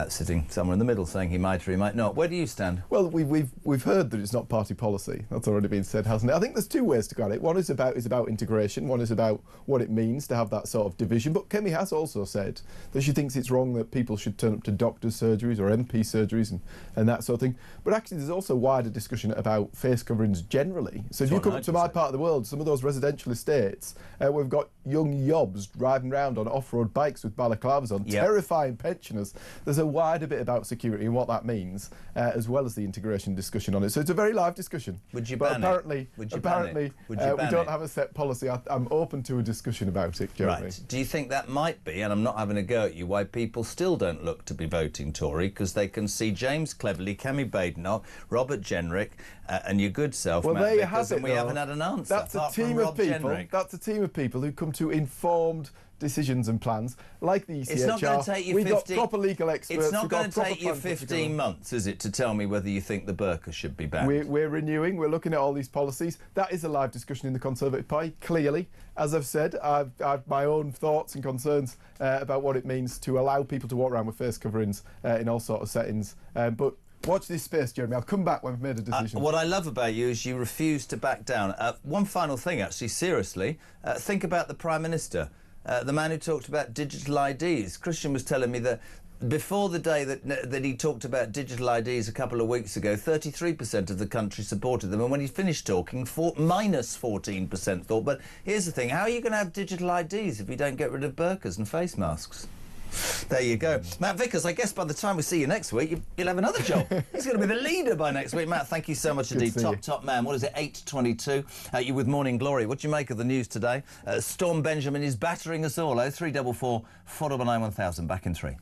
sitting somewhere in the middle saying he might or he might not. Where do you stand? Well, we've heard that it's not party policy. That's already been said, hasn't it? I think there's two ways to go at it. One is about integration. One is about what it means to have that sort of division. But Kemi has also said that she thinks it's wrong that people should turn up to doctors' surgeries or MP surgeries and that sort of thing. But actually, there's also wider discussion about face coverings generally. So if you come up to my part of the world, some of those residential estates, we've got young yobs driving around on off-road bikes with balaclavas on, terrifying pensioners. There's a wider bit about security and what that means, as well as the integration discussion on it. So it's a very live discussion. Would you ban it? Apparently, we don't have a set policy. I'm open to a discussion about it, Jeremy. Right. Do you think that might be, and I'm not having a go at you, why people still don't look to be voting Tory? Because they can see James Cleverly, Kemi Badenoch, Robert Jenrick, and your good self, well, Matt there you Vickers, have it, and we haven't had an answer. That's a team of people. Jenrick. That's a team of people who come to informed decisions and plans, like the ECHR. It's not going to take you We've got proper legal experts. It's not going to take you 15 months, is it, to tell me whether you think the burqa should be banned? We're renewing. We're looking at all these policies. That is a live discussion in the Conservative Party. Clearly, as I've said, I've my own thoughts and concerns about what it means to allow people to walk around with face coverings in all sorts of settings. But watch this space, Jeremy. I'll come back when we've made a decision. What I love about you is you refuse to back down. One final thing, actually, seriously. Think about the Prime Minister. The man who talked about digital IDs. Christian was telling me that before the day that he talked about digital IDs a couple of weeks ago, 33% of the country supported them, and when he finished talking, minus 14% thought. But here's the thing, how are you going to have digital IDs if you don't get rid of burqas and face masks? There you go. Matt Vickers, I guess by the time we see you next week, you'll have another job. He's going to be the leader by next week. Matt, thank you so much indeed. Top man. What is it, 8:22? You with Morning Glory. What do you make of the news today? Storm Benjamin is battering us all. 0344 499 1000. Back in 3.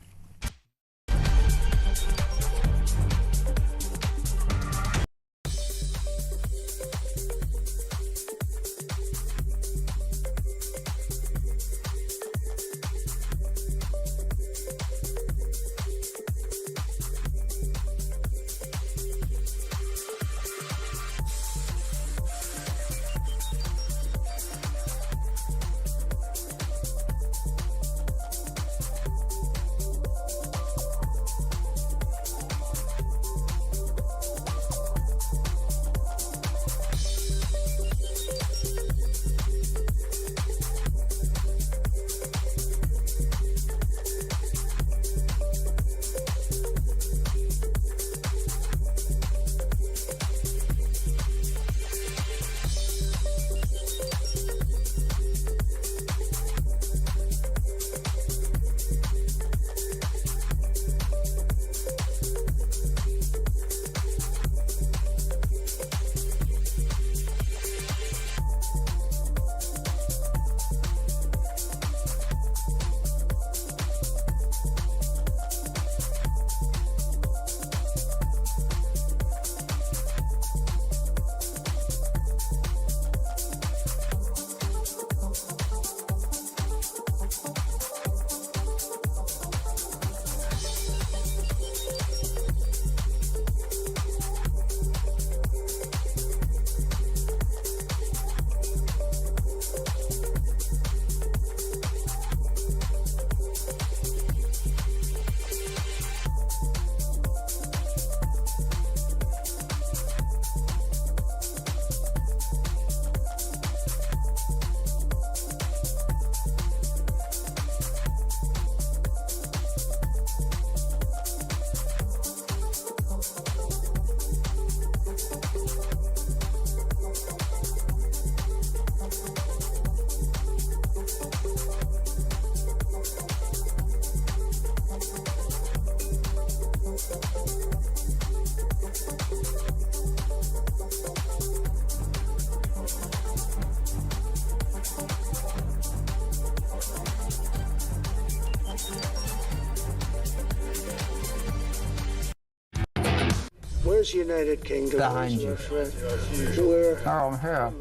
Where's United Kingdom? Behind you. Where? Oh, I'm here.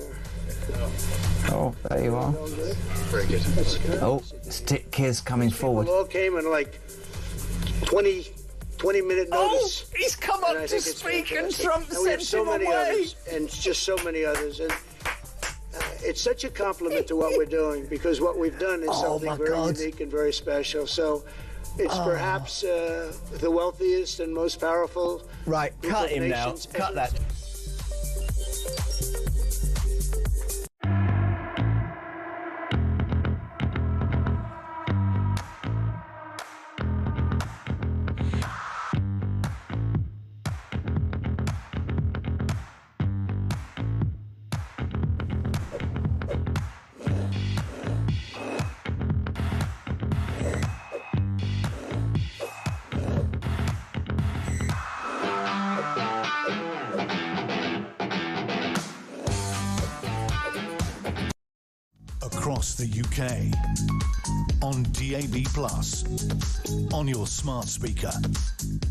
Oh, there you are. Very good. Oh, Keir's coming forward. People all came in like 20-minute notice. Oh, he's come up to speak and Trump sent him away. Others, and just so many others. And it's such a compliment to what we're doing, because what we've done is something very unique and very special. So it's perhaps the wealthiest and most powerful. Right, cut him now. Cut that. Across the UK, on DAB+, on your smart speaker,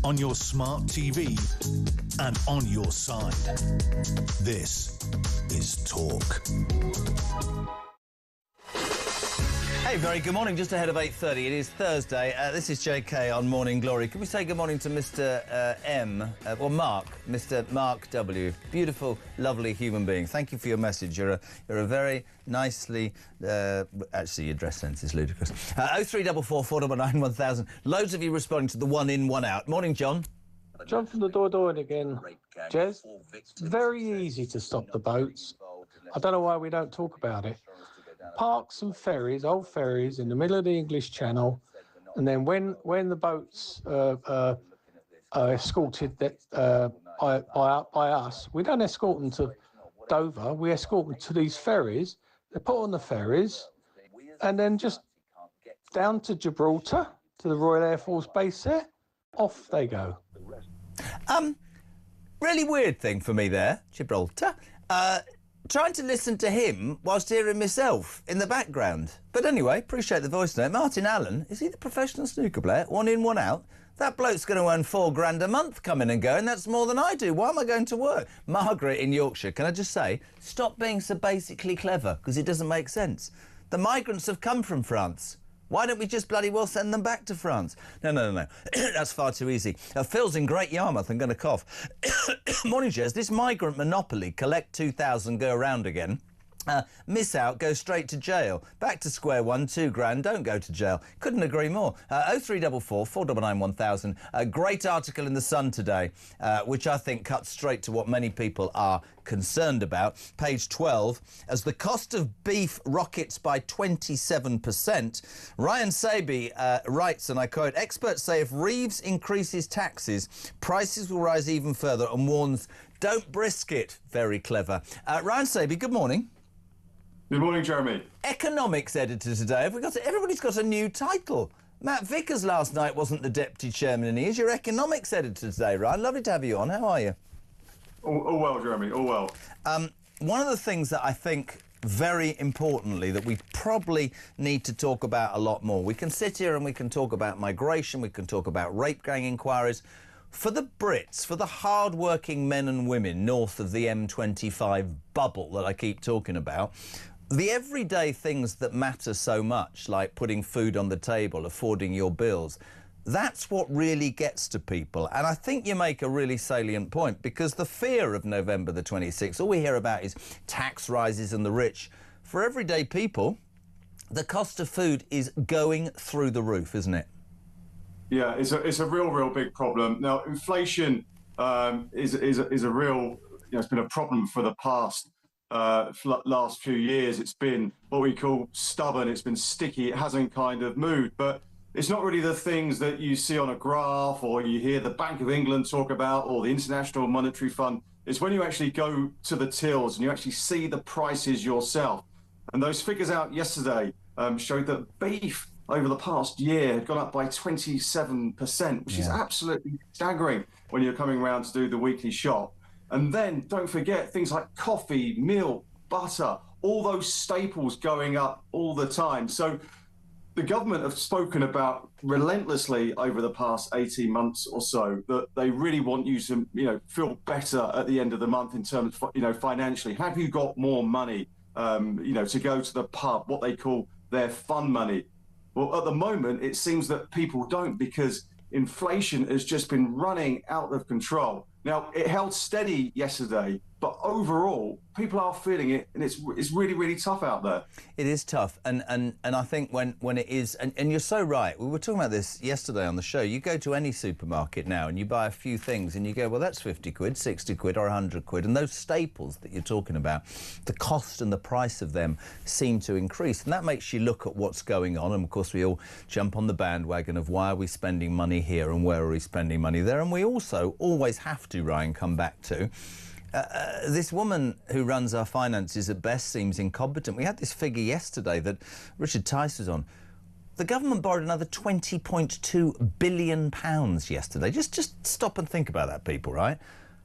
on your smart TV, and on your side. This is Talk. Hey, very good morning. Just ahead of 8:30. It is Thursday. This is JK on Morning Glory. Can we say good morning to Mr. Mark, Mr. Mark W. Beautiful, lovely human being. Thank you for your message. You're a very nicely... actually, your dress sense is ludicrous. 0344 499 1000. Loads of you responding to the one in, one out. Morning, John. John from the Dordogne again. Jez, it's very easy to stop the boats. I don't know why we don't talk about it. Park some ferries, old ferries, in the middle of the English Channel, and then when the boats are escorted by us, we don't escort them to Dover, we escort them to these ferries. They're put on the ferries, and then just down to Gibraltar, to the Royal Air Force Base there, off they go. Really weird thing for me there, Gibraltar. Trying to listen to him whilst hearing myself in the background. But anyway, appreciate the voice note. Martin Allen, is he the professional snooker player? One in, one out? That bloke's going to earn £4 a month coming and going. That's more than I do. Why am I going to work? Margaret in Yorkshire, can I just say, stop being so basically clever, because it doesn't make sense. The migrants have come from France. Why don't we just bloody well send them back to France? No. That's far too easy. Phil's in Great Yarmouth. I'm going to cough. Morning, Jez. This migrant monopoly, collect 2,000, go around again. Miss out, go straight to jail. Back to square one, £2,000, don't go to jail. Couldn't agree more. 0344 499 1000. A great article in The Sun today, which I think cuts straight to what many people are concerned about. Page 12, as the cost of beef rockets by 27%, Ryan Saby writes, and I quote, experts say if Reeves increases taxes, prices will rise even further, and warns, don't brisket. Very clever. Ryan Saby, good morning. Good morning, Jeremy. Economics editor today. Everybody's got a new title. Matt Vickers last night wasn't the deputy chairman, and he is your economics editor today, Ryan. Lovely to have you on. How are you? All well, Jeremy, all well. One of the things that I think, very importantly, that we probably need to talk about a lot more, we can sit here and we can talk about migration, we can talk about rape gang inquiries. For the Brits, for the hard-working men and women north of the M25 bubble that I keep talking about, the everyday things that matter so much, like putting food on the table, affording your bills, that's what really gets to people. And I think you make a really salient point, because the fear of November the 26th, all we hear about is tax rises and the rich. For everyday people, the cost of food is going through the roof, isn't it? Yeah, it's a real big problem. Now, inflation is a real, it's been a problem for the last few years. It's been what we call stubborn. It's been sticky. It hasn't kind of moved. But it's not really the things that you see on a graph or you hear the Bank of England talk about or the International Monetary Fund. It's when you actually go to the tills and you actually see the prices yourself. And those figures out yesterday showed that beef over the past year had gone up by 27%, which is absolutely staggering when you're coming around to do the weekly shop. And then don't forget things like coffee, milk, butter, all those staples going up all the time. So the government have spoken about relentlessly over the past 18 months or so that they really want you to, feel better at the end of the month in terms of, financially. Have you got more money, to go to the pub, what they call their fun money? Well, at the moment, it seems that people don't, because inflation has just been running out of control. Now, it held steady yesterday, but overall, people are feeling it, and it's really, really tough out there. It is tough, and I think when it is, and you're so right. We were talking about this yesterday on the show. You go to any supermarket now and you buy a few things and you go, well, that's 50 quid, 60 quid or 100 quid. And those staples that you're talking about, the cost and the price of them seem to increase. And that makes you look at what's going on. And of course, we all jump on the bandwagon of why are we spending money here and where are we spending money there. And we also always have to, Ryan, come back to this woman who runs our finances at best seems incompetent. We had this figure yesterday that Richard Tice was on. The government borrowed another £20.2 billion yesterday. Just stop and think about that, people, right?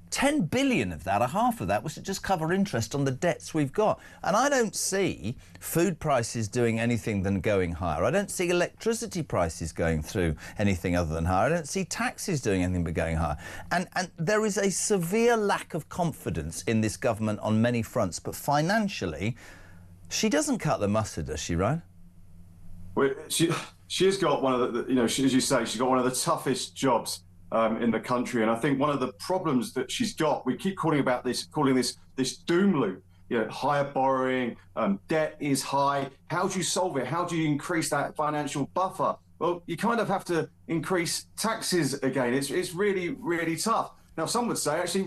10 billion of that, or half of that, was to just cover interest on the debts we've got. And I don't see food prices doing anything than going higher. I don't see electricity prices going through anything other than higher. I don't see taxes doing anything but going higher. And there is a severe lack of confidence in this government on many fronts. But financially, she doesn't cut the mustard, does she, Ryan? Well, she's got one of the, as you say, she's got one of the toughest jobs in the country, and I think one of the problems that she's got, we keep calling this doom loop. Higher borrowing, debt is high. How do you solve it? How do you increase that financial buffer? Well, you kind of have to increase taxes again. It's really, really tough. Now, some would say actually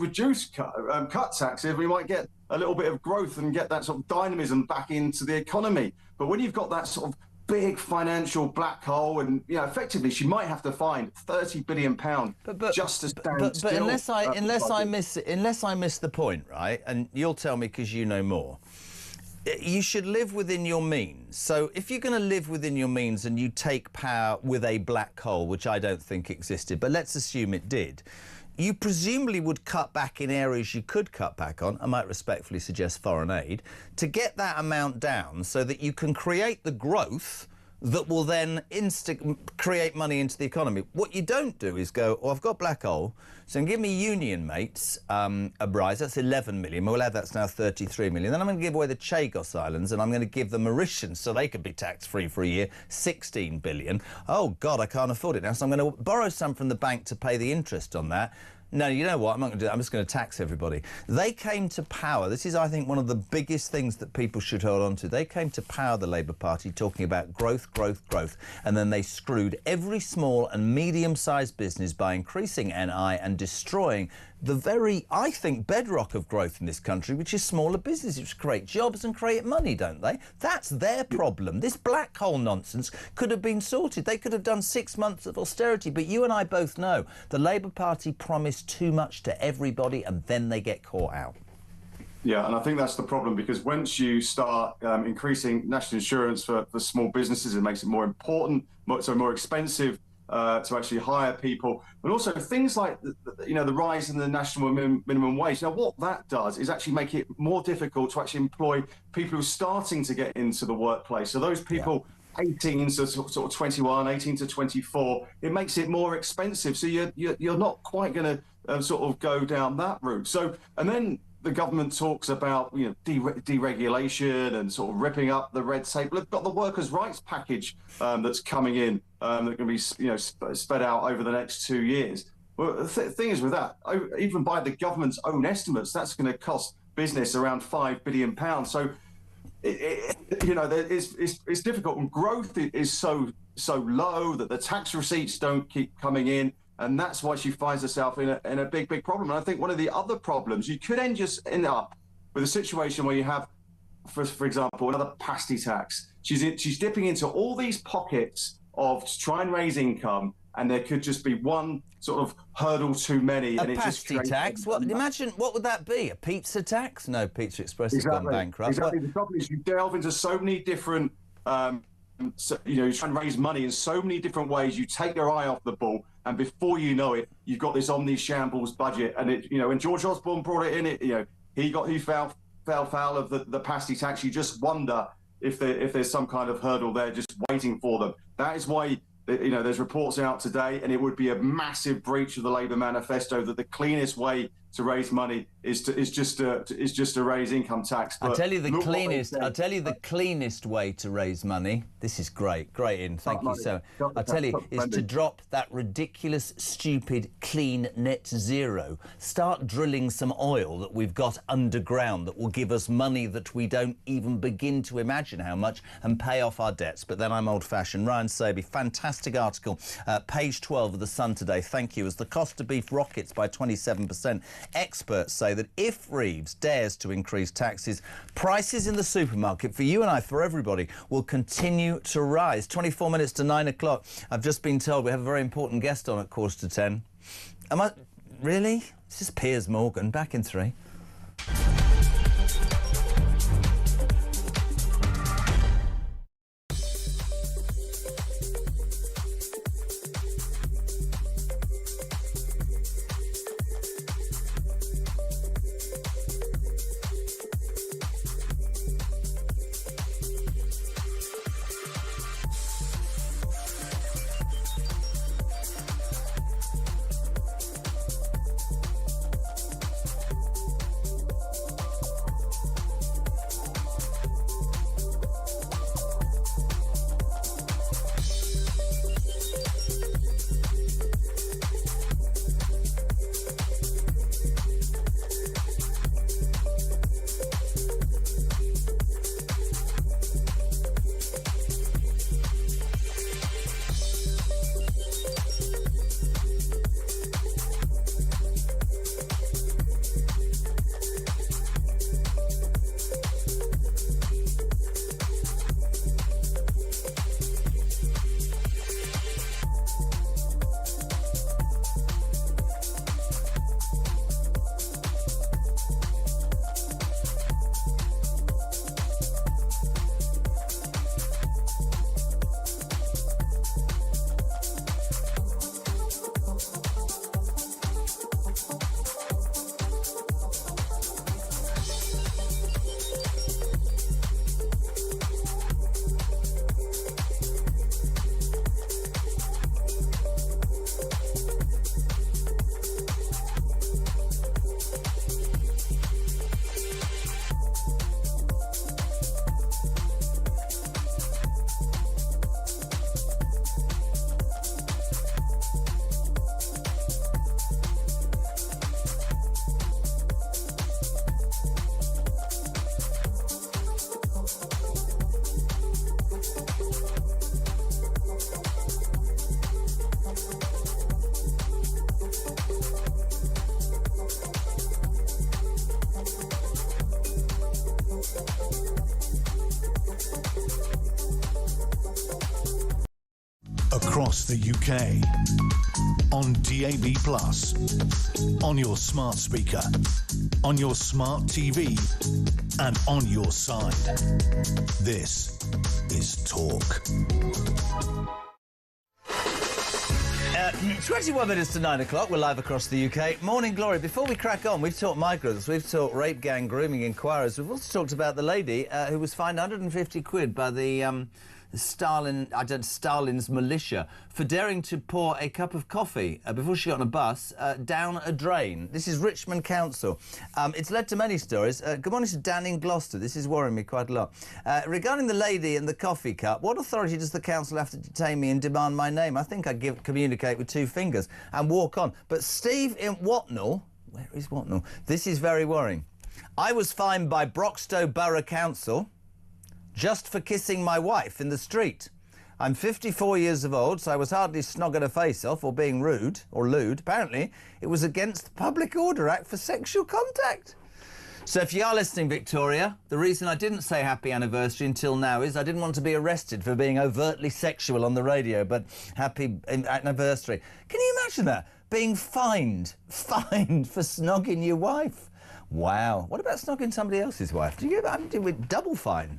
cut taxes. We might get a little bit of growth and get that sort of dynamism back into the economy. But when you've got that sort of big financial black hole, and effectively she might have to find £30 billion just to stand still. But unless I miss the point, right? And you'll tell me because you know more. You should live within your means. So if you're going to live within your means and you take power with a black hole, which I don't think existed, but let's assume it did, you presumably would cut back in areas you could cut back on, I might respectfully suggest foreign aid, to get that amount down so that you can create the growth that will then create money into the economy. What you don't do is go, oh, I've got black hole, so give me union mates a rise, that's 11 million, we'll add that's now 33 million. Then I'm going to give away the Chagos Islands and I'm going to give the Mauritians, so they could be tax-free for a year, 16 billion. Oh, God, I can't afford it now, so I'm going to borrow some from the bank to pay the interest on that. No, you know what? I'm not going to do that. I'm just going to tax everybody. They came to power. This is, I think, one of the biggest things that people should hold on to. They came to power, the Labour Party, talking about growth, growth, growth. And then they screwed every small and medium-sized business by increasing NI and destroying the very, I think, bedrock of growth in this country, which is smaller businesses, which create jobs and create money, don't they? That's their problem. This black hole nonsense could have been sorted. They could have done 6 months of austerity, but you and I both know the Labour Party promised too much to everybody and then they get caught out. Yeah, and I think that's the problem, because once you start increasing national insurance for small businesses, it makes it more important, more expensive to actually hire people, and also things like the rise in the national minimum wage. Now, what that does is actually make it more difficult to actually employ people who are starting to get into the workplace. So those people 18 to sort of 21, 18 to 24, it makes it more expensive. So you're not quite going to sort of go down that route. So, and then the government talks about deregulation and sort of ripping up the red tape. We've got the workers' rights package that's coming in that can be sped out over the next 2 years. Well, the thing is with that, even by the government's own estimates, that's going to cost business around £5 billion. So it's difficult, and growth is so low that the tax receipts don't keep coming in. And that's why she finds herself in a big problem. And I think one of the other problems, you could just end up with a situation where you have, for example, another pasty tax. She's dipping into all these pockets to try and raise income, and there could just be one sort of hurdle too many. A pasty tax? Imagine, what would that be? A pizza tax? No, Pizza Express has gone bankrupt. Exactly. The problem is you delve into so many different, you try and raise money in so many different ways. You take your eye off the ball, and before you know it, you've got this omni-shambles budget. And when George Osborne brought it in, he fell foul of the pasty tax. You just wonder if there's some kind of hurdle there just waiting for them. That is why, you know, there's reports out today, and it would be a massive breach of the Labour manifesto that the cleanest way to raise money is just to raise income tax. I'll tell you the cleanest way to raise money. This is great, Ian. Thank you so much. I'll tell you, is to drop that ridiculous, stupid, clean net zero. Start drilling some oil that we've got underground that will give us money that we don't even begin to imagine how much, and pay off our debts. But then I'm old-fashioned. Ryan Saby, fantastic article, page 12 of The Sun today. Thank you. As the cost of beef rockets by 27%. Experts say that if Reeves dares to increase taxes, prices in the supermarket, for you and I, for everybody, will continue to rise. 24 minutes to 9 o'clock. I've just been told we have a very important guest on at 10:15. Am I... Really? This is Piers Morgan, back in 3. Across the UK, on DAB+, on your smart speaker, on your smart TV, and on your side. This is Talk. 21 minutes to 9 o'clock. We're live across the UK. Morning Glory. Before we crack on, we've talked migrants, we've talked rape gang grooming inquiries. We've also talked about the lady who was fined 150 quid by the Stalin's militia for daring to pour a cup of coffee before she got on a bus down a drain. This is Richmond Council. It's led to many stories. Good morning to Dan in Gloucester. This is worrying me quite a lot. Regarding the lady and the coffee cup, what authority does the council have to detain me and demand my name? I think I'd communicate with 2 fingers and walk on. But Steve in Watnall, where is Watnall? This is very worrying. I was fined by Broxtowe Borough Council just for kissing my wife in the street. I'm 54 years of old, so I was hardly snogging her face off or being rude or lewd. Apparently, it was against the Public Order Act for sexual contact. So if you are listening, Victoria, the reason I didn't say happy anniversary until now is I didn't want to be arrested for being overtly sexual on the radio, but happy anniversary. Can you imagine that? Being fined for snogging your wife. Wow. What about snogging somebody else's wife? Do you get that? With double fine.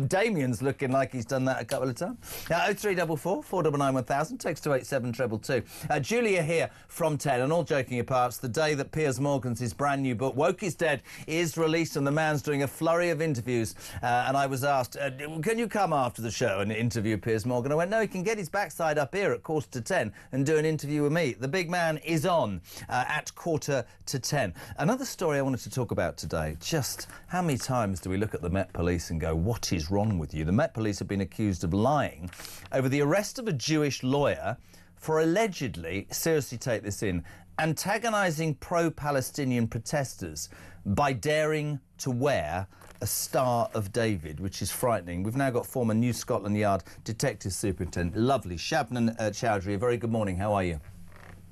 Damien's looking like he's done that a couple of times. 0344 499 1000. Text to 87222. Julia here from 10. And all joking apart, it's the day that Piers Morgan's brand new book, Woke is Dead, is released, and the man's doing a flurry of interviews. And I was asked, can you come after the show and interview Piers Morgan? I went, no, he can get his backside up here at 9:45 and do an interview with me. The big man is on at 9:45. Another story I wanted to talk about today, just how many times do we look at the Met Police and go, what is wrong with you? The Met Police have been accused of lying over the arrest of a Jewish lawyer for allegedly, seriously take this in, antagonising pro-Palestinian protesters by daring to wear a Star of David, which is frightening. We've now got former New Scotland Yard Detective Superintendent, lovely Shabnam Chowdhury. A very good morning. How are you?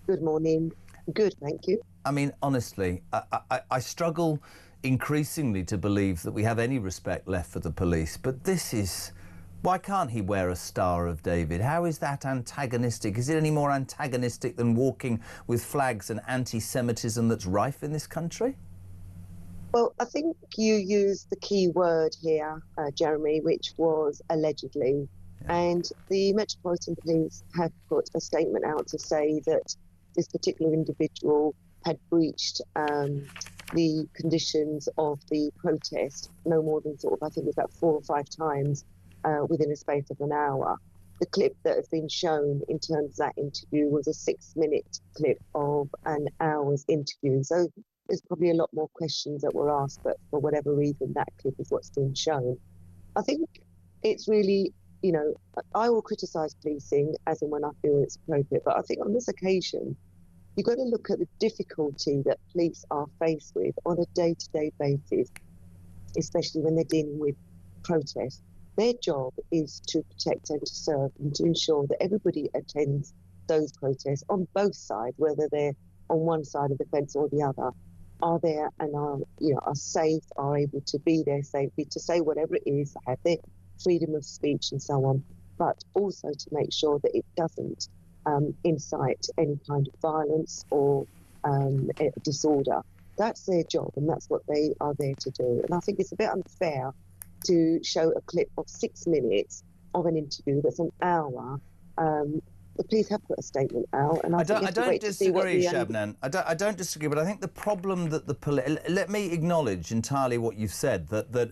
Good morning. Good, thank you. I mean, honestly, I struggle increasingly to believe that we have any respect left for the police, but this is... Why can't he wear a Star of David? How is that antagonistic? Is it any more antagonistic than walking with flags and anti-Semitism that's rife in this country? Well, I think you used the key word here, Jeremy, which was allegedly. Yeah. And the Metropolitan Police have put a statement out to say that this particular individual had breached the conditions of the protest no more than sort of, I think it was about 4 or 5 times within a space of an hour. The clip that has been shown in terms of that interview was a 6-minute clip of an hour's interview. So there's probably a lot more questions that were asked, but for whatever reason, that clip is what's been shown. I think it's really, you know, I will criticise policing as and when I feel it's appropriate, but I think on this occasion, you've got to look at the difficulty that police are faced with on a day-to-day basis, especially when they're dealing with protests. Their job is to protect and to serve and to ensure that everybody attends those protests on both sides, whether they're on one side of the fence or the other, are there and are, you know, are safe, are able to be there safely, to say whatever it is, have their freedom of speech and so on, but also to make sure that it doesn't incite any kind of violence or disorder. That's their job, and that's what they are there to do. And I think it's a bit unfair to show a clip of 6 minutes of an interview that's an hour. The police have put a statement out, and I don't disagree, Shabnam. I don't disagree, but I think the problem that the police... Let me acknowledge entirely what you've said, that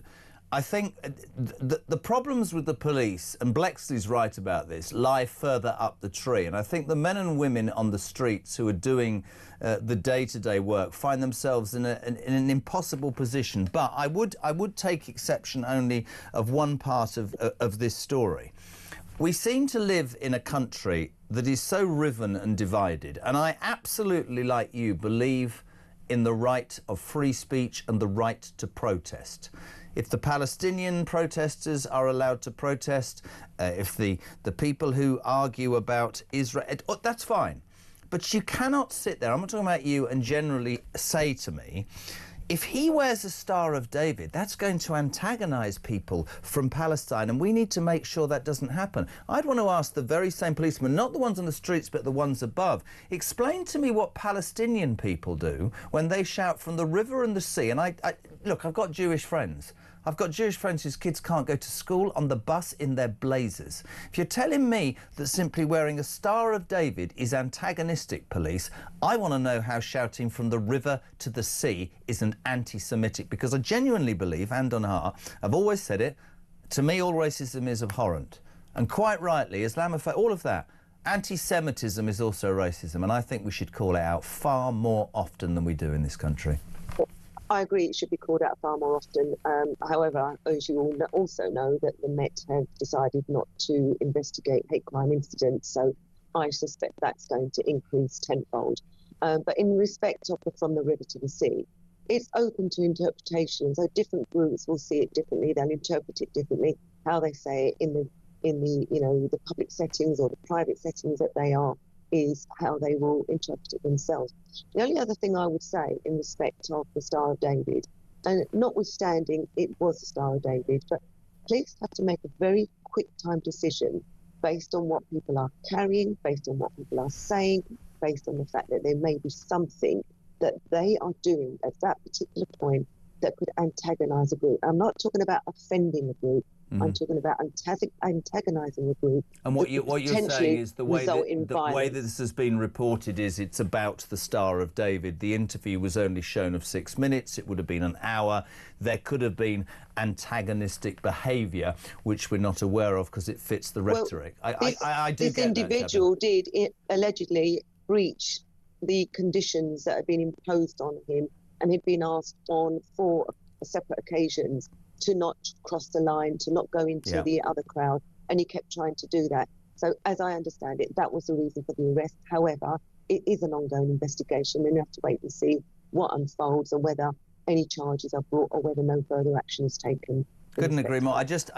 I think the problems with the police, and Blexley's right about this, lie further up the tree. And I think the men and women on the streets who are doing the day-to-day work find themselves in an impossible position. But I would take exception only of one part of this story. We seem to live in a country that is so riven and divided, and I absolutely, like you, believe in the right of free speech and the right to protest. If the Palestinian protesters are allowed to protest, if the people who argue about Israel, that's fine. But you cannot sit there, I'm not talking about you, and generally say to me, if he wears a Star of David, that's going to antagonise people from Palestine, and we need to make sure that doesn't happen. I'd want to ask the very same policemen, not the ones on the streets, but the ones above, explain to me what Palestinian people do when they shout from the river and the sea. And look, I've got Jewish friends. I've got Jewish friends whose kids can't go to school on the bus in their blazers. If you're telling me that simply wearing a Star of David is antagonistic, police, I want to know how shouting from the river to the sea isn't anti-Semitic, because I genuinely believe, hand on heart, I've always said it, to me all racism is abhorrent. And quite rightly, Islamophobia, all of that, anti-Semitism is also racism, and I think we should call it out far more often than we do in this country. I agree it should be called out far more often. However, as you all also know, that the Met have decided not to investigate hate crime incidents, so I suspect that's going to increase tenfold. But in respect of from the river to the sea, it's open to interpretation. So different groups will see it differently. They'll interpret it differently. How they say it in the you know, the public settings or the private settings that they are is how they will interpret it themselves. The only other thing I would say in respect of the Star of David, and notwithstanding it was the Star of David, but police have to make a very quick time decision based on what people are carrying, based on what people are saying, based on the fact that there may be something that they are doing at that particular point that could antagonise a group. I'm not talking about offending a group. I'm talking about antagonising a group. And what you're saying is the way that this has been reported is it's about the Star of David. The interview was only shown of 6 minutes. It would have been an hour. There could have been antagonistic behaviour, which we're not aware of because it fits the rhetoric. I do this get individual did allegedly breach the conditions that had been imposed on him, and he'd been asked on 4 separate occasions to not cross the line, to not go into the other crowd, and he kept trying to do that. So as I understand it, that was the reason for the arrest. However, it is an ongoing investigation, and you have to wait and see what unfolds and whether any charges are brought or whether no further action is taken. Couldn't agree more. I just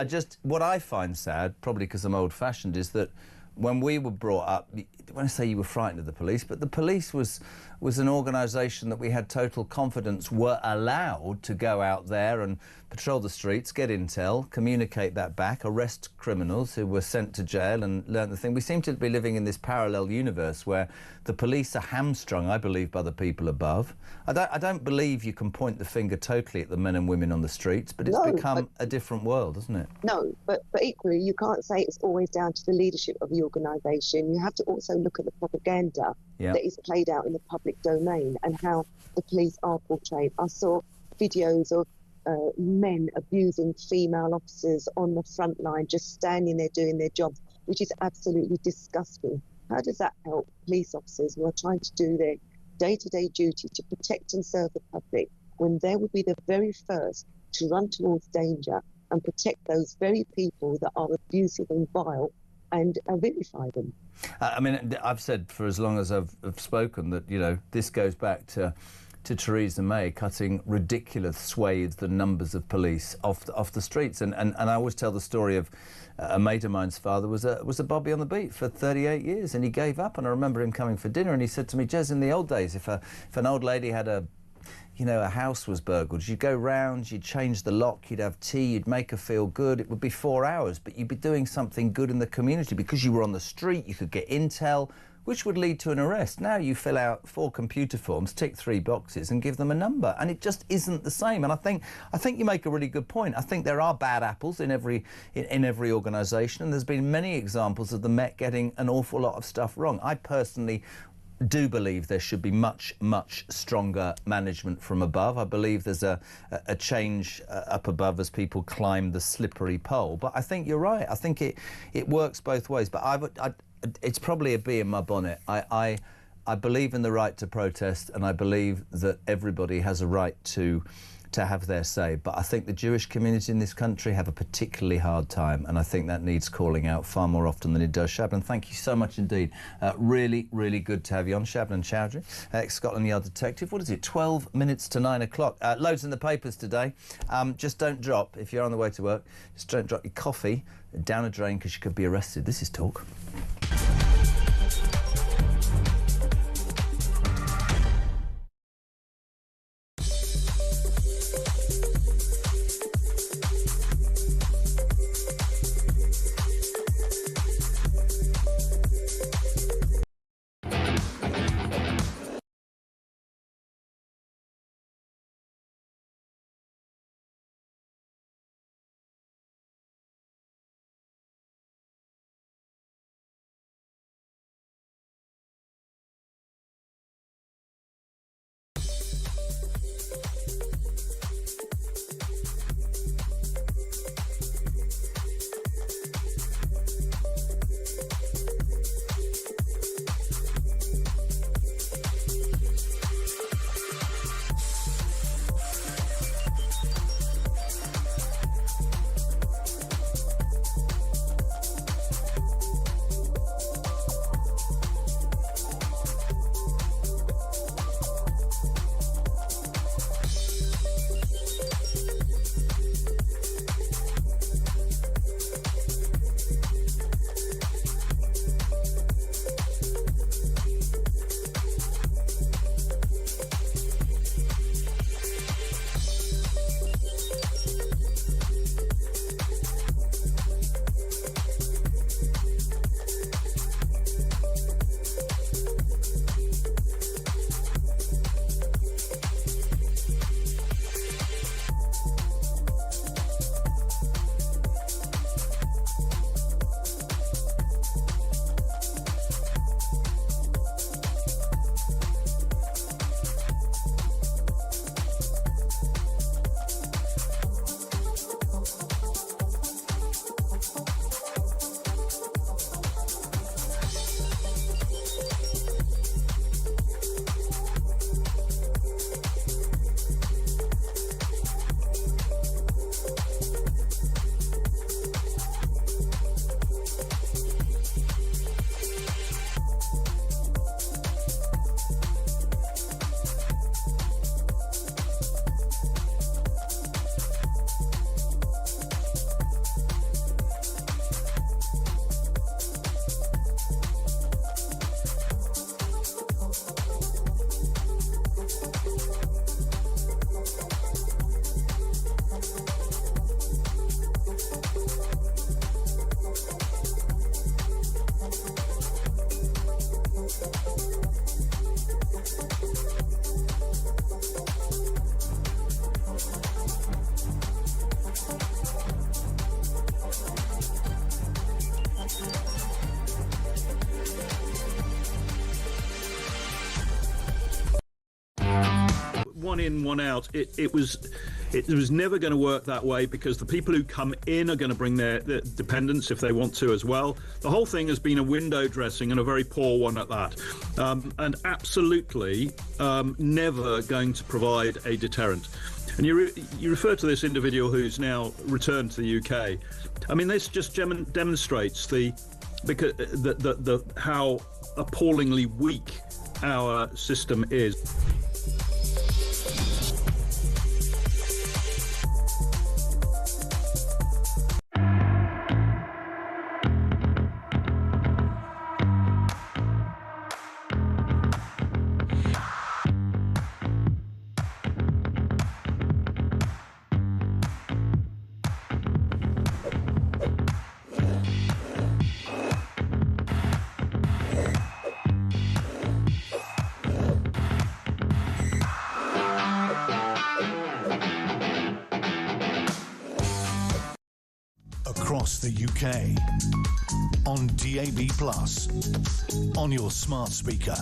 what I find sad, probably because I'm old-fashioned, is that when we were brought up, when I say you were frightened of the police, but the police was an organisation that we had total confidence were allowed to go out there and patrol the streets, get intel, communicate that back, arrest criminals who were sent to jail and learn the thing. We seem to be living in this parallel universe where the police are hamstrung, I believe, by the people above. I don't believe you can point the finger totally at the men and women on the streets, but it's become a different world, hasn't it? No, but equally, you can't say it's always down to the leadership of the organisation. You have to also look at the propaganda that is played out in the public domain and how the police are portrayed. I saw videos of men abusing female officers on the front line, just standing there doing their jobs, which is absolutely disgusting. How does that help police officers who are trying to do their day-to-day duty to protect and serve the public when they would be the very first to run towards danger and protect those very people that are abusive and vile and vilify them? I mean, I've said for as long as I've spoken that, you know, this goes back to Theresa May cutting ridiculous swathes and numbers of police off the streets. And I always tell the story of a mate of mine's father was a bobby on the beat for 38 years, and he gave up. And I remember him coming for dinner, and he said to me, Jez, in the old days, if an old lady had a house was burgled, you'd go round, you'd change the lock, you'd have tea, you'd make her feel good. It would be 4 hours, but you'd be doing something good in the community because you were on the street, you could get intel, which would lead to an arrest. Now you fill out 4 computer forms, tick 3 boxes and give them a number, and it just isn't the same. And I think you make a really good point. I think there are bad apples in every organisation, and there's been many examples of the Met getting an awful lot of stuff wrong. I personally do believe there should be much, much stronger management from above. I believe there's a change up above as people climb the slippery pole. But I think you're right. I think it works both ways. But it's probably a bee in my bonnet. I believe in the right to protest, and I believe that everybody has a right to have their say. But I think the Jewish community in this country have a particularly hard time, and I think that needs calling out far more often than it does. Shabnam, thank you so much indeed. Really, really good to have you on. Shabnam Chowdhury, ex-Scotland Yard detective. What is it, 12 minutes to 9 o'clock? Loads in the papers today. Just don't drop, if you're on the way to work, just don't drop your coffee down a drain because you could be arrested. This is Talk. one in, one out. It was never going to work that way, because the people who come in are going to bring their dependents if they want to as well. The whole thing has been a window dressing, and a very poor one at that, and absolutely never going to provide a deterrent. And you refer to this individual who's now returned to the UK. I mean, this just demonstrates how appallingly weak our system is. Across the UK, on DAB+, on your smart speaker,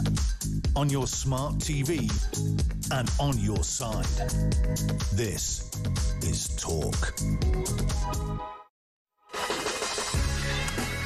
on your smart TV, and on your side. This is Talk.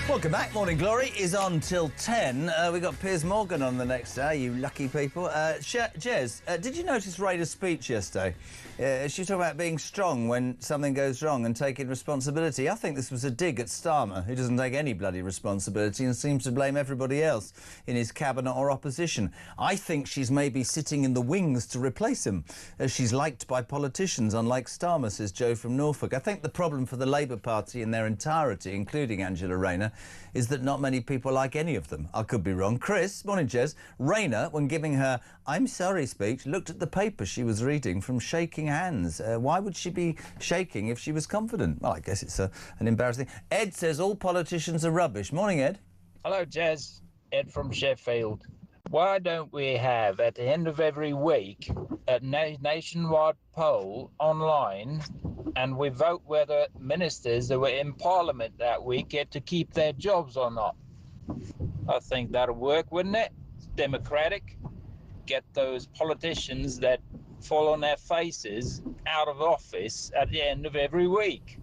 Welcome back. Morning Glory is on till 10. We've got Piers Morgan on the next hour, you lucky people. Jez, did you notice Raida's speech yesterday? She was talking about being strong when something goes wrong and taking responsibility. I think this was a dig at Starmer, who doesn't take any bloody responsibility and seems to blame everybody else in his cabinet or opposition. I think she's maybe sitting in the wings to replace him, as she's liked by politicians, unlike Starmer, says Joe from Norfolk. I think the problem for the Labour Party in their entirety, including Angela Rayner, is that not many people like any of them. I could be wrong. Chris, morning Jez. Rayner, when giving her "I'm sorry" speech, looked at the paper she was reading from shaking hands. Why would she be shaking if she was confident? Well, I guess it's an embarrassing thing. Ed says all politicians are rubbish. Morning, Ed. Hello, Jez. Ed from Sheffield. Why don't we have, at the end of every week, a nationwide poll online, and we vote whether ministers that were in Parliament that week get to keep their jobs or not? I think that'll work, wouldn't it? It's democratic. Get those politicians that fall on their faces out of office at the end of every week.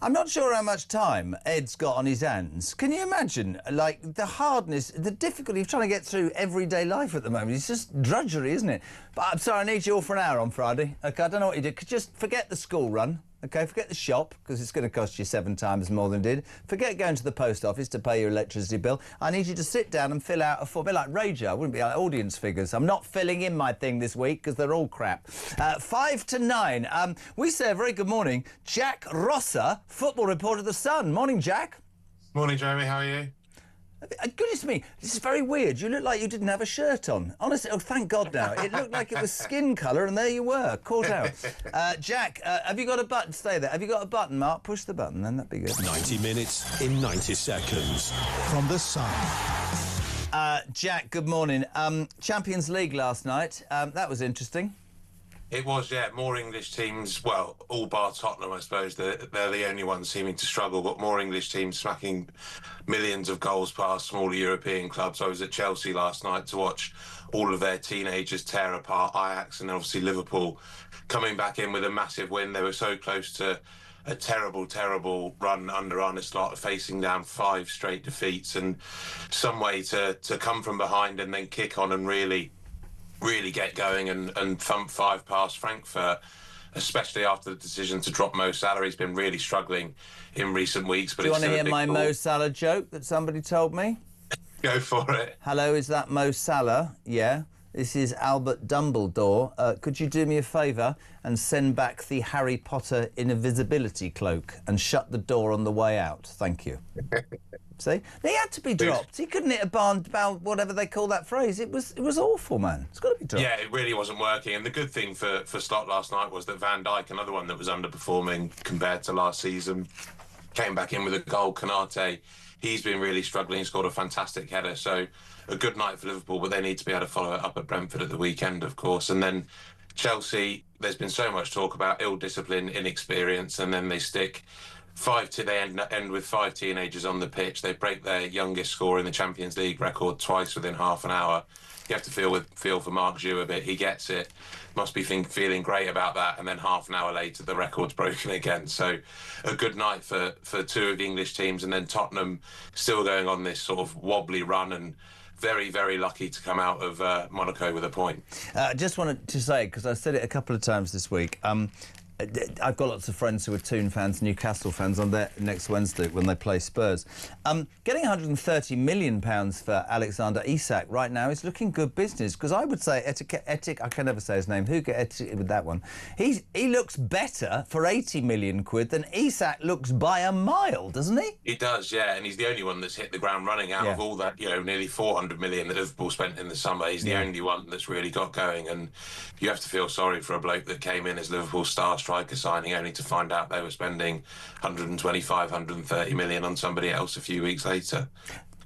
I'm not sure how much time Ed's got on his hands. Can you imagine, like, the hardness, the difficulty of trying to get through everyday life at the moment? It's just drudgery, isn't it? But I'm sorry, I need you all for an hour on Friday. OK, I don't know what you do. Just forget the school run. OK, forget the shop, because it's going to cost you 7 times more than it did. Forget going to the post office to pay your electricity bill. I need you to sit down and fill out a form. A bit like Rager, I wouldn't be like audience figures. I'm not filling in my thing this week because they're all crap. 5 to 9. We say a very good morning. Jack Rosser, football reporter of The Sun. Morning, Jack. Morning, Jeremy. How are you? Goodness me, this is very weird. You look like you didn't have a shirt on. Honestly, oh, thank God now. It looked like it was skin colour, and there you were, caught out. Jack, have you got a button? Stay there. Have you got a button, Mark? Push the button, then that'd be good. 90 minutes in 90 seconds from The Sun. Jack, good morning. Champions League last night. That was interesting. It was, yeah. More English teams, well, all bar Tottenham, I suppose. They're the only ones seeming to struggle, but more English teams smacking millions of goals past smaller European clubs. I was at Chelsea last night to watch all of their teenagers tear apart Ajax, and obviously Liverpool coming back in with a massive win. They were so close to a terrible, terrible run under Arne Slot, facing down 5 straight defeats, and some way to come from behind and then kick on and really get going and thump 5 past Frankfurt, especially after the decision to drop Mo Salah. He's been really struggling in recent weeks. But do you want to hear my Mo Salah joke that somebody told me? Go for it. Hello, is that Mo Salah? Yeah. This is Albert Dumbledore. Could you do me a favour and send back the Harry Potter invisibility cloak and shut the door on the way out? Thank you. See? He had to be dropped. He couldn't hit a barn, whatever they call that phrase. It was awful, man. It's got to be dropped. Yeah, it really wasn't working. And the good thing for Slot last night was that Van Dijk, another one that was underperforming compared to last season, came back in with a goal. Konate, he's been really struggling. He scored a fantastic header. So a good night for Liverpool, but they need to be able to follow it up at Brentford at the weekend, of course. And then Chelsea, there's been so much talk about ill-discipline, inexperience, and then they stick They end with 5 teenagers on the pitch. They break their youngest score in the Champions League record twice within half an hour. You have to feel for Mark Giroud a bit. He gets it. Must be feeling great about that. And then half an hour later, the record's broken again. So a good night for 2 of the English teams. And then Tottenham still going on this sort of wobbly run and very, very lucky to come out of Monaco with a point. Just wanted to say, because I said it a couple of times this week, I've got lots of friends who are Toon fans, Newcastle fans, on there next Wednesday when they play Spurs. Getting £130 million for Alexander Isak right now is looking good business, because I would say Etik, I can never say his name, who get Etik with that one? He looks better for 80 million quid than Isak looks by a mile, doesn't he? He does, yeah, and he's the only one that's hit the ground running out of all that, nearly 400 million that Liverpool spent in the summer. He's the only one that's really got going, and you have to feel sorry for a bloke that came in as Liverpool's star striker signing only to find out they were spending 125, 130 million on somebody else a few weeks later.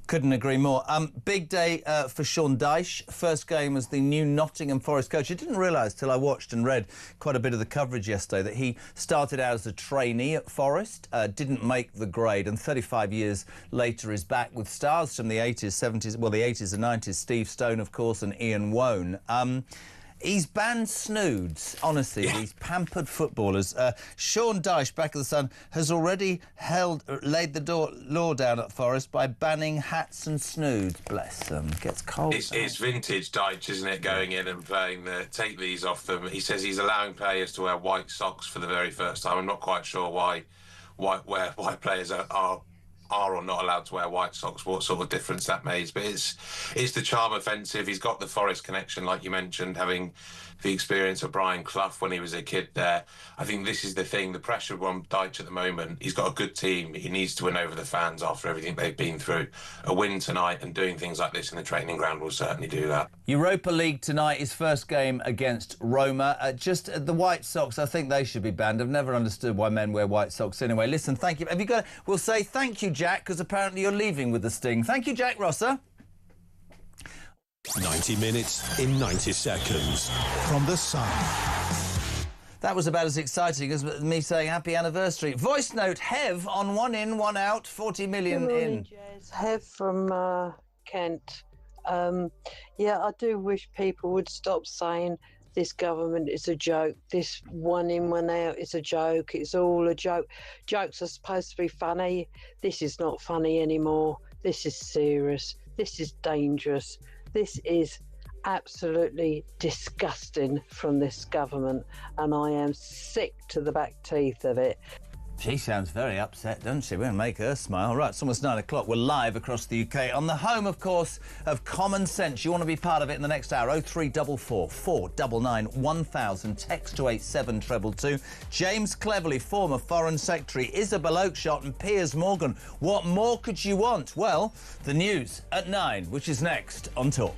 Couldn't agree more. Big day for Sean Dyche. First game as the new Nottingham Forest coach. I didn't realise till I watched and read quite a bit of the coverage yesterday that he started out as a trainee at Forest, didn't make the grade, and 35 years later is back with stars from the 80s, 70s, well, the 80s and 90s, Steve Stone, of course, and Ian Wone. He's banned snoods, honestly, these pampered footballers. Sean Dyche, back of the Sun, has already laid the law down at Forest by banning hats and snoods. Bless them. Gets cold. It's vintage Dyche, isn't it, going in and playing take these off them. He says he's allowing players to wear white socks for the very first time. I'm not quite sure why players are or not allowed to wear white socks, what sort of difference that makes. But it's the charm offensive. He's got the Forest connection, like you mentioned, having the experience of Brian Clough when he was a kid there. I think this is the thing, the pressure on Dyche at the moment. He's got a good team. He needs to win over the fans after everything they've been through. A win tonight and doing things like this in the training ground will certainly do that. Europa League tonight, his first game against Roma. Just the white socks, I think they should be banned. I've never understood why men wear white socks anyway. Listen, thank you. Have you got? We'll say thank you, Jack, because apparently you're leaving with the sting. Thank you, Jack Rosser. 90 minutes in 90 seconds. From The Sun. That was about as exciting as me saying happy anniversary. Voice note, Hev on 1 in, 1 out, 40 million Good morning, in. Jez. Hev from Kent. Yeah, I do wish people would stop saying this government is a joke. This 1 in, 1 out is a joke. It's all a joke. Jokes are supposed to be funny. This is not funny anymore. This is serious. This is dangerous. This is absolutely disgusting from this government, and I am sick to the back teeth of it. She sounds very upset, doesn't she? We're going to make her smile. Right, it's almost 9 o'clock. We're live across the UK on the home, of course, of Common Sense. You want to be part of it in the next hour. 0344 499 1000. Text to 87222. James Cleverly, former Foreign Secretary, Isabel Oakeshott and Piers Morgan. What more could you want? Well, the news at 9, which is next on Talk.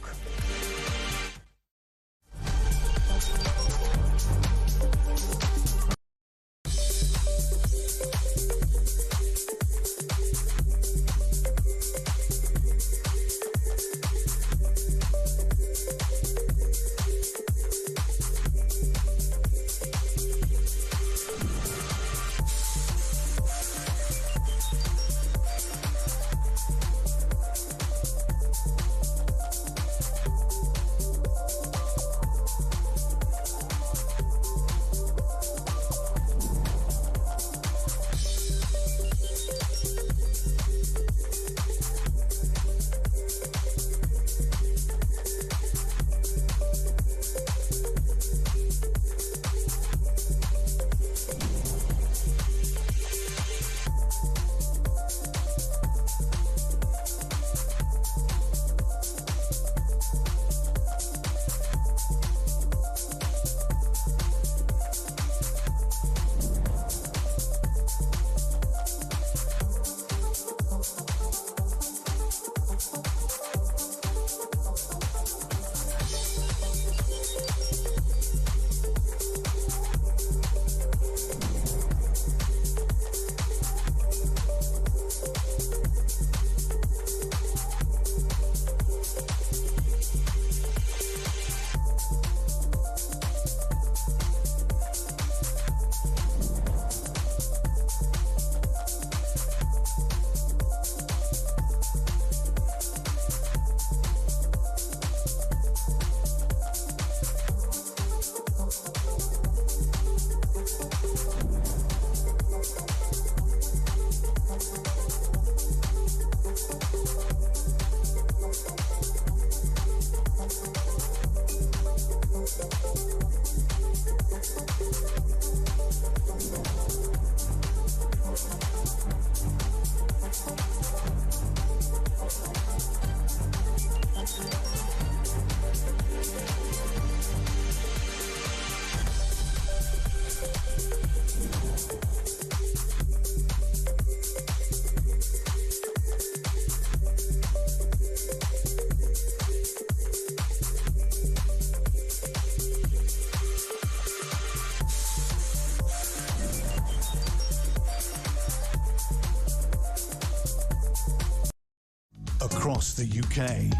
across the UK.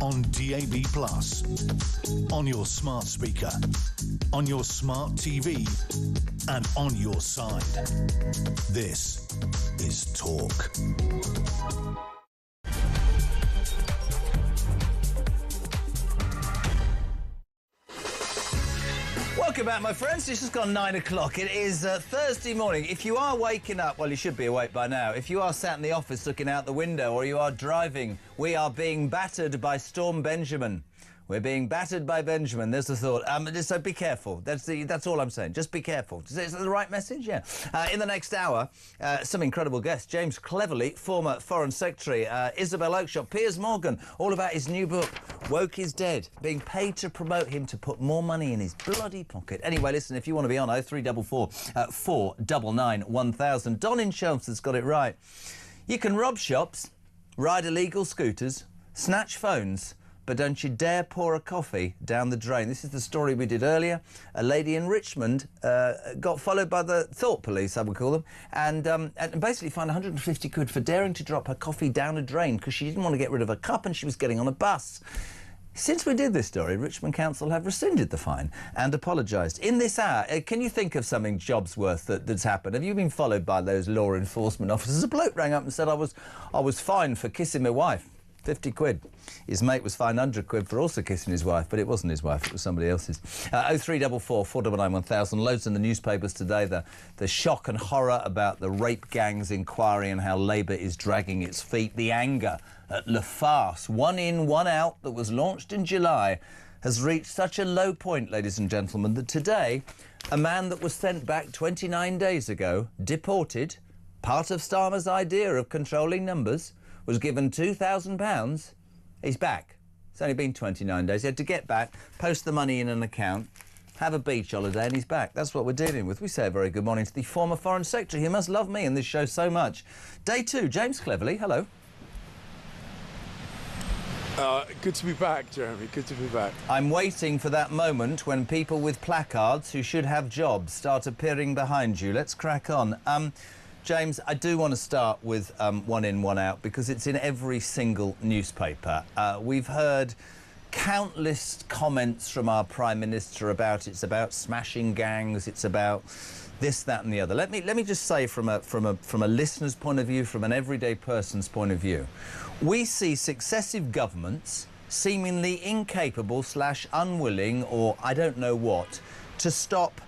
On DAB+, on your smart speaker, on your smart TV, and on your side. This is Talk. Welcome back, my friends. It's just gone 9 o'clock. It is Thursday morning. If you are waking up, well, you should be awake by now. If you are sat in the office looking out the window or you are driving, we are being battered by Storm Benjamin. We're being battered by Benjamin. There's the thought. So be careful. That's all I'm saying. Just be careful. Is that the right message? Yeah. In the next hour, some incredible guests. James Cleverly, former Foreign Secretary. Isabel Oakeshott. Piers Morgan. All about his new book, Woke is Dead. Being paid to promote him to put more money in his bloody pocket. Anyway, listen, if you want to be on 0344 499 1000. Don in Chelmsford's got it right. You can rob shops, ride illegal scooters, snatch phones, but don't you dare pour a coffee down the drain. This is the story we did earlier. A lady in Richmond got followed by the Thought Police, I would call them, and basically fined 150 quid for daring to drop her coffee down a drain because she didn't want to get rid of her cup and she was getting on a bus. Since we did this story, Richmond Council have rescinded the fine and apologised. In this hour, can you think of something Jobsworth that's happened? Have you been followed by those law enforcement officers? A bloke rang up and said, I was fined for kissing my wife. 50 quid. His mate was fined 100 quid for also kissing his wife, but it wasn't his wife, it was somebody else's. 0344 499 1000. Loads in the newspapers today. The shock and horror about the rape gangs inquiry and how Labour is dragging its feet. The anger at Le Farce, one in, one out, that was launched in July, has reached such a low point, ladies and gentlemen, that today a man that was sent back 29 days ago, deported, part of Starmer's idea of controlling numbers, was given £2,000. He's back. It's only been 29 days. He had to get back, post the money in an account, have a beach holiday, and he's back. That's what we're dealing with. We say a very good morning to the former Foreign Secretary. He must love me and this show so much. Day 2, James Cleverly, hello. Good to be back, Jeremy. Good to be back. I'm waiting for that moment when people with placards who should have jobs start appearing behind you. Let's crack on. James, I do want to start with one in, one out, because it's in every single newspaper. We've heard countless comments from our Prime Minister about it's about smashing gangs, it's about this, that and the other. Let me just say from a listener's point of view, from an everyday person's point of view, we see successive governments seemingly incapable / unwilling, or I don't know what, to stop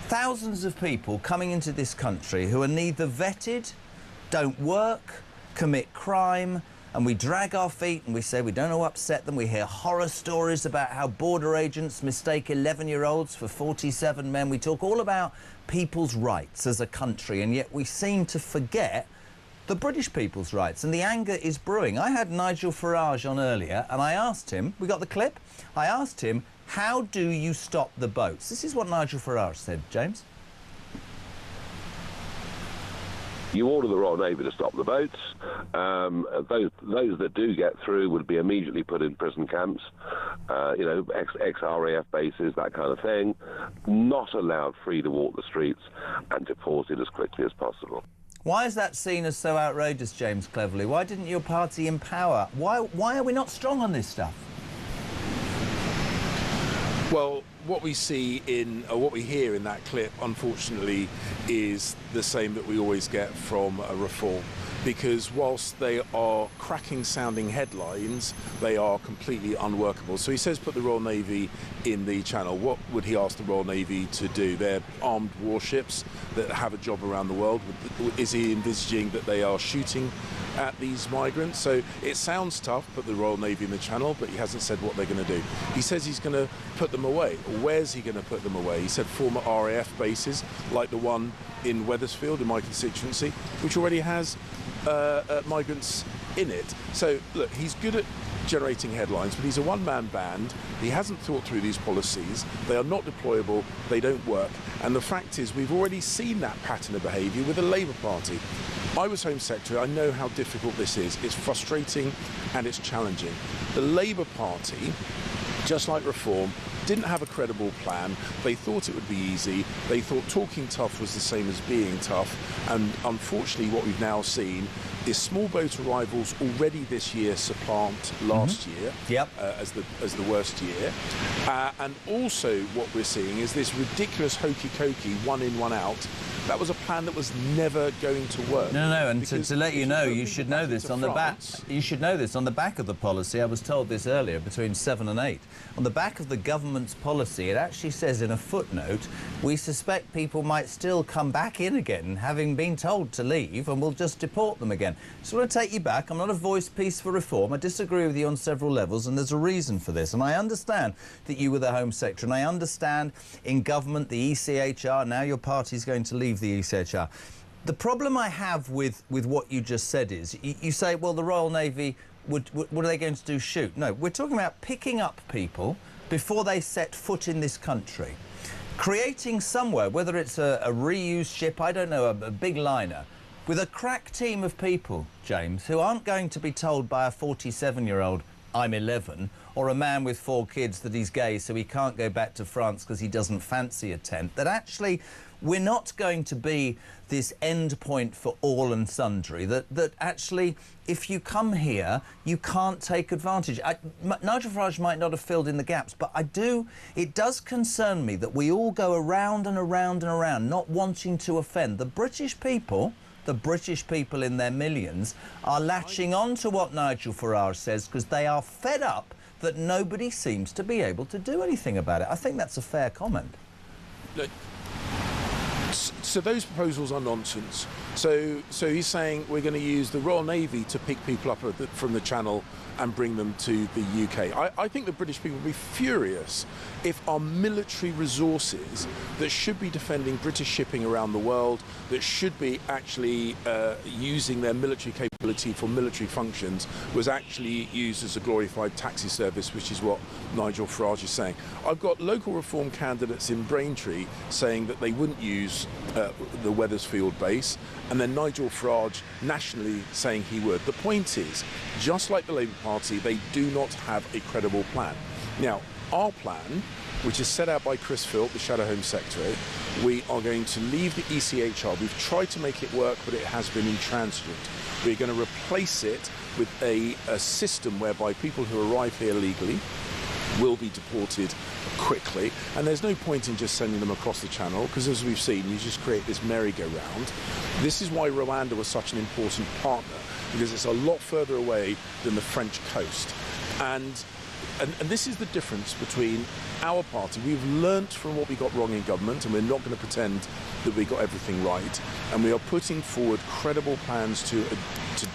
thousands of people coming into this country who are neither vetted, don't work, commit crime, and we drag our feet and we say we don't want to upset them. We hear horror stories about how border agents mistake 11-year-olds for 47 men. We talk all about people's rights as a country, and yet we seem to forget the British people's rights, and the anger is brewing. I had Nigel Farage on earlier, and I asked him, we got the clip? I asked him, how do you stop the boats? This is what Nigel Farage said, James. You order the Royal Navy to stop the boats. Those that do get through would be immediately put in prison camps, ex-RAF bases, that kind of thing. Not allowed free to walk the streets and deported as quickly as possible. Why is that seen as so outrageous, James Cleverly? Why didn't your party empower? Why are we not strong on this stuff? Well, what we see what we hear in that clip, unfortunately, is the same that we always get from a reform. Because whilst they are cracking-sounding headlines, they are completely unworkable. So he says put the Royal Navy in the Channel. What would he ask the Royal Navy to do? They're armed warships that have a job around the world. Is he envisaging that they are shooting at these migrants? So it sounds tough, put the Royal Navy in the Channel, but he hasn't said what they're going to do. He says he's going to put them away. Where's he going to put them away? He said former RAF bases, like the one in Wethersfield, in my constituency, which already has migrants in it. So, look, he's good at generating headlines, but he's a one-man band. He hasn't thought through these policies. They are not deployable. They don't work. And the fact is, we've already seen that pattern of behaviour with the Labour Party. I was Home Secretary. I know how difficult this is. It's frustrating and it's challenging. The Labour Party, just like Reform, didn't have a credible plan. They thought it would be easy. They thought talking tough was the same as being tough. And unfortunately, what we've now seen is small boat arrivals already this year supplant last year as the worst year. And also what we're seeing is this ridiculous hokey-cokey, one in, one out. That was a plan that was never going to work. No, and to let you know, you should know this on the back. You should know this on the back of the policy. I was told this earlier, between 7 and 8. On the back of the government's policy, it actually says in a footnote, we suspect people might still come back in again, having been told to leave, and we'll just deport them again. So I want to take you back. I'm not a voice piece for reform. I disagree with you on several levels, and there's a reason for this. And I understand that you were the Home Secretary, and I understand in government, the ECHR, now your party's going to leave the ECHR. The problem I have with what you just said is, you say, well, the Royal Navy, what are they going to do, shoot? No, we're talking about picking up people before they set foot in this country. Creating somewhere, whether it's a reused ship, I don't know, a big liner, with a crack team of people, James, who aren't going to be told by a 47-year-old, I'm 11, or a man with 4 kids that he's gay so he can't go back to France because he doesn't fancy a tent, that actually we're not going to be this end point for all and sundry, that actually, if you come here, you can't take advantage. Nigel Farage might not have filled in the gaps, but it does concern me that we all go around and around and around, not wanting to offend. The British people in their millions are latching on to what Nigel Farage says because they are fed up that nobody seems to be able to do anything about it. I think that's a fair comment. Look, so those proposals are nonsense. So he's saying we're going to use the Royal Navy to pick people up from the Channel and bring them to the UK. I think the British people would be furious if our military resources that should be defending British shipping around the world, that should be actually using their military capability for military functions, was actually used as a glorified taxi service, which is what Nigel Farage is saying. I've got local reform candidates in Braintree saying that they wouldn't use the Wethersfield base, and then Nigel Farage nationally saying he would. The point is, just like the Labour Party, they do not have a credible plan. Now, our plan, which is set out by Chris Philp, the Shadow Home Secretary, we are going to leave the ECHR. We've tried to make it work, but it has been intransigent. We're going to replace it with a system whereby people who arrive here legally will be deported quickly, and there's no point in just sending them across the Channel, because as we've seen, you just create this merry-go-round. This is why Rwanda was such an important partner, because it's a lot further away than the French coast. And this is the difference between our party. We've learnt from what we got wrong in government, and we're not going to pretend that we got everything right. And we are putting forward credible plans to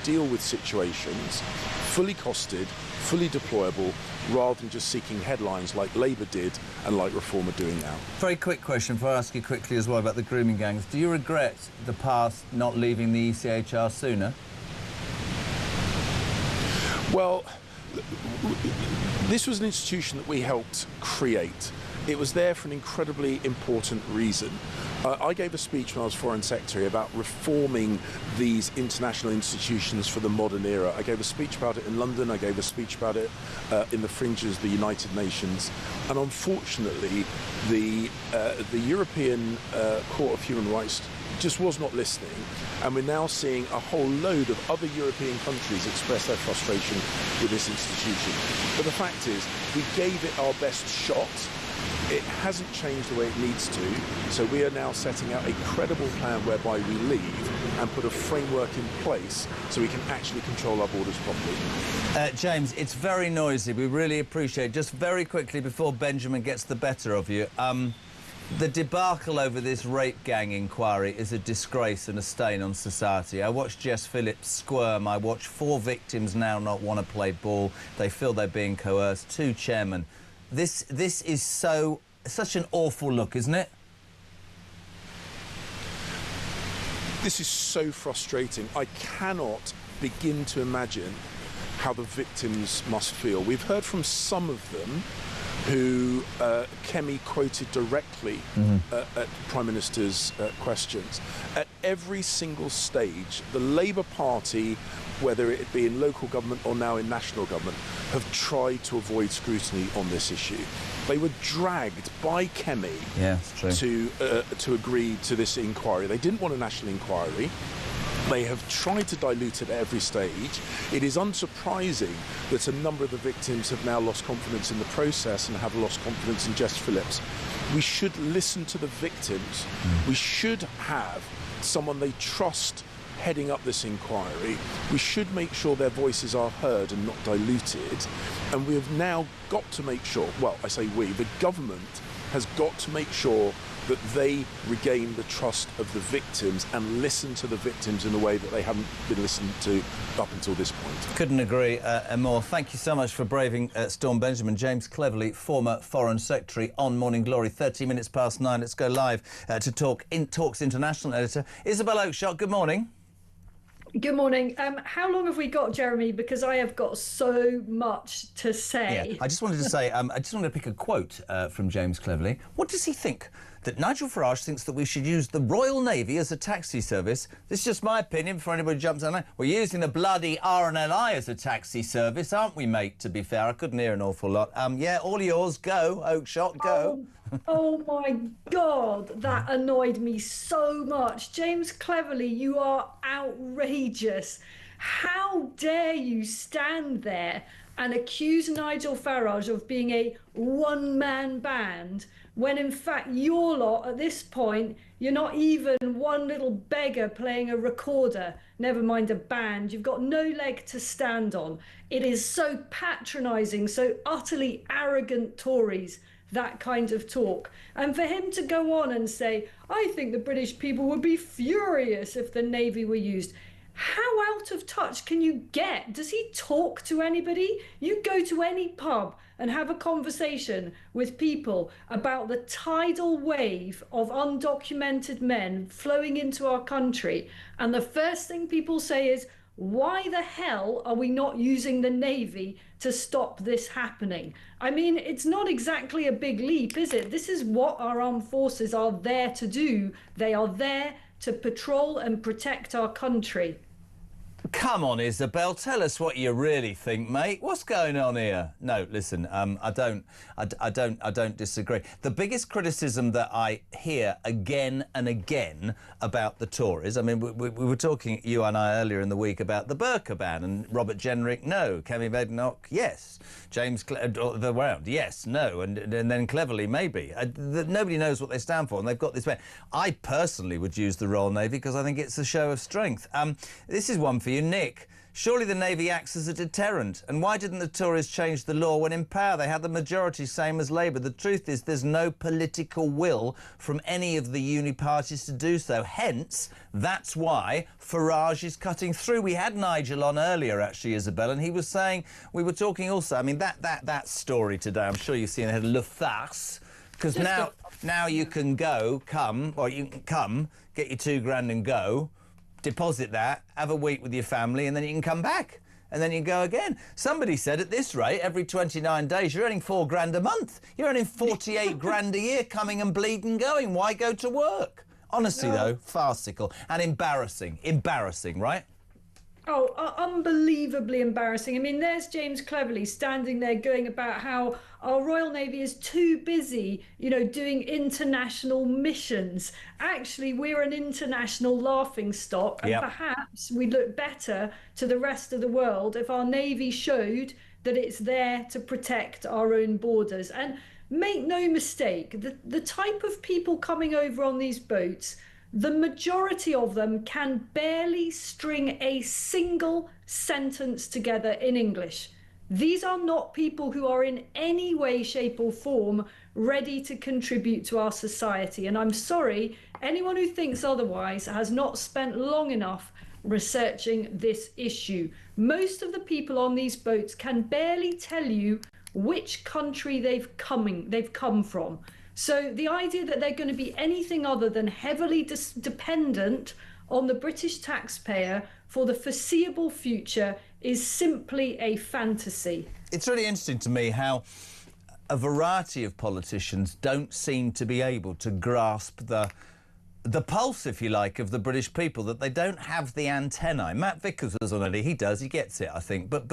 deal with situations, fully costed, fully deployable, rather than just seeking headlines like Labour did and like Reform are doing now. Very quick question, before I ask you quickly as well about the grooming gangs. Do you regret the past not leaving the ECHR sooner? Well, this was an institution that we helped create. It was there for an incredibly important reason. I gave a speech when I was Foreign Secretary about reforming these international institutions for the modern era. I gave a speech about it in London, I gave a speech about it in the fringes of the United Nations. And unfortunately, the European Court of Human Rights just was not listening, and we're now seeing a whole load of other European countries express their frustration with this institution. But the fact is, we gave it our best shot. It hasn't changed the way it needs to, so we are now setting out a credible plan whereby we leave and put a framework in place so we can actually control our borders properly. James, it's very noisy. We really appreciate it. Just very quickly, before Benjamin gets the better of you, the debacle over this rape gang inquiry is a disgrace and a stain on society. I watched Jess Phillips squirm. I watched 4 victims now not want to play ball. They feel they're being coerced. 2 chairmen. This is such an awful look, isn't it? This is so frustrating. I cannot begin to imagine how the victims must feel. We've heard from some of them who Kemi quoted directly at Prime Minister's questions. every single stage, the Labour Party, whether it be in local government or now in national government, have tried to avoid scrutiny on this issue. They were dragged by Kemi to agree to this inquiry. They didn't want a national inquiry. They have tried to dilute it at every stage. It is unsurprising that a number of the victims have now lost confidence in the process and have lost confidence in Jess Phillips. We should listen to the victims. We should have someone they trust heading up this inquiry. We should make sure their voices are heard and not diluted. And we have now got to make sure, well, I say we, the government has got to make sure that they regain the trust of the victims and listen to the victims in a way that they haven't been listened to up until this point. Couldn't agree more. Thank you so much for braving Storm Benjamin. James Cleverly, former Foreign Secretary on Morning Glory. 30 minutes past 9. Let's go live to Talk's International Editor, Isabel Oakeshott. Good morning. Good morning. How long have we got, Jeremy? Because I have got so much to say. Yeah, I just wanted to say, I just wanted to pick a quote from James Cleverly. What does he think? That Nigel Farage thinks that we should use the Royal Navy as a taxi service. This is just my opinion before anybody jumps on it. We're using the bloody RNLI as a taxi service, aren't we, mate, to be fair? I couldn't hear an awful lot. Yeah, all yours. Go, Oakeshott, go. Oh my God, that annoyed me so much. James Cleverly, you are outrageous. How dare you stand there and accuse Nigel Farage of being a one-man band when in fact your lot at this point, you're not even one little beggar playing a recorder, never mind a band. You've got no leg to stand on. It is so patronising, so utterly arrogant Tories, that kind of talk. And for him to go on and say, I think the British people would be furious if the Navy were used. How out of touch can you get? Does he talk to anybody? You go to any pub and have a conversation with people about the tidal wave of undocumented men flowing into our country, and the first thing people say is, why the hell are we not using the Navy to stop this happening? I mean, it's not exactly a big leap, is it? This is what our armed forces are there to do. They are there to patrol and protect our country. Come on, Isabel, tell us what you really think, mate. What's going on here? No, listen, I don't disagree. The biggest criticism that I hear again and again about the Tories, I mean, we were talking, you and I, earlier in the week about the burqa ban, and Robert Jenrick, no. Kemi Badenoch, yes. James, the round, yes, no. And then Cleverly, maybe. Nobody knows what they stand for, and they've got this ban. I personally would use the Royal Navy because I think it's a show of strength. This is one for you, Nick. Surely the Navy acts as a deterrent. And why didn't the Tories change the law when in power? They had the majority, same as Labour. The truth is there's no political will from any of the uni parties to do so. Hence, that's why Farage is cutting through. We had Nigel on earlier, actually, Isabel, and he was saying, we were talking also, I mean, that story today, I'm sure you've seen it, Le Farce, because now you can you can come, get your £2,000 and go, deposit that, have a week with your family, and then you can come back. And then you go again. Somebody said at this rate, every 29 days, you're earning £4,000 a month. You're earning 48 grand a year coming and bleeding going. Why go to work? Honestly, though, farcical and embarrassing. Embarrassing, right? Oh, unbelievably embarrassing. I mean, there's James Cleverly standing there going about how our Royal Navy is too busy, you know, doing international missions. Actually, we're an international laughingstock, and perhaps we'd look better to the rest of the world if our Navy showed that it's there to protect our own borders. And make no mistake, the type of people coming over on these boats, the majority of them can barely string a single sentence together in English. These are not people who are in any way, shape or form ready to contribute to our society. And I'm sorry, anyone who thinks otherwise has not spent long enough researching this issue. Most of the people on these boats can barely tell you which country they've come from. So the idea that they're going to be anything other than heavily dependent on the British taxpayer for the foreseeable future is simply a fantasy. It's really interesting to me how a variety of politicians don't seem to be able to grasp the the pulse, if you like, of the British people, that they don't have the antennae. Matt Vickers was on it. He does. He gets it, I think. But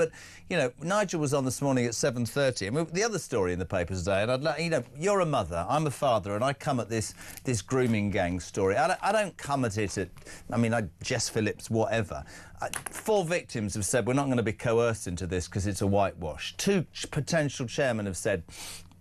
you know, Nigel was on this morning at 7:30. I mean, the other story in the paper today, and I'd like, you know, you're a mother, I'm a father, and I come at this grooming gang story. I don't come at it at, I mean, Jess Phillips, whatever. 4 victims have said we're not going to be coerced into this because it's a whitewash. 2 potential chairmen have said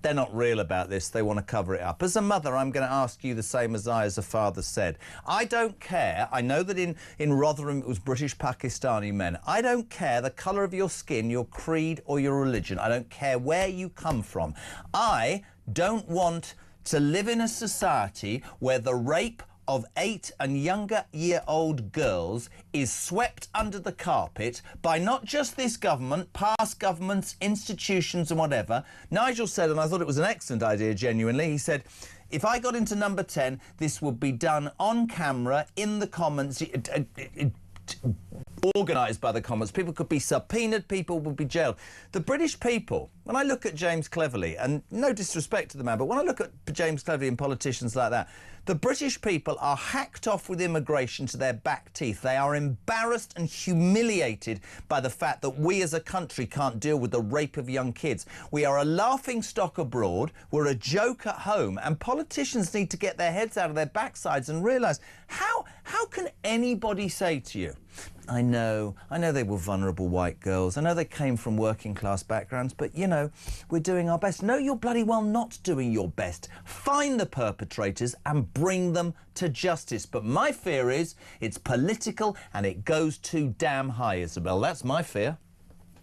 they're not real about this, they want to cover it up. As a mother, I'm going to ask you the same as I, as a father, said. I don't care. I know that in Rotherham it was British Pakistani men. I don't care the colour of your skin, your creed or your religion. I don't care where you come from. I don't want to live in a society where the rape of 8 and younger year-old girls is swept under the carpet by not just this government, past governments, institutions and whatever. Nigel said, and I thought it was an excellent idea, genuinely, he said, if I got into number 10, this would be done on camera, in the Commons, organised by the Commons. People could be subpoenaed, people would be jailed. The British people, when I look at James Cleverly, and no disrespect to the man, but when I look at James Cleverly and politicians like that, the British people are hacked off with immigration to their back teeth. They are embarrassed and humiliated by the fact that we as a country can't deal with the rape of young kids. We are a laughing stock abroad, we're a joke at home, and politicians need to get their heads out of their backsides and realise, how can anybody say to you, I know they were vulnerable white girls, I know they came from working class backgrounds, but you know, we're doing our best. No, you're bloody well not doing your best. Find the perpetrators and bring them to justice. But my fear is it's political and it goes too damn high, Isabel. That's my fear.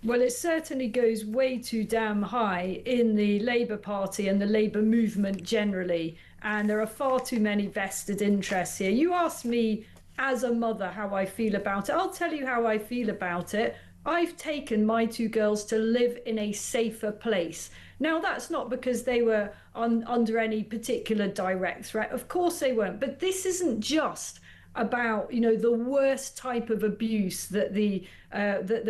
Well, it certainly goes way too damn high in the Labour Party and the Labour movement generally. And there are far too many vested interests here. You asked me as a mother how I feel about it. I'll tell you how I feel about it. I've taken my 2 girls to live in a safer place. Now, that's not because they were under any particular direct threat. Of course they weren't. But this isn't just about, you know, the worst type of abuse that the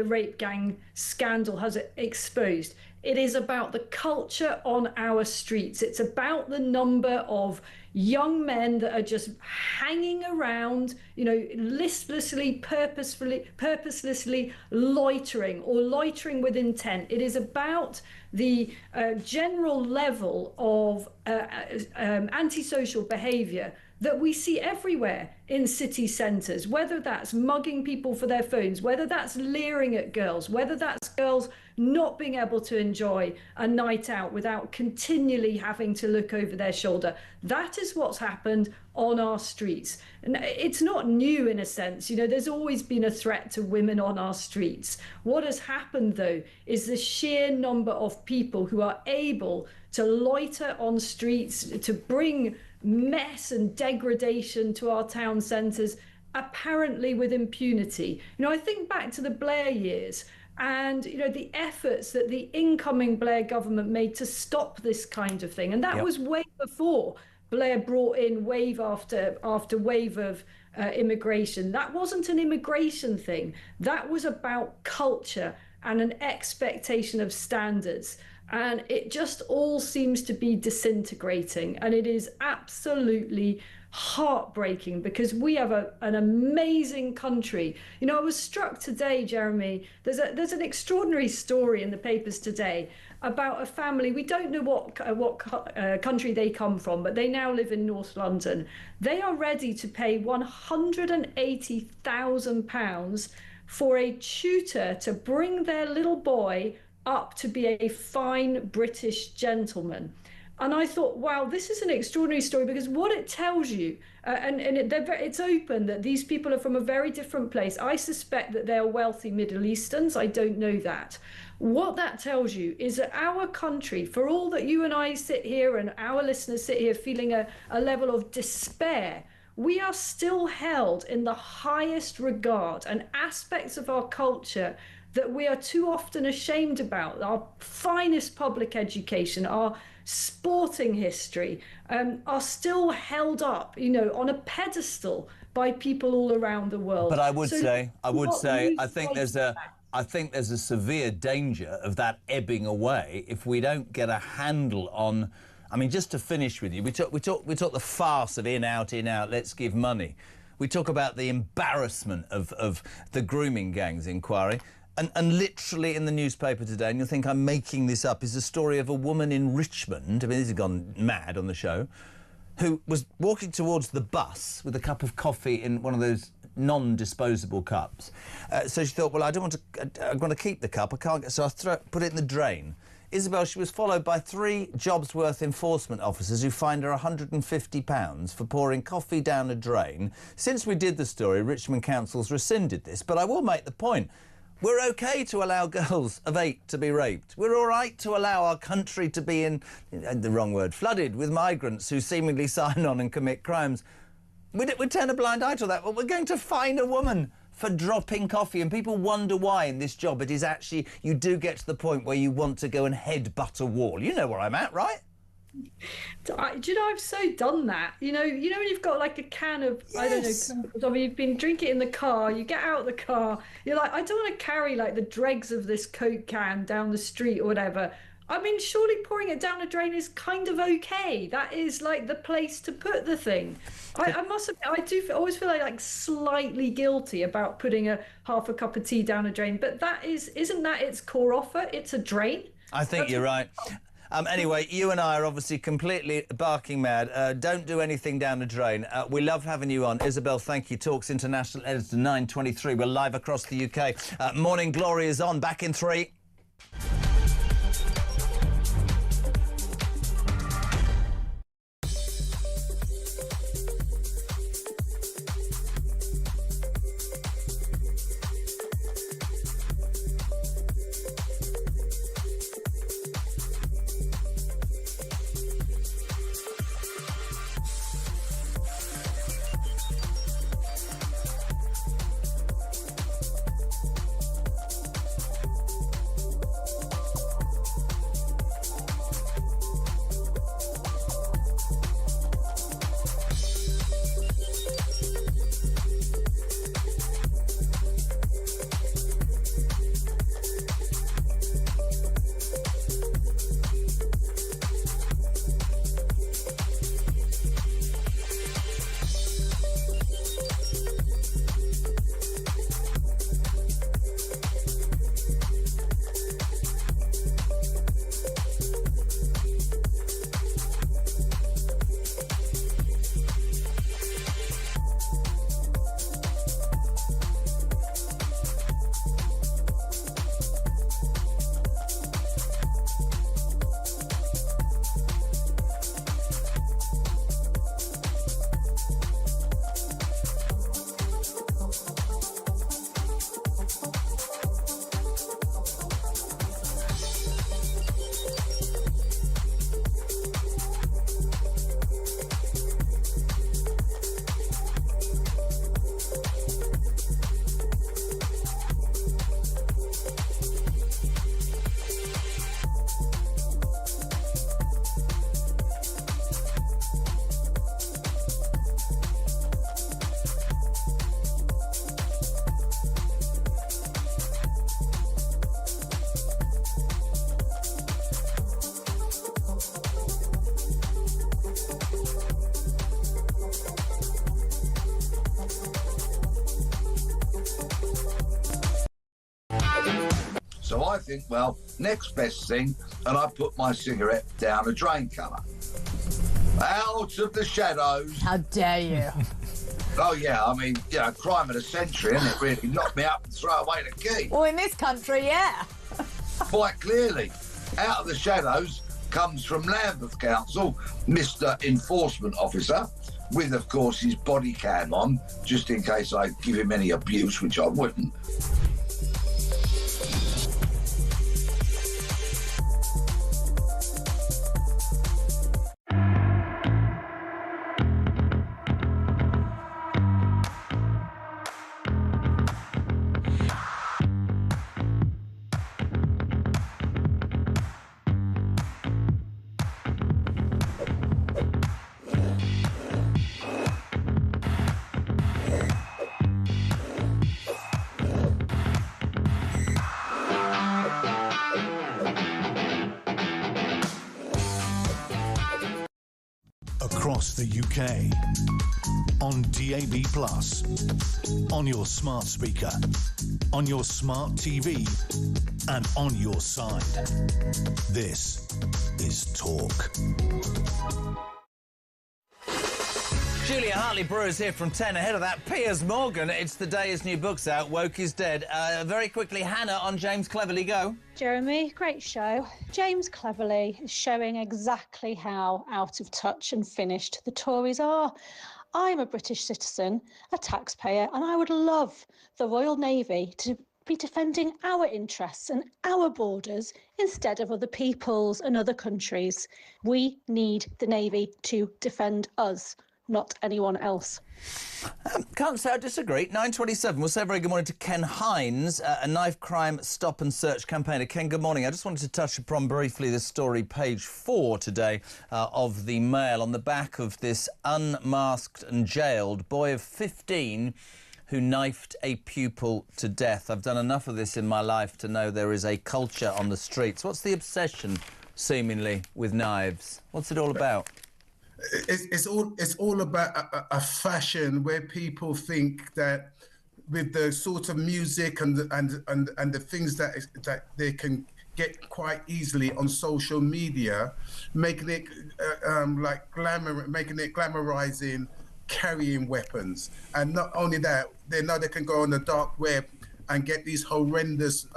rape gang scandal has exposed. It is about the culture on our streets. It's about the number of young men that are just hanging around, you know, listlessly, purposelessly loitering or loitering with intent. It is about the general level of antisocial behaviour that we see everywhere in city centres, whether that's mugging people for their phones, whether that's leering at girls, whether that's girls not being able to enjoy a night out without continually having to look over their shoulder. That is what's happened on our streets. And it's not new in a sense. You know, there's always been a threat to women on our streets. What has happened, though, is the sheer number of people who are able to loiter on streets, to bring mess and degradation to our town centres, apparently with impunity. You know, I think back to the Blair years and, you know, the efforts that the incoming Blair government made to stop this kind of thing. And that was way before Blair brought in wave after wave of immigration. That wasn't an immigration thing. That was about culture and an expectation of standards. And it just all seems to be disintegrating. And it is absolutely heartbreaking because we have an amazing country. You know, I was struck today, Jeremy, there's an extraordinary story in the papers today about a family. We don't know what country they come from, but they now live in North London. They are ready to pay £180,000 for a tutor to bring their little boy up to be a fine British gentleman. And I thought, wow, this is an extraordinary story because what it tells you, it's open that these people are from a very different place. I suspect that they're wealthy Middle Easterns. I don't know that. What that tells you is that our country, for all that you and I sit here and our listeners sit here feeling a level of despair, we are still held in the highest regard, and aspects of our culture that we are too often ashamed about, our finest public education, our sporting history, are still held up, you know, on a pedestal by people all around the world. But I would say, I think there's a severe danger of that ebbing away if we don't get a handle on. I mean, just to finish with you, we talk the farce of in, out, let's give money. We talk about the embarrassment of the grooming gangs inquiry. And literally in the newspaper today, and you'll think I'm making this up, is a story of a woman in Richmond, I mean, this has gone mad on the show, who was walking towards the bus with a cup of coffee in one of those non-disposable cups. So she thought, well, I don't want to, I'm going to keep the cup, I can't get, so I put it in the drain. Isabel, she was followed by 3 Jobsworth enforcement officers who fined her £150 for pouring coffee down a drain. Since we did the story, Richmond Council's rescinded this, but I will make the point. We're OK to allow girls of 8 to be raped. We're all right to allow our country to be the wrong word, flooded with migrants who seemingly sign on and commit crimes. We turn a blind eye to that. Well, we're going to fine a woman for dropping coffee, and people wonder why in this job it is actually, you do get to the point where you want to go and headbutt a wall. You know where I'm at, right? Do you know, I've so done that. You know when you've got like a can of, yes. I don't know, you've been drinking in the car, you get out of the car, you're like, I don't want to carry like the dregs of this Coke can down the street or whatever. I mean, surely pouring it down a drain is kind of okay. That is like the place to put the thing. I must admit, I do always feel like slightly guilty about putting half a cup of tea down a drain, but isn't that its core offer? It's a drain. I think you're right. Anyway, you and I are obviously completely barking mad. Don't do anything down the drain. We love having you on. Isabel, thank you. Talks International Editor 9:23. We're live across the UK. Morning Glory is on. Back in 3. So I think, well, next best thing, and I put my cigarette down a drain cover. Out of the shadows. How dare you? Oh, yeah, I mean, you know, crime of the century, and it really knocked me up and throw away the key. Well, in this country, yeah. Quite clearly. Out of the shadows comes from Lambeth Council, Mr. Enforcement Officer, with, of course, his body cam on, just in case I give him any abuse, which I wouldn't. across the UK. On DAB+, on your smart speaker, on your smart TV, and on your side. This is Talk. Julia Hartley-Brewer's here from 10. Ahead of that, Piers Morgan. It's the day his new book's out, Woke is Dead. Very quickly, Hannah on James Cleverly, go. Jeremy, great show. James Cleverly is showing exactly how out of touch and finished the Tories are. I'm a British citizen, a taxpayer, and I would love the Royal Navy to be defending our interests and our borders instead of other people's and other countries. We need the Navy to defend us, not anyone else. Can't say I disagree. 9:27. We'll say a very good morning to Ken Hines, a knife crime stop and search campaigner. Ken, good morning. I just wanted to touch upon briefly this story, page 4 today of the Mail, on the back of this unmasked and jailed boy of 15 who knifed a pupil to death. I've done enough of this in my life to know there is a culture on the streets. What's the obsession, seemingly, with knives? What's it all about? It's all about a fashion where people think that with the sort of music and the things that they can get quite easily on social media, making it making it glamorizing carrying weapons. And not only that, they know they can go on the dark web and get these horrendous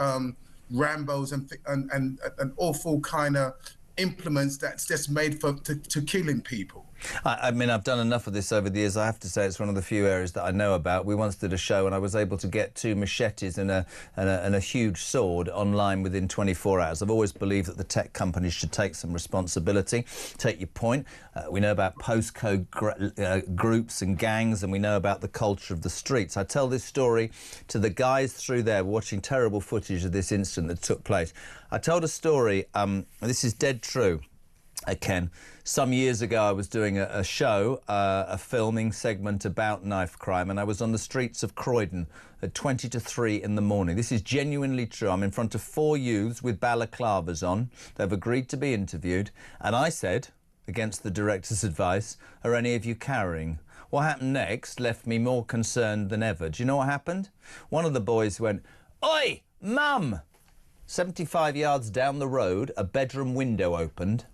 Rambos and awful kind of implements that's just made to killing people. I mean, I've done enough of this over the years. I have to say it's one of the few areas that I know about. We once did a show and I was able to get 2 machetes and a huge sword online within 24 hours. I've always believed that the tech companies should take some responsibility. Take your point. We know about postcode groups and gangs, and we know about the culture of the streets. I tell this story to the guys through there watching terrible footage of this incident that took place. I told a story, this is dead true, Ken. Some years ago I was doing a show, a filming segment about knife crime, and I was on the streets of Croydon at 20 to 3 in the morning. This is genuinely true. I'm in front of 4 youths with balaclavas on. They've agreed to be interviewed, and I said, against the director's advice, "Are any of you carrying?" What happened next left me more concerned than ever. Do you know what happened? One of the boys went, "Oi, Mum!" 75 yards down the road, a bedroom window opened,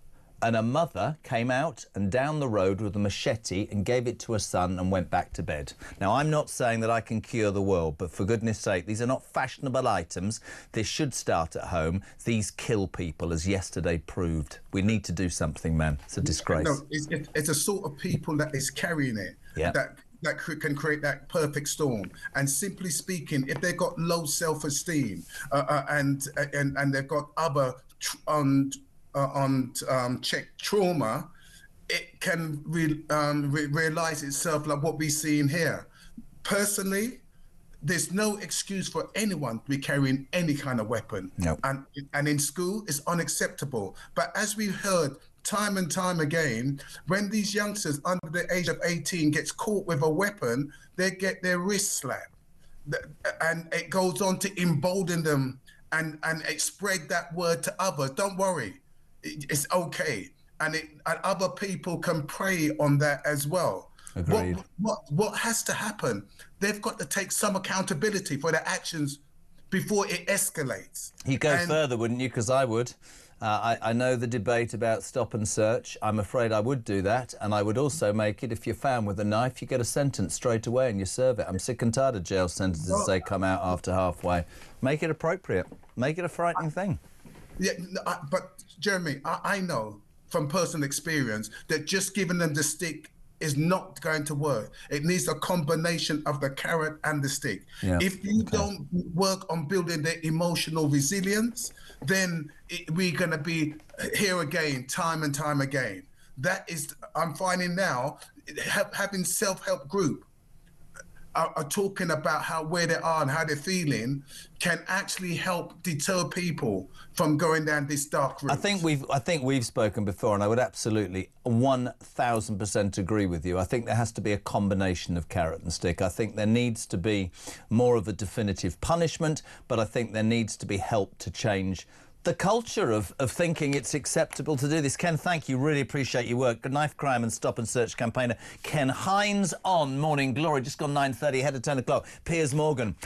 and a mother came out and down the road with a machete and gave it to her son and went back to bed. Now, I'm not saying that I can cure the world, but for goodness sake, these are not fashionable items. This should start at home. These kill people, as yesterday proved. We need to do something, man. It's a disgrace. No, it's a sort of people that is carrying it. Yeah. That can create that perfect storm. And simply speaking, if they've got low self-esteem and they've got other unchecked trauma, it can realise itself like what we're seeing here. Personally, there's no excuse for anyone to be carrying any kind of weapon. No. And in school, it's unacceptable. But as we've heard time and time again, when these youngsters under the age of 18 gets caught with a weapon, they get their wrists slapped. And it goes on to embolden them and spread that word to others. Don't worry, it's okay. And other people can prey on that as well. Agreed. What has to happen? They've got to take some accountability for their actions before it escalates. You'd go further, wouldn't you? Because I would. I know the debate about stop and search. I'm afraid I would do that. And I would also make it, if you're found with a knife, you get a sentence straight away and you serve it. I'm sick and tired of jail sentences as they come out after halfway. Make it appropriate. Make it a frightening thing. Yeah, but Jeremy, I know from personal experience that just giving them the stick is not going to work. It needs a combination of the carrot and the stick. Yeah. If you don't work on building their emotional resilience, then we're going to be here again, time and time again. That is, I'm finding now, having self-help group are talking about where they are and how they're feeling can actually help deter people from going down this dark route. I think we've spoken before, and I would absolutely 1000% agree with you. I think there has to be a combination of carrot and stick. I think there needs to be more of a definitive punishment, but I think there needs to be help to change the culture of thinking it's acceptable to do this. Ken, thank you. Really appreciate your work. Knife crime and stop and search campaigner Ken Hines on Morning Glory. Just gone 9:30, ahead of 10 o'clock. Piers Morgan.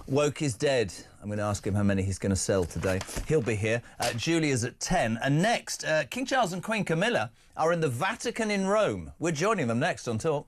Woke is dead. I'm going to ask him how many he's going to sell today. He'll be here. Julia's at 10. And next, King Charles and Queen Camilla are in the Vatican in Rome. We're joining them next on Talk.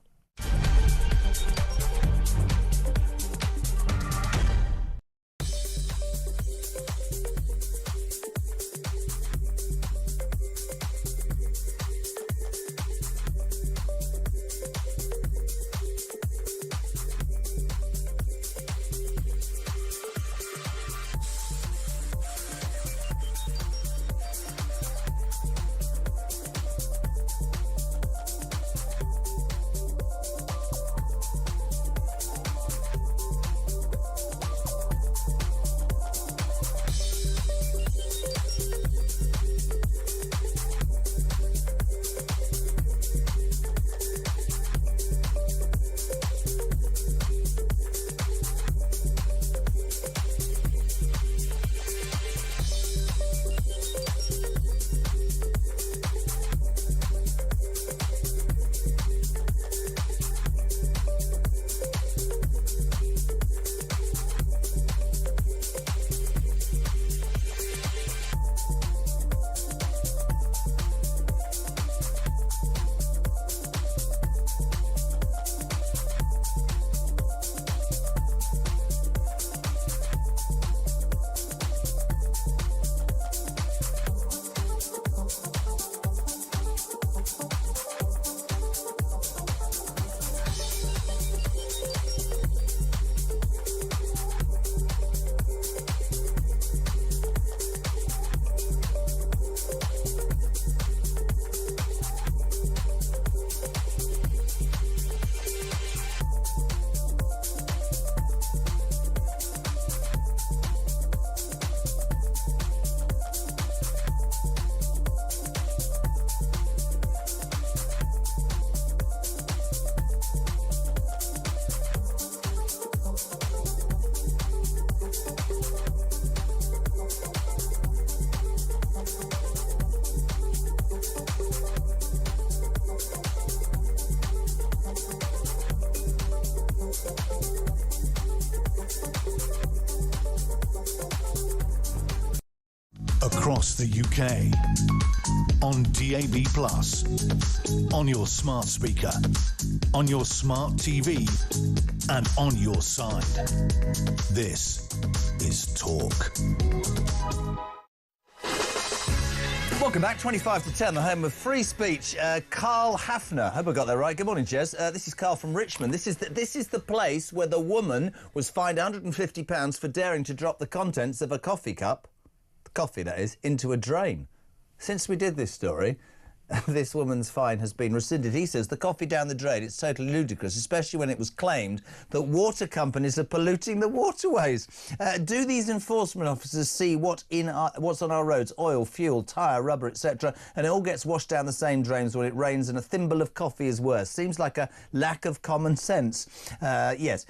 Across the UK, on DAB+, on your smart speaker, on your smart TV, and on your side. This is Talk. Welcome back, 25 to 10, the home of free speech. Carl Hafner, hope I got that right. Good morning, Jez. This is Carl from Richmond. This is the place where the woman was fined £150 for daring to drop the contents of a coffee cup, coffee that is, into a drain. Since we did this story, this woman's fine has been rescinded. He says the coffee down the drain, it's totally ludicrous, especially when it was claimed that water companies are polluting the waterways. Do these enforcement officers see what's on our roads? Oil, fuel, tyre, rubber, etc. And it all gets washed down the same drains when it rains, and a thimble of coffee is worse. Seems like a lack of common sense. Yes.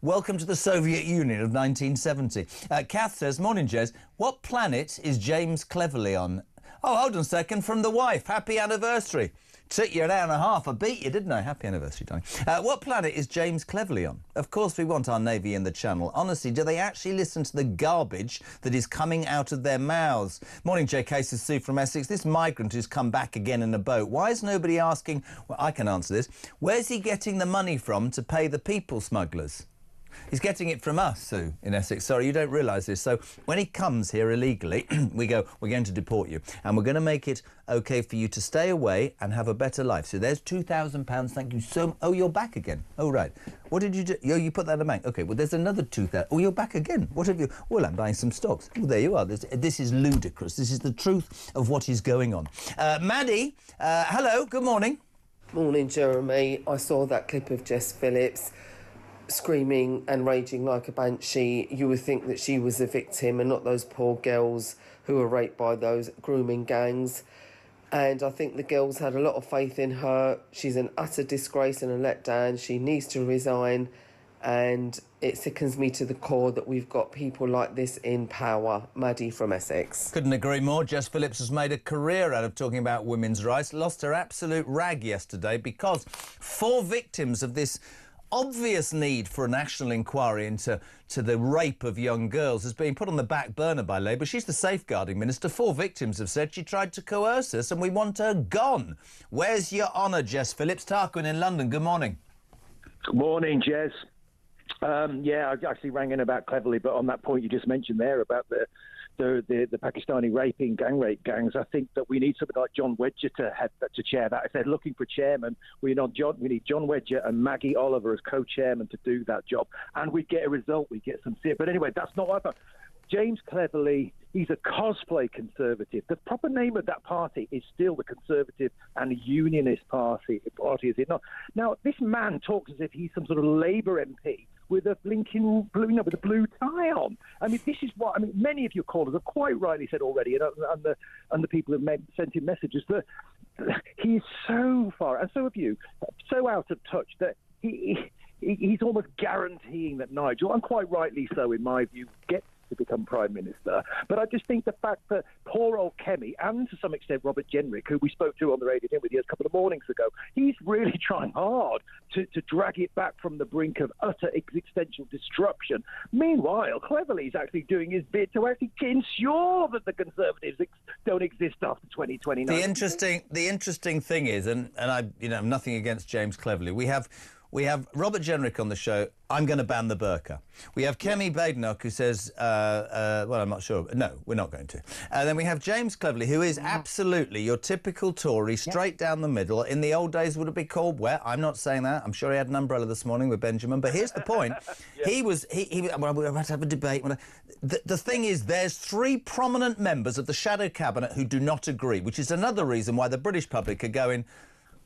Welcome to the Soviet Union of 1970. Kath says, morning, Jez. What planet is James Cleverly on? Oh, hold on a second, from the wife. Happy anniversary. Took you an hour and a half. I beat you, didn't I? Happy anniversary, darling. What planet is James Cleverly on? Of course we want our Navy in the Channel. Honestly, do they actually listen to the garbage that is coming out of their mouths? Morning, J.K. Sue from Essex. This migrant who's come back again in a boat. Why is nobody asking... Well, I can answer this. Where's he getting the money from to pay the people smugglers? He's getting it from us, Sue, in Essex. Sorry, you don't realise this. So when he comes here illegally, we go, we're going to deport you, and we're going to make it OK for you to stay away and have a better life. So there's £2,000. Thank you so much. Oh, you're back again. Oh, right. What did you do? Oh, you put that in the bank. OK, well, there's another £2,000. Oh, you're back again. What have you... Well, I'm buying some stocks. Oh, there you are. This is ludicrous. This is the truth of what is going on. Maddie, hello, good morning. Morning, Jeremy. I saw that clip of Jess Phillips screaming and raging like a banshee. You would think that she was the victim and not those poor girls who were raped by those grooming gangs. And I think the girls had a lot of faith in her. She's an utter disgrace and a letdown. She needs to resign. And it sickens me to the core that we've got people like this in power. Maddie from Essex. Couldn't agree more. Jess Phillips has made a career out of talking about women's rights. Lost her absolute rag yesterday because 4 victims of this obvious need for a national inquiry into the rape of young girls has been put on the back burner by Labour. She's the safeguarding minister. 4 victims have said she tried to coerce us and we want her gone. Where's your honour, Jess Phillips? Tarquin in London, good morning. Good morning, Jez. Yeah, I actually rang in about Cleverly, but on that point you just mentioned there about the Pakistani raping, gang rape gangs, I think that we need somebody like John Wedger to chair that. If they're looking for a chairman, we need John Wedger and Maggie Oliver as co-chairman to do that job, and we get a result. We get some serious. But anyway, that's not what I thought. James Cleverly, he's a cosplay Conservative. The proper name of that party is still the Conservative and Unionist Party, is it not? Now, this man talks as if he's some sort of Labour MP with a blinking blue, with a blue tie on. I mean, this is what many of your callers have quite rightly said already, and the people have sent in messages that he is so far, and so have you, so out of touch that he's almost guaranteeing that Nigel, and quite rightly so in my view, gets to become Prime Minister. But I just think the fact that poor old Kemi, and to some extent Robert Jenrick, who we spoke to on the radio with you a couple of mornings ago, he's really trying hard to drag it back from the brink of utter existential destruction. Meanwhile, Cleverly's actually doing his bit to actually ensure that the Conservatives don't exist after 2029. The interesting thing is, and I nothing against James Cleverly, we have Robert Jenrick on the show. I'm going to ban the burqa. We have Kemi Badenoch who says, well, I'm not sure. No, we're not going to. And then we have James Cleverly, who is absolutely your typical Tory, straight down the middle. In the old days, would it be called wet? I'm not saying that. I'm sure he had an umbrella this morning with Benjamin. But here's the point. We'll have to have a debate. The thing is, there's 3 prominent members of the shadow cabinet who do not agree, which is another reason why the British public are going,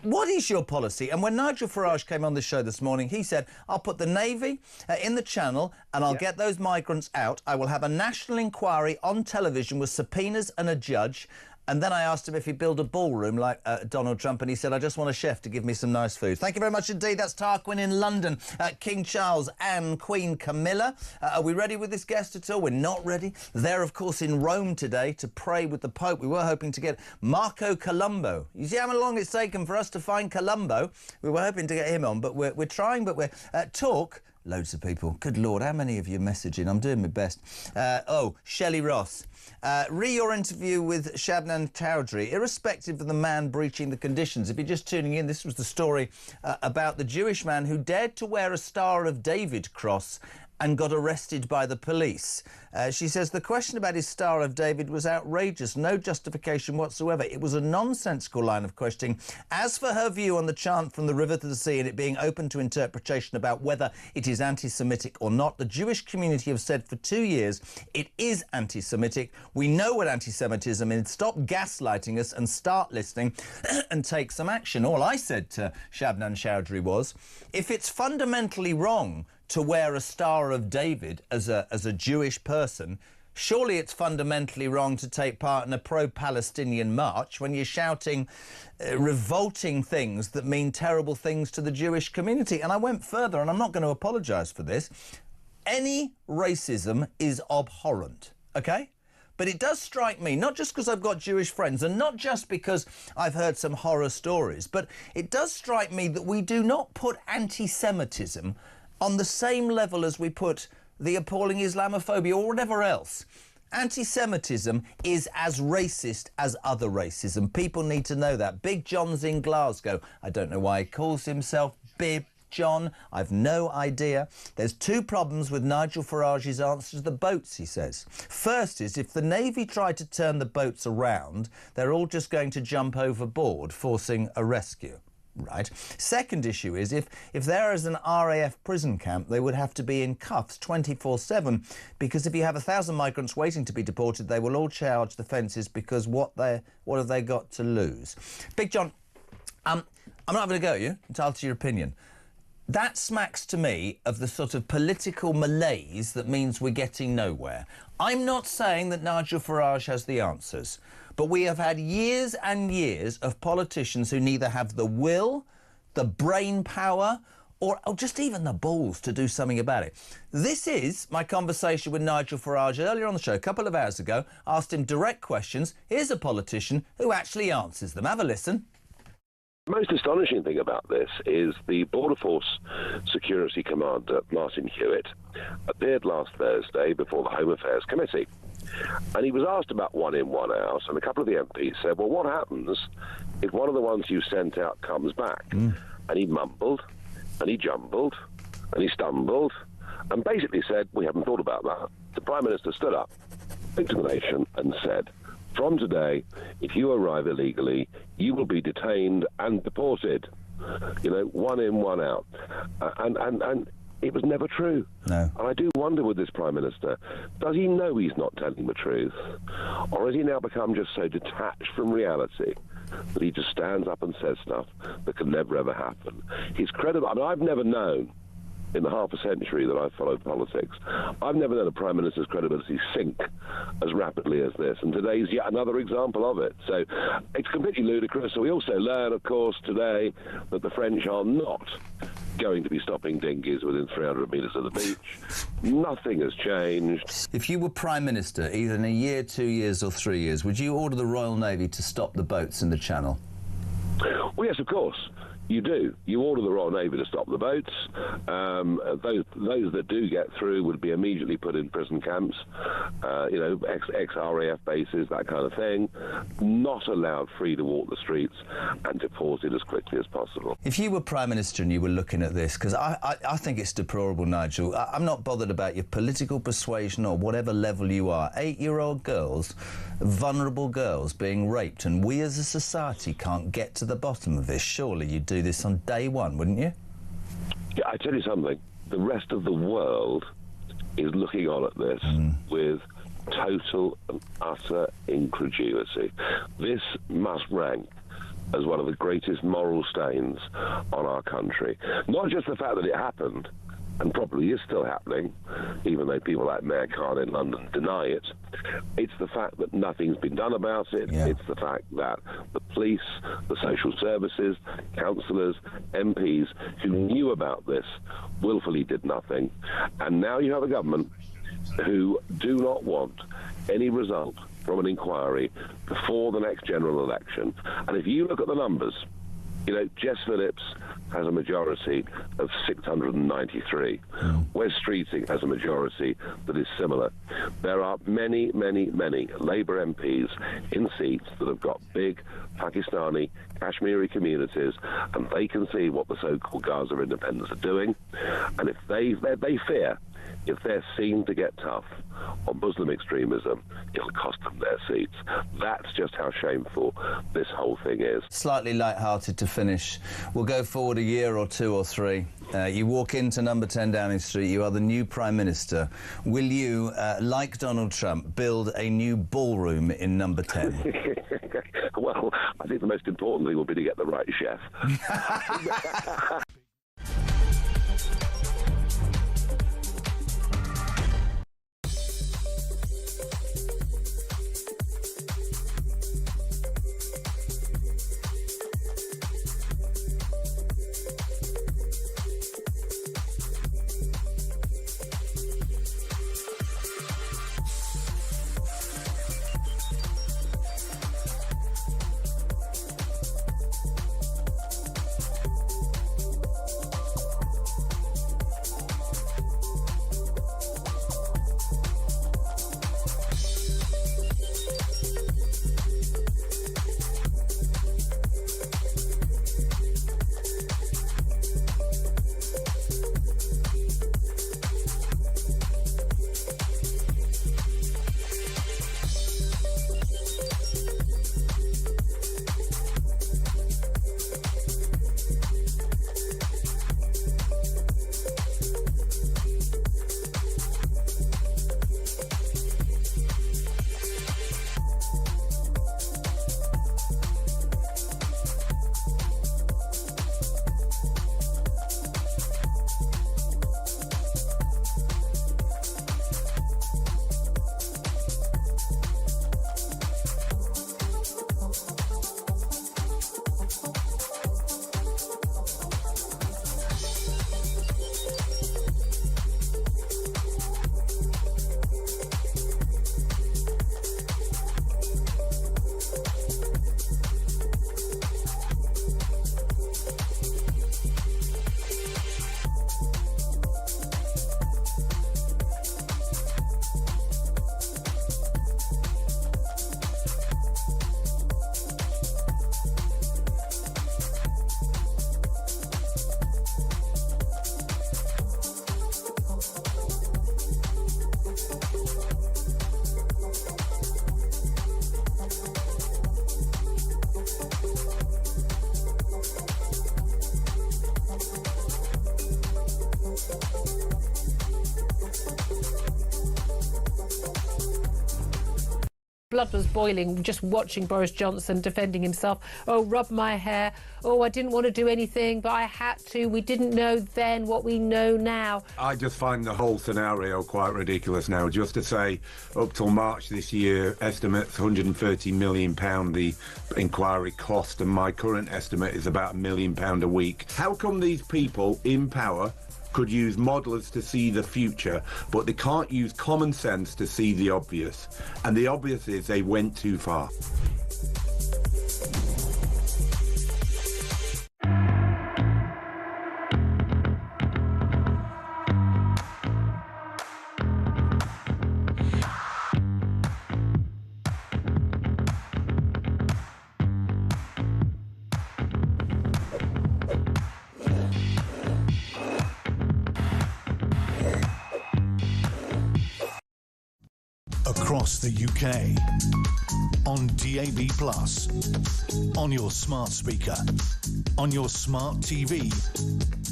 what is your policy? And when Nigel Farage came on the show this morning, he said, I'll put the Navy in the Channel and I'll get those migrants out. I will have a national inquiry on television with subpoenas and a judge. And then I asked him if he'd build a ballroom like Donald Trump, and he said, I just want a chef to give me some nice food. Thank you very much indeed. That's Tarquin in London. King Charles and Queen Camilla. Are we ready with this guest at all? We're not ready. They're, of course, in Rome today to pray with the Pope. We were hoping to get Marco Colombo. You see how long it's taken for us to find Colombo? We were hoping to get him on, but we're trying, but we're... talk... Loads of people. Good Lord, how many of you messaging? I'm doing my best. Shelley Ross. Your interview with Shabnan Chowdhury, irrespective of the man breaching the conditions. If you're just tuning in, this was the story about the Jewish man who dared to wear a Star of David cross and got arrested by the police. She says the question about his Star of David was outrageous, no justification whatsoever. It was a nonsensical line of questioning. As for her view on the chant from the river to the sea and it being open to interpretation about whether it is anti-Semitic or not, the Jewish community have said for 2 years it is anti-Semitic. We know what anti-Semitism is. Stop gaslighting us and start listening and take some action. All I said to Shabnan Chowdhury was, if it's fundamentally wrong to wear a Star of David as a Jewish person, surely it's fundamentally wrong to take part in a pro-Palestinian march when you're shouting revolting things that mean terrible things to the Jewish community. And I went further, and I'm not going to apologise for this. Any racism is abhorrent, OK? But it does strike me, not just because I've got Jewish friends and not just because I've heard some horror stories, but it does strike me that we do not put anti-Semitism on the same level as we put the appalling Islamophobia or whatever else. Anti-Semitism is as racist as other racism. People need to know that. Big John's in Glasgow. I don't know why he calls himself Big John. I've no idea. There's 2 problems with Nigel Farage's answer to the boats, he says. First is, if the Navy try to turn the boats around, they're all just going to jump overboard, forcing a rescue. Right. Second issue is if there is an RAF prison camp, they would have to be in cuffs 24/7, because if you have 1,000 migrants waiting to be deported, they will all charge the fences because what have they got to lose? Big John, I'm not having a go at you, entitled to your opinion. That smacks to me of the sort of political malaise that means we're getting nowhere. I'm not saying that Nigel Farage has the answers, but we have had years and years of politicians who neither have the will, the brain power, or just even the balls to do something about it. This is my conversation with Nigel Farage earlier on the show, a couple of hours ago. Asked him direct questions. Here's a politician who actually answers them. Have a listen. The most astonishing thing about this is the Border Force Security Commander, Martin Hewitt, appeared last Thursday before the Home Affairs Committee. And he was asked about one in, one out, and a couple of the MPs said, well, what happens if one of the ones you sent out comes back? And he mumbled, and he jumbled, and he stumbled, and basically said, we haven't thought about that. The Prime Minister stood up, looked to the nation, and said, from today, if you arrive illegally, you will be detained and deported. You know, one in, one out. And it was never true. No. And I do wonder with this Prime Minister, does he know he's not telling the truth? Or has he now become just so detached from reality that he just stands up and says stuff that can never, ever happen? He's credible. I mean, I've never known, in the half a century that I've followed politics, I've never known a Prime Minister's credibility sink as rapidly as this. And today's yet another example of it. So it's completely ludicrous. So we also learn, of course, today that the French are not going to be stopping dinghies within 300 metres of the beach. Nothing has changed. If you were Prime Minister, either in a year, 2 years or 3 years, would you order the Royal Navy to stop the boats in the Channel? Well, yes, of course. You do. You order the Royal Navy to stop the boats. Those that do get through would be immediately put in prison camps, ex-RAF bases, that kind of thing. Not allowed free to walk the streets and deported as quickly as possible. If you were Prime Minister and you were looking at this, because I think it's deplorable, Nigel. I'm not bothered about your political persuasion or whatever level you are. 8-year-old girls, vulnerable girls being raped, and we as a society can't get to the bottom of this. Surely you'd do this on day one, wouldn't you? Yeah, I tell you something. The rest of the world is looking on at this with total and utter incredulity. This must rank as one of the greatest moral stains on our country. Not just the fact that it happened, and probably is still happening, even though people like Mayor Khan in London deny it. It's the fact that nothing's been done about it. Yeah. It's the fact that the police, the social services, councillors, MPs who knew about this willfully did nothing. And now you have a government who do not want any result from an inquiry before the next general election. And if you look at the numbers, you know, Jess Phillips has a majority of 693. Wes Streeting has a majority that is similar. There are many, many, many Labour MPs in seats that have got big Pakistani, Kashmiri communities, and they can see what the so-called Gaza independents are doing. And if they fear, if they're seen to get tough on Muslim extremism, it'll cost them their seats. That's just how shameful this whole thing is. Slightly light-hearted to finish. We'll go forward a year or two or three. You walk into number 10 Downing Street, you are the new Prime Minister. Will you, like Donald Trump, build a new ballroom in number 10? Well, I think the most important thing will be to get the right chef. blood was boiling just watching Boris Johnson defending himself. Oh, rub my hair. Oh, I didn't want to do anything, but I had to. We didn't know then what we know now. I just find the whole scenario quite ridiculous now. Just to say, up till March this year, estimates £130 million the inquiry cost, and my current estimate is about £1 million a week. How come these people in power could use modelers to see the future, but they can't use common sense to see the obvious? And the obvious is they went too far. Across the UK, on DAB+, on your smart speaker, on your smart TV,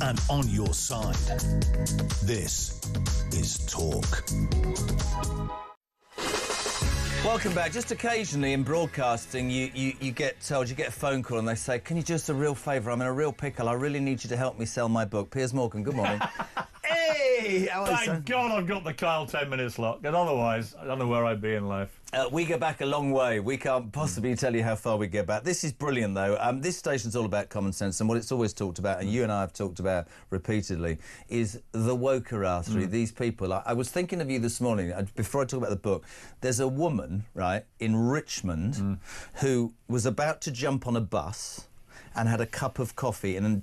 and on your side. This is Talk. Welcome back. Just occasionally in broadcasting, you get told, you get a phone call and they say, can you do us a real favour? I'm in a real pickle. I really need you to help me sell my book. Piers Morgan, good morning. Hey! Thank God I've got the Kyle 10-minute slot, because otherwise I don't know where I'd be in life. We go back a long way. We can't possibly tell you how far we get back. This is brilliant, though. This station's all about common sense, and what it's always talked about, and you and I have talked about repeatedly, is the wokerati, these people. I was thinking of you this morning, before I talk about the book. There's a woman, right, in Richmond who was about to jump on a bus and had a cup of coffee in a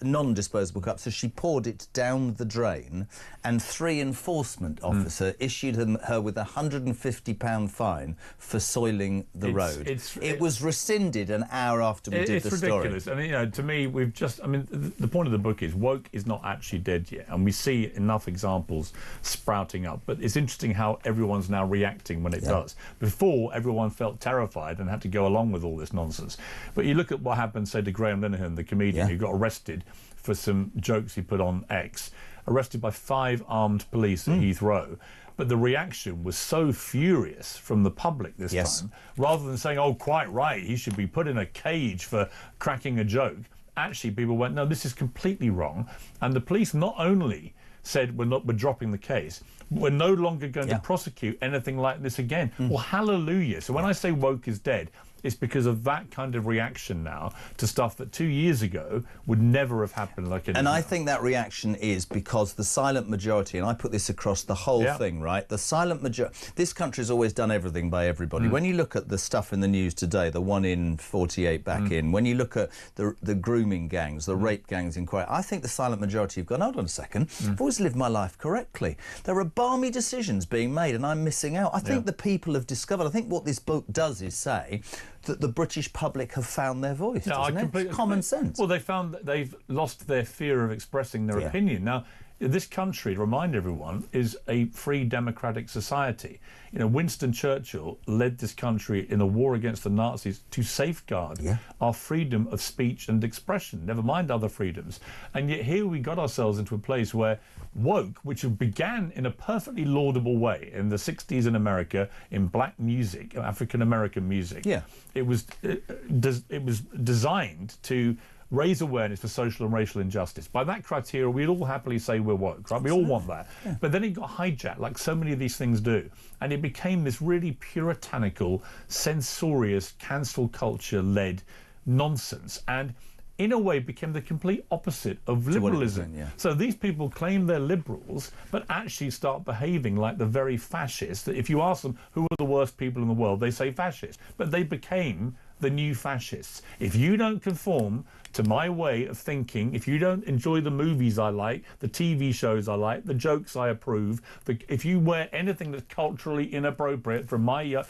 non-disposable cup, so she poured it down the drain, and 3 enforcement officer issued her with a £150 fine for soiling the road. It was rescinded an hour after we did the story. It's ridiculous. And, you know, to me, the point of the book is woke is not actually dead yet, and we see enough examples sprouting up. But it's interesting how everyone's now reacting when it does. Before, everyone felt terrified and had to go along with all this nonsense. But you look at what happened, say, to Graham Linehan, the comedian who got arrested for some jokes he put on X, arrested by 5 armed police at Heathrow. But the reaction was so furious from the public this time, rather than saying, oh, quite right, he should be put in a cage for cracking a joke. Actually, people went, no, this is completely wrong. And the police not only said we're dropping the case, we're no longer going to prosecute anything like this again. Well, hallelujah. So when I say woke is dead, it's because of that kind of reaction now to stuff that 2 years ago would never have happened like it is. And I think that reaction is because the silent majority, and I put this across the whole thing, right? The silent majority... This country's always done everything by everybody. When you look at the stuff in the news today, the 1 in 48 back in, when you look at the grooming gangs, the rape gangs in Kuwait, I think the silent majority have gone, hold on a second, I've always lived my life correctly. There are balmy decisions being made and I'm missing out. I think the people have discovered, I think what this book does is say that the British public have found their voice, doesn't it? It's common sense. Well, they found that they've lost their fear of expressing their opinion. Now, this country, to remind everyone, is a free democratic society. You know, Winston Churchill led this country in a war against the Nazis to safeguard our freedom of speech and expression, never mind other freedoms. And yet here we got ourselves into a place where woke, which began in a perfectly laudable way in the 60s in America, in black music, African-American music. It was designed to raise awareness for social and racial injustice. By that criteria, we'd all happily say we're woke, right? We all want that. But then it got hijacked, like so many of these things do, and it became this really puritanical, censorious, cancel culture-led nonsense, and in a way became the complete opposite of liberalism. So these people claim they're liberals, but actually start behaving like the very fascists that if you ask them who are the worst people in the world, they say fascists. But they became the new fascists. If you don't conform to my way of thinking, if you don't enjoy the movies I like, the TV shows I like, the jokes I approve, if you wear anything that's culturally inappropriate from my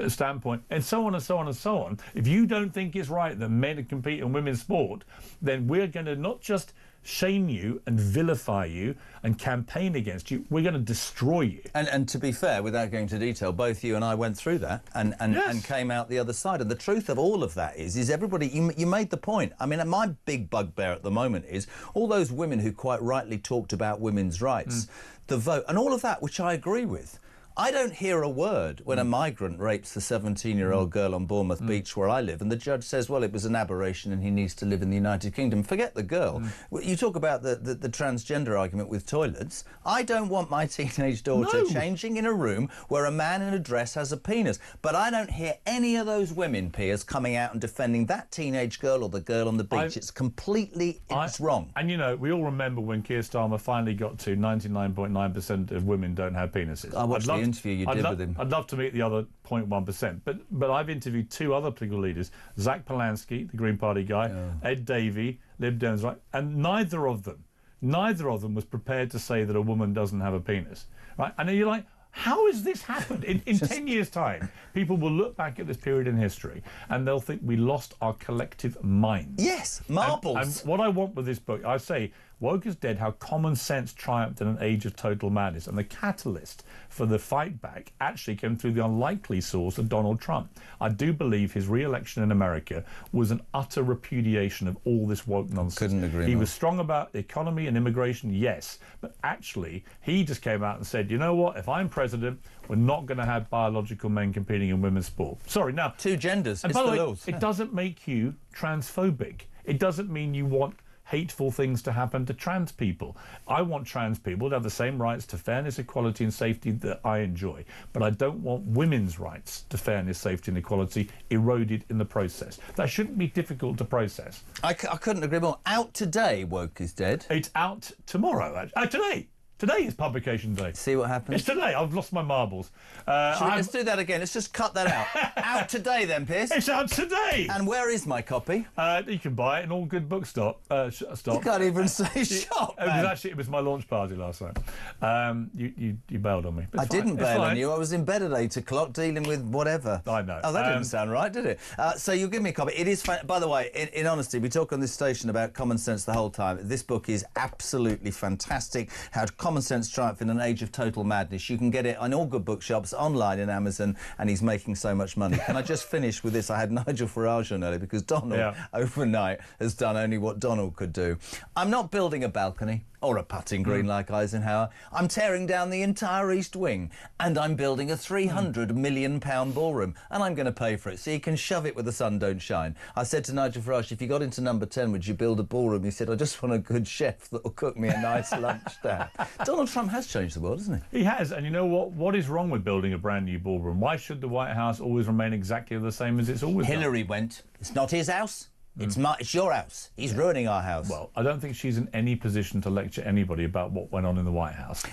standpoint, and so on and so on and so on, if you don't think it's right that men compete in women's sport, then we're going to not just shame you and vilify you and campaign against you, we're going to destroy you. And to be fair, without going into detail, both you and I went through that and came out the other side. And the truth of all of that is everybody, you made the point. I mean, my big bugbear at the moment is all those women who quite rightly talked about women's rights, the vote, and all of that, which I agree with. I don't hear a word when a migrant rapes the 17-year-old girl on Bournemouth Beach where I live, and the judge says, well, it was an aberration and he needs to live in the United Kingdom. Forget the girl. You talk about the transgender argument with toilets. I don't want my teenage daughter changing in a room where a man in a dress has a penis. But I don't hear any of those women, Piers, coming out and defending that teenage girl or the girl on the beach. It's completely wrong. And, you know, we all remember when Keir Starmer finally got to 99.9% of women don't have penises. I watched the interview you did with him. I'd love to meet the other 0.1%. But I've interviewed two other political leaders, Zach Polanski, the Green Party guy, Ed Davey, Lib Dems, right? And neither of them was prepared to say that a woman doesn't have a penis, right? And you're like, how has this happened? In 10 years' time, people will look back at this period in history and they'll think we lost our collective mind. Yes, marbles. And what I want with this book, I say, Woke is Dead, How Common Sense Triumphed in an Age of Total Madness. And the catalyst for the fight back actually came through the unlikely source of Donald Trump. I do believe his re-election in America was an utter repudiation of all this woke nonsense. Couldn't agree He more. was strong about the economy and immigration, yes, but actually he just came out and said, you know what, if I'm president, we're not going to have biological men competing in women's sport. Sorry, now... Two genders, and it's by the the way, laws. it doesn't make you transphobic. It doesn't mean you want hateful things to happen to trans people. I want trans people to have the same rights to fairness, equality and safety that I enjoy, but I don't want women's rights to fairness, safety and equality eroded in the process. That shouldn't be difficult to process. I couldn't agree more. Out today, Woke is Dead. It's out tomorrow, actually. Today. Today is publication day. See what happens? It's today. I've lost my marbles. Let's do that again. Let's just cut that out. Out today, then, Piers. It's out today. And where is my copy? You can buy it in all good bookstop. You can't even say shop. It was my launch party last night. You bailed on me. I didn't bail on you. I was in bed at 8 o'clock dealing with whatever. I know. Oh, that didn't sound right, did it? So you'll give me a copy. It is fun. By the way, in honesty, we talk on this station about common sense the whole time. This book is absolutely fantastic. How Common Sense Triumph in an Age of Total Madness. You can get it on all good bookshops, online in Amazon, and he's making so much money. Can I just finish with this? I had Nigel Farage on earlier because Donald, overnight, has done only what Donald could do. I'm not building a balcony or a putting green like Eisenhower. I'm tearing down the entire East Wing, and I'm building a £300 million ballroom, and I'm going to pay for it so you can shove it where the sun don't shine. I said to Nigel Farage, if you got into number 10, would you build a ballroom? He said, I just want a good chef that will cook me a nice lunch there. Donald Trump has changed the world, hasn't he? He has, and you know what? What is wrong with building a brand new ballroom? Why should the White House always remain exactly the same as it's always done? Hillary went. It's not his house. It's your house. He's ruining our house. Well, I don't think she's in any position to lecture anybody about what went on in the White House.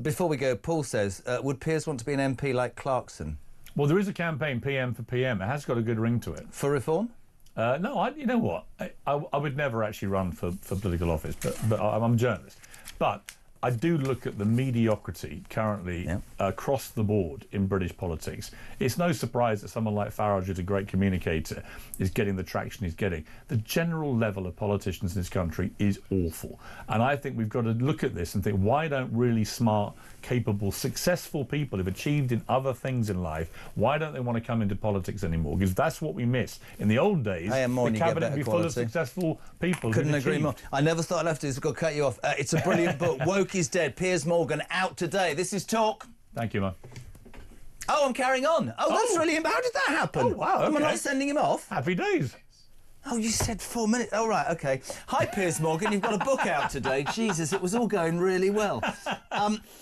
Before we go, Paul says, would Piers want to be an MP like Clarkson? Well, there is a campaign, PM for PM. It has got a good ring to it. For reform? No, you know what? I would never actually run for political office, but I'm a journalist. But I do look at the mediocrity currently across the board in British politics. It's no surprise that someone like Farage, who's a great communicator, is getting the traction he's getting. The general level of politicians in this country is awful. And I think we've got to look at this and think, why don't really smart, capable, successful people who've achieved in other things in life, why don't they want to come into politics anymore? Because that's what we miss. In the old days, the cabinet would be full of successful people. Couldn't agree more. I never thought I'd have to. I've got to cut you off. It's a brilliant book. Woke is Dead. Piers Morgan, out today. This is Talk. Thank you, man. Oh, I'm carrying on. Oh, that's really... How did that happen? Oh, wow. Am I not sending him off? Happy days. Oh, you said 4 minutes. Oh, right, OK. Hi, Piers Morgan. You've got a book out today. Jesus, it was all going really well.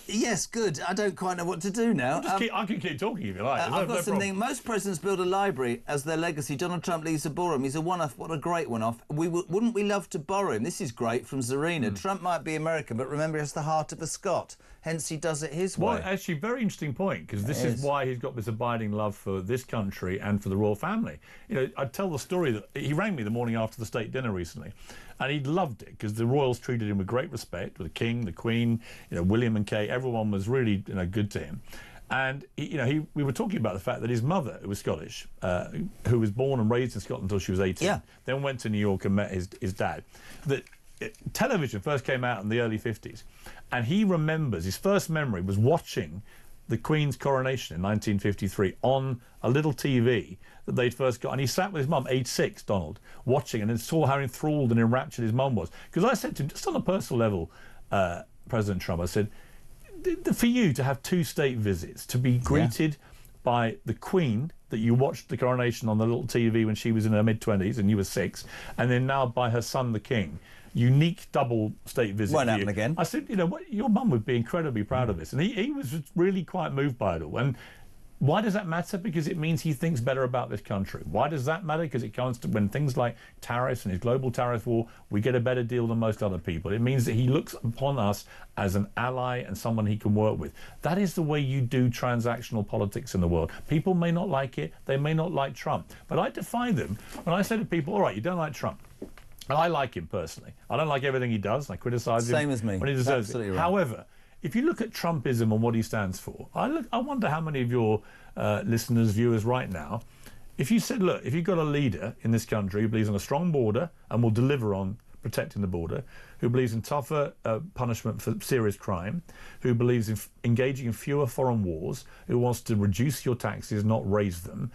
Yes, good. I don't quite know what to do now. I can keep talking if you like. I've got something. Most presidents build a library as their legacy. Donald Trump leaves a ballroom. He's a one-off. What a great one-off. Wouldn't we love to borrow him? This is great from Zarina. Trump might be American, but remember, he has the heart of a Scot. Hence, he does it his way. Well, actually, very interesting point, because this is why he's got this abiding love for this country and for the royal family. You know, I'd tell the story that he rang me the morning after the state dinner recently, and he loved it because the royals treated him with great respect, with the King, the Queen, William and Kate. Everyone was really, good to him. And we were talking about the fact that his mother, who was Scottish, who was born and raised in Scotland until she was 18, then went to New York and met his dad. That television first came out in the early 50s, and he remembers his first memory was watching the Queen's coronation in 1953 on a little TV that they'd first got, and he sat with his mum, age 6, Donald, watching, and then saw how enthralled and enraptured his mum was. Because I said to him, just on a personal level, President Trump, I said, for you to have 2 state visits, to be greeted by the Queen that you watched the coronation on the little TV when she was in her mid-20s and you were 6, and then now by her son, the King. Unique double state visit. Won't happen again. I said, you know what, your mum would be incredibly proud of this. And he was really quite moved by it all. And why does that matter? Because it means he thinks better about this country. Why does that matter? Because it comes to when things like tariffs and his global tariff war, we get a better deal than most other people. It means that he looks upon us as an ally and someone he can work with. That is the way you do transactional politics in the world. People may not like it. They may not like Trump. But I defy them when I say to people, all right, you don't like Trump. And I like him personally. I don't like everything he does. I criticise him. Same as me. When he deserves Absolutely it. right. However, if you look at Trumpism and what he stands for, I wonder how many of your listeners, viewers right now, if you said, look, if you've got a leader in this country who believes in a strong border and will deliver on protecting the border, who believes in tougher punishment for serious crime, who believes in engaging in fewer foreign wars, who wants to reduce your taxes, not raise them,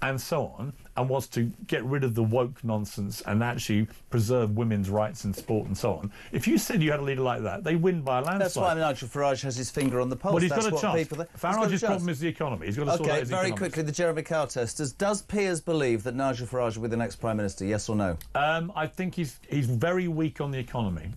and so on, and wants to get rid of the woke nonsense and actually preserve women's rights in sport and so on. If you said you had a leader like that, they win by a landslide. That's why Nigel Farage has his finger on the pulse. Well, he's That's got a what chance. people Farage's problem is the economy. He's got to sort out his very economics. quickly, the Jeremy Kyle test. Does Piers believe that Nigel Farage will be the next Prime Minister, yes or no? I think he's very weak on the economy.